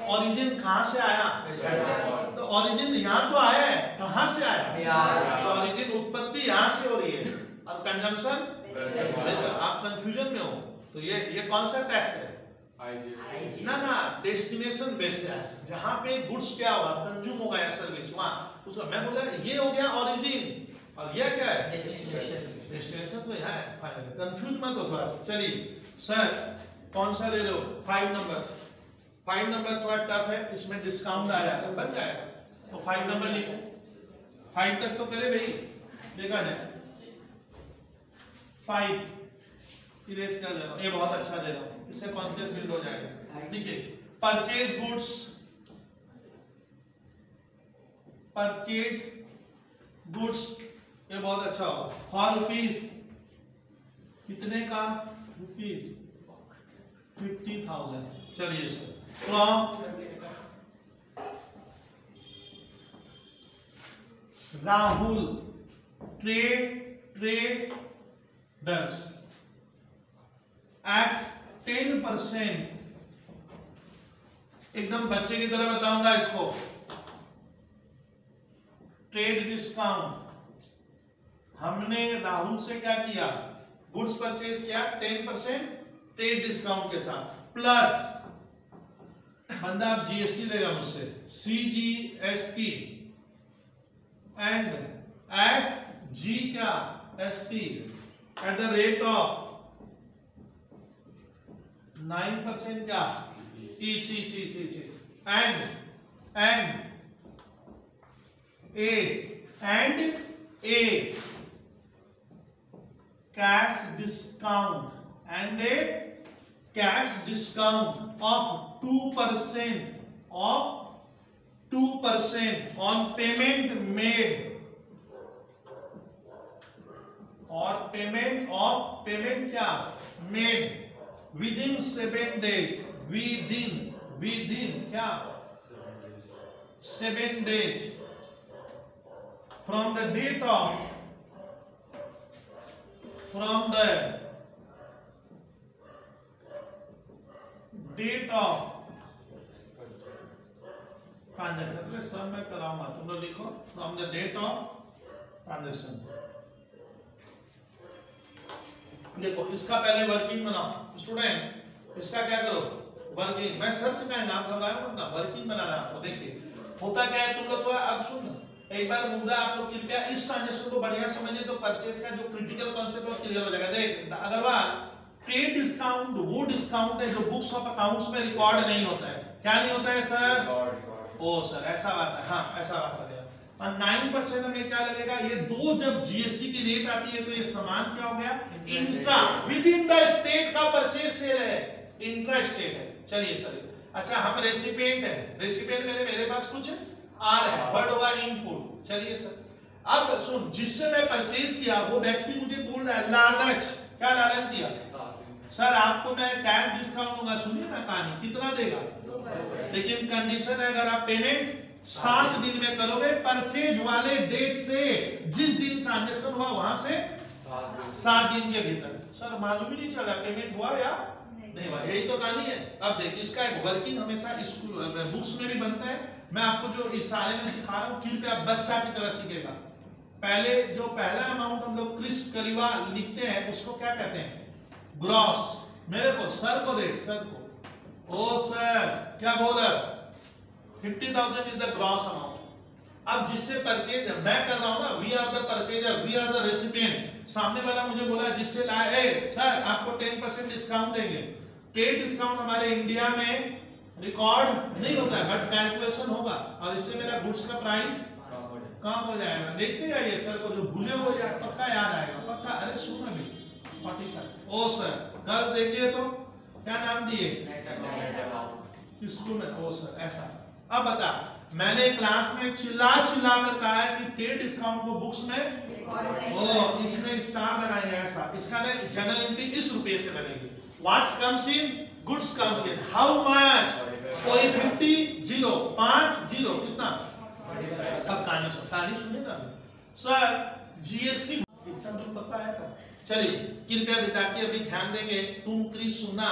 ओरिजिन कहाँ से आया, तो ओरिजिन यहाँ तो आया है, कहाँ से आया, तो ओरिजिन उत्पत्ति यहाँ से हो रही है और कंजम्पशन, आप कंफ्यूजन में हो तो ये कौन सा टैक्स है, ना डेस्टिनेशन बेस्ड टैक्स, जहाँ पे गुड्स क्या होगा, कंज्यूम होगा या सर्विस, वहाँ उसको मैं बोला ये हो गया ओरिजिन और ये क्या है डेस्टिनेशन, तो यहाँ है फाइनल। कंफ्यूज मत हो थोड़ा सा। चलिए सर कौन सा ले लो, 5 नंबर थोड़ा टफ है, इसमें डिस्काउंट आ जाएगा, बन जाएगा, तो 5 नंबर लिखो, 5 तक तो करे भाई, देखा जाए। 5 इरेज कर दे रहा हूँ, ये बहुत अच्छा दे रहा हूँ, इससे कॉन्सेप्ट बिल्ड हो जाएगा। देखिए परचेज गुड्स ये बहुत अच्छा होगा। फॉर रुपीज कितने का, रुपीज 50,000। चलिए sir, from Rahul traders at 10%, एकदम बच्चे की तरह बताऊंगा इसको, ट्रेड डिस्काउंट। हमने राहुल से क्या किया, गुड्स परचेज किया 10% ट्रेड डिस्काउंट के साथ, प्लस बंदा आप जीएसटी लेगा मुझसे, CGST एंड SG क्या ST eight the rate of 9% क्या ची and A cash discount and a cash discount of 2% on payment made or payment क्या made within 7 days, within क्या 7 days from the date of transaction. सब मैं कराऊंगा, तुम लोग लिखो from the date of transaction. देखो इसका पहले वर्किंग बनाओ स्टूडेंट, इसका क्या करो वर्किंग, मैं सर से कहेंगे आप घबराए मत ना, वर्किंग बनाना आपको। देखिए होता क्या है, तुम लोग तो अब सुन एक बार मुद्दा आप लोग कृपया इस ट्रांजैक्शन को बढ़िया समझिए तो परचेज का जो क्रिटिकल कॉन्सेप्ट है क्लियर हो जाएगा। देख अग्रवाल, ट्रेड डिस्काउंट वो डिस्काउंट है जो बुक्स ऑफ अकाउंट्स में रिकॉर्ड नहीं होता है। क्या नहीं होता है सर? ओ सर ऐसा बात है, हाँ ऐसा बात है। और 9% हमें क्या लगेगा, ये दो जब जीएसटी की रेट आती है तो ये सामान क्या हो गया, intra with in the state का परचेज सेल है, इंट्रा स्टेट है। चलिए सर, अच्छा हम रेसिपिएंट है, रेसिपिएंट मेरे पास कुछ आर है, वर्ड होगा इनपुट। चलिए सर, अब सुन, जिससे मैं परचेज किया वो व्यक्ति मुझे बोल रहा है लालच, क्या लालच दिया सर, आपको मैं कैश डिस्काउंट दूंगा, सुनिए ना कहानी, कितना देगा, लेकिन कंडीशन है अगर आप पेमेंट 7 दिन में करोगे, परचेज वाले डेट से जिस दिन ट्रांजैक्शन हुआ वहां से 7 दिन के भीतर। सर मालूम ही नहीं चला पेमेंट हुआ या नहीं हुआ, यही तो कहानी है। अब देख, इसका एक वर्किंग हमेशा स्कूल बुक्स में भी बनता है, मैं आपको जो इस सारे में सिखा रहा हूँ कृपया बच्चा की तरह सीखेगा। पहले जो पहला अमाउंट हम लोग क्रिस करीबा लिखते हैं उसको क्या कहते हैं, ग्रॉस। मेरे को सर को देख, सर को, ओ सर क्या बोला, 50,000 इज द ग्रॉस अमाउंट। अब जिससे परचेज मैं कर रहा हूं ना, we are the purchaser, we are the recipient, सामने वाला मुझे बोला जिससे लाए, सर आपको 10% डिस्काउंट देंगे। पेड डिस्काउंट हमारे इंडिया में रिकॉर्ड नहीं होता है, बट कैलकुलेशन होगा और इससे मेरा गुड्स का प्राइस कम हो जाएगा। देखते जाइए सर को, जो भूले हो जाए पक्का याद आएगा, पक्का। अरे सुन अभी 45, ओ सर कल देखिए तो क्या नाम दिए स्कूल में, ओ सर ऐसा। अब बता, मैंने क्लास में चिल्ला कर कहा है कि पेड डिस्काउंट को बुक्स में ओ इसमें स्टार लगाएंगे ऐसा, इसका नहीं जनरल एंट्री इस रुपये से बनेगी। What's comes in, goods comes in, how much, कोई 50 0 5 0 कितना। अब कहानी सुनेगा सर, जीएसटी इतना दूर पता आया था। चलिए कृपया विद्यार्थी अभी ध्यान देंगे, तुम प्लीज सुनना।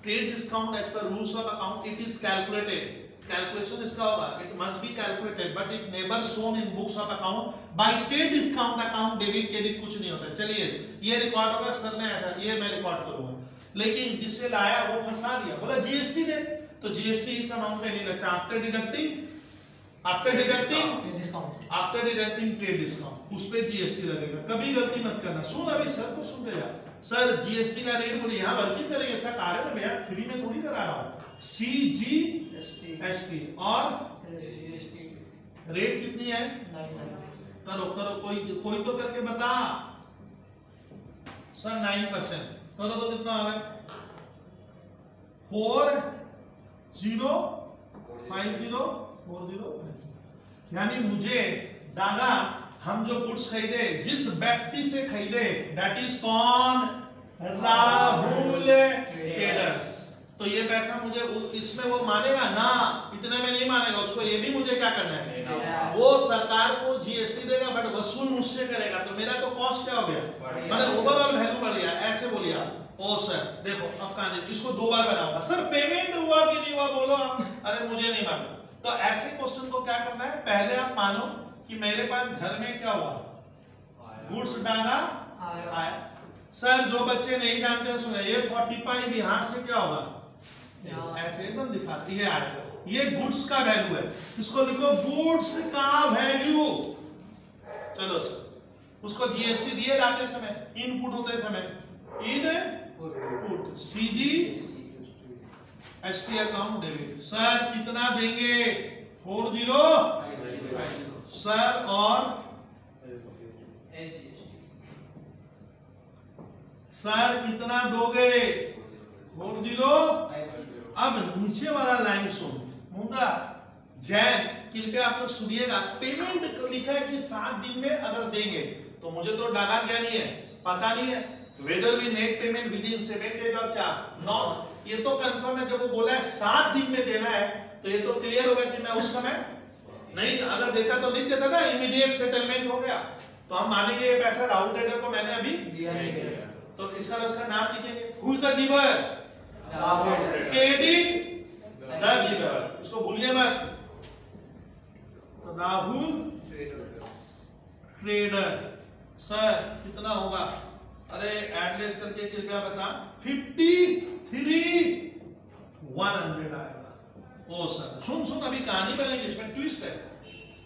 Trade discount as per rules of account it is calculated, calculation इसका होगा, it must be calculated but it never shown in books of account. By trade discount account debit credit कुछ नहीं होता। चलिए ये रिकॉर्ड होगा, sir ने ऐसा, ये मैं रिकॉर्ड करूंगा, लेकिन जिससे लाया वो फंसा दिया, बोला जीएसटी दे, तो जीएसटी इस अमाउंट पे नहीं लगता। आफ्टर डिडक्टिंग ट्रेड डिस्काउंट उस पे जीएसटी लगेगा। कभी गलती मत करना, सुन अभी सर को सुन दे जा। सर जीएसटी का रेट बोले यहाँ वर्किंग करेंगे, ऐसा कार्य में भैया फ्री में थोड़ी करा रहा हूँ। CGST और रेट कितनी है, करो कोई तो करके बता सर। 9% करो तो कितना होगा, 405040, यानी मुझे डागा हम जो गुड्स खरीदे जिस व्यक्ति से खरीदे, दैट इज कौन, राहुल ट्रेडर। तो ये पैसा मुझे इसमें वो मानेगा ना, इतने में नहीं मानेगा, उसको ये भी मुझे क्या करना है, वो सरकार को जीएसटी देगा बट वसूल मुझसे करेगा, तो मेरा तो कॉस्ट क्या हो गया, मैंने ओवरऑल वैल्यू बढ़ गया। ऐसे बोलिए आप, ओ सर देखो अब कहानी, इसको 2 बार बनाऊंगा, सर पेमेंट हुआ कि नहीं हुआ बोलो आप, अरे मुझे नहीं मालूम। तो ऐसे क्वेश्चन को क्या करना है, पहले आप मानो कि मेरे पास घर में क्या हुआ, गुड्स डाला आया। सर जो बच्चे नहीं जानते सुने, ये 45 यहां से क्या होगा, ऐसे एकदम दिखा, ये आएगा, ये गुड्स का वैल्यू है, इसको लिखो गुड्स का वैल्यू। चलो सर, उसको जीएसटी दिए जाते समय, इनपुट होते समय, input CGST account debit. Sir कितना देंगे, 4050 सर, और सर कितना दोगे, 40। अब नीचे वाला लाइन सुन, मुद्रा जैन कृपया आप लोग सुनिएगा, पेमेंट लिखा है कि 7 दिन में अगर देंगे, तो मुझे तो डागा क्या नहीं है, पता नहीं है whether we make payment within 7 days और क्या नॉट, ये तो कंफर्म है। जब वो बोला है 7 दिन में देना है, तो ये तो क्लियर होगा कि मैं उस समय नहीं, अगर देता तो लिख देता ना इमीडिएट सेटलमेंट हो गया, तो हम मानेंगे ये पैसा राहुल ट्रेडर को मैंने अभी दिया नहीं, तो इसका उसका नाम लिखेंगे, who is the giver, credit the giver, इसको भूलिए मत। तो राहुल ट्रेडर, सर कितना होगा, अरे एडलेस करके कृपया बता, 53,100 आएगा। ओ सर सुन अभी कहानी बनेगी, इसमें ट्विस्ट है।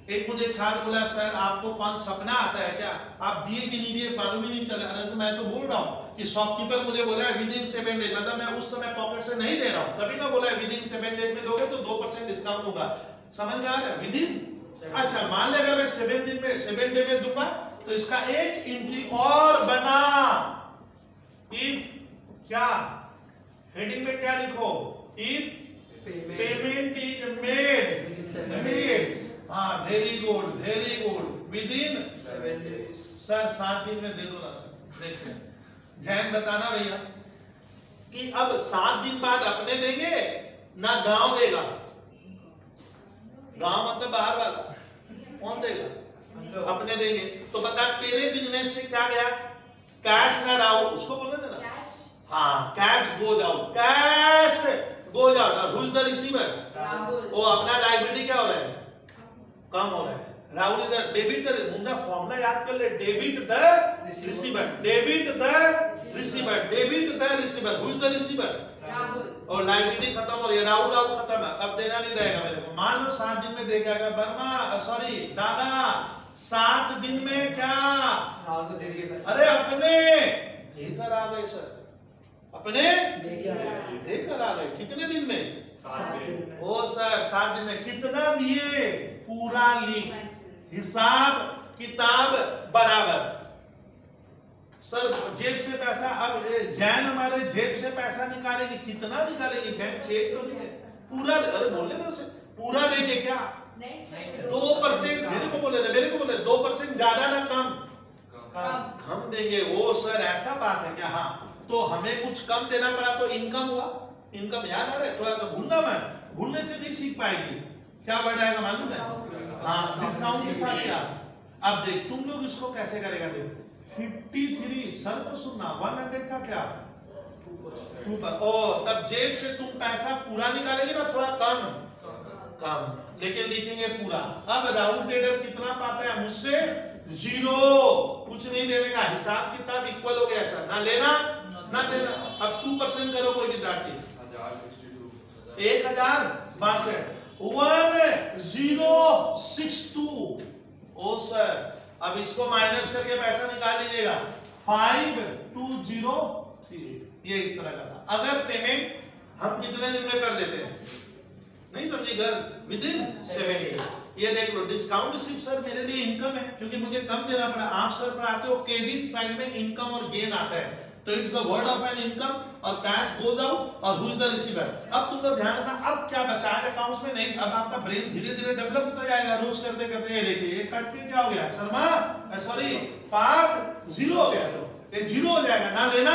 एक मुझे छात्र बोला, सर आपको कौन सपना आता है क्या, आप दिए कि नहीं दिए मालूम ही नहीं चला। अरे तो मैं तो बोल रहा हूँ कि शॉपकीपर मुझे बोला है विद इन 7 डेज, मतलब मैं उस समय पॉकेट से नहीं दे रहा हूँ, तभी ना बोला है विद इन 7 डेज में दोगे तो 2% डिस्काउंट होगा, समझ में आ रहा है, विद इन अच्छा मान ले अगर मैं 7 डे में दूंगा तो इसका एक एंट्री और बना। इफ क्या हेडिंग में क्या लिखो, इफ पेमेंट इज मेड। हाँ very good with in 7 days। Sir 7 दिन में दे दो ना सर। देखिए जैन बताना भैया कि अब 7 दिन बाद अपने देंगे ना गांव देगा। गांव मतलब बाहर वाला, कौन देगा? अपने देंगे। तो बता तेरे बिजनेस से क्या गया? कैश ना राउ, उसको बोलने देना। हाँ cash goes out, cash goes out. Who is the receiver? Rahul. वो अपना लायबिलिटी क्या हो रहा है? कम हो रहा है। राहुल इधर डेबिट द, मुझे फॉर्मूला याद कर ले, debit the receiver, debit the receiver, debit the receiver. Who is the receiver? Rahul. और लायबिलिटी खत्म हो रही है, राहुल खत्म है, अब देना नहीं रहेगा मेरे को। मान लो 7 दिन में दे गया वर्मा, सॉरी दादा 7 दिन में क्या? राहुल को दे दिए पैसे। अरे अपने देकर आ गए सर, अपने देकर आ गए। कितने दिन में? 7 दिन। ओ सर 7 दिन में कितना दिए? पूरा लिख, हिसाब किताब बराबर। सर जेब से पैसा, अब जैन हमारे जेब से पैसा निकालेंगे, कितना निकालेंगे? जैन चेक तो नहीं है पूरा। अरे बोलने दो उसे, पूरा लेंगे क्या? 2% मेरे को बोले थे 2% ज्यादा ना कम देंगे। वो सर ऐसा बात है क्या? हाँ तो हमें कुछ कम देना पड़ा तो इनकम हुआ। इनकम याद आ रहा है? थोड़ा तो भूलना मत, भूलने से नहीं सीख पाएगी। क्या वर्ड आएगा मालूम है? हाँ डिस्काउंट के साथ क्या? अब देख तुम लोग इसको कैसे करेगा? देख 53 सर को सुनना, 100 का क्या? 2 पर। ओ तब जेब से तुम पैसा पूरा निकालेंगे ना, थोड़ा कम लेकिन लिखेंगे पूरा। अब राहुल ट्रेडर कितना पाता है मुझसे? 0, कुछ नहीं देने का। हिसाब किताब इक्वल हो गया सर, ना लेना ना देना। अब 2% करो कोई विद्यार्थी, 1062 1062। ओ सर अब इसको माइनस करके पैसा निकाल लीजिएगा 52038। ये इस तरह का था। अगर पेमेंट हम कितने दिन में कर देते हैं? नहीं समझी गर्ल्स? With in 7 days. ये देख लो डिस्काउंट रिसीव सर मेरे लिए इनकम है क्योंकि मुझे कम देना पड़ा। आप सर पढ़ाते हो क्रेडिट साइड में इनकम और गेन आता है, तो it's the word of an income और कैश गोज आउट और हु इज द रिसीवर। अब तुम लोग ध्यान रखना, अब क्या बचा है अकाउंट्स में? नहीं, अब आपका ब्रेन धीरे धीरे डेवलप होता जाएगा रोज करते करते। ये देखिए ये कट के क्या हो गया शर्मा, सॉरी पार्ट 0 हो गया, तो ये 0 हो जाएगा, ना लेना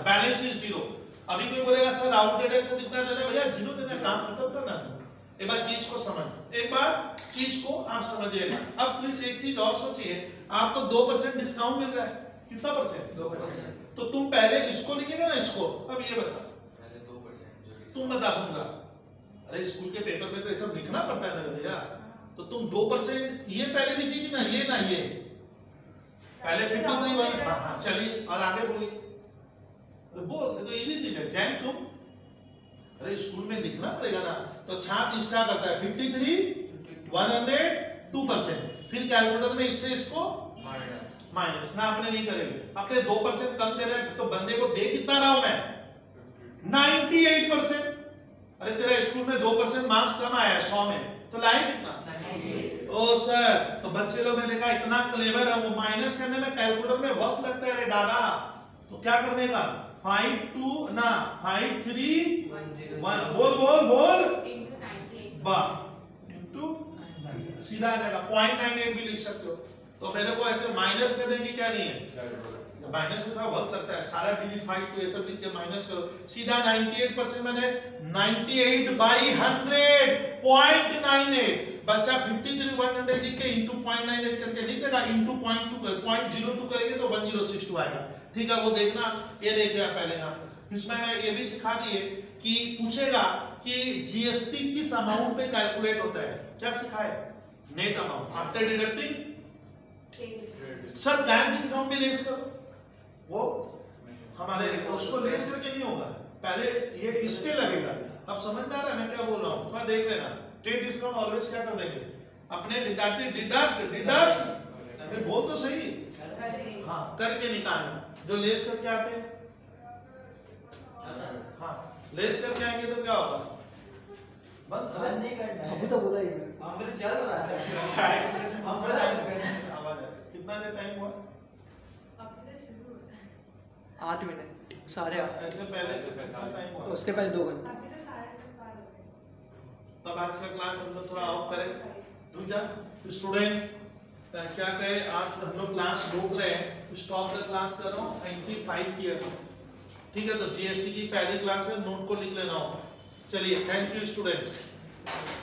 बैलेंस इज 0। अभी कोई बोलेगा सर राउंड ट्रेडर को कितना देना? भैया 0 देना, काम खत्म करना। तुम एक बार चीज को समझ, एक बार चीज को आप समझिएगा। अब प्लीज एक चीज और सोचिए, आपको 2% डिस्काउंट मिल रहा है, कितना परसेंट? 2%। तो तुम पहले इसको लिखेगा ना, इसको। अब ये बता, पहले 2% तुम बता दूंगा। अरे स्कूल के पेपर में तो ये सब लिखना पड़ता है ना भैया। तो तुम 2% ये पहले लिखेगी ना, ये ना ये पहले 53 हाँ चलिए और आगे बोलिए। अरे बोल, तो इजी चीज है जैन तुम। अरे स्कूल में लिखना पड़ेगा ना, तो छात्र इसका करता है 53 102%, फिर कैलकुलेटर में इससे इसको माइनस ना। अपने नहीं करेंगे, अपने 2% कम दे रहे हैं, तो बंदे को दे कितना रहा हूं मैं? 98%। अरे तेरा स्कूल में 2% मार्क्स कम आया 100 में, तो लाए कितना? 98। ओ सर, तो बच्चे लोग ने देखा इतना क्लेवर है, वो माइनस करने में कैलकुलेटर में वक्त लगता है रे दादा। तो क्या करने का? 52 ना 53 बोल इंटू सीधा आ जाएगा। 0.98 भी लिख सकते हो। तो मेरे को ऐसे माइनस करने की क्या नहीं है, माइनस में थोड़ा वक्त लगता है, सारा डिजिट 5 को ऐसे लिख के माइनस करो सीधा। 98% मैंने 98/100 0.98। बच्चा 53 100 लिख के इंटू 0.98 करके लिख देगा, इंटू 0.02 करेंगे तो 1062 आएगा। ठीक है, वो देखना। ये देखिए पहले यहाँ पर इसमें मैं ये भी सिखा दिए कि पूछेगा कि जीएसटी किस अमाउंट पे कैलकुलेट होता है। क्या सिखाए? Net amount after deducting. Sir bank discount भी लेस करो, वो हमारे उसको लेस करके नहीं होगा, पहले ये इस पे लगेगा। अब समझ में आ रहा है मैं क्या बोल रहा हूँ? मैं देख लेना, ट्रेड डिस्काउंट ऑलवेज क्या कर देंगे अपने विद्यार्थी? डिडक्ट अरे बोल तो सही, हाँ करके निकालना। जो लेस करके आते हैं, हाँ लेस करके आएंगे तो क्या होगा? बंद नहीं करना है। अभी तो बोला ही हमने चल रहा है हम बोला आवाज है कितना देर टाइम हुआ 8 मिनट सारे ऐसे पहले से कितना टाइम हुआ उसके पहले 2 घंटे तब आज का क्लास हम लोग थोड़ा ऑफ करें रुक जा स्टूडेंट क्या कहे आज हम लोग क्लास रोक रहे हैं स्टॉप द क्लास कर रहा हूँ एंट्री 5 की है ठीक है तो जीएसटी की पहली क्लास है नोट को लिख लेना होगा चलिए थैंक यू स्टूडेंट्स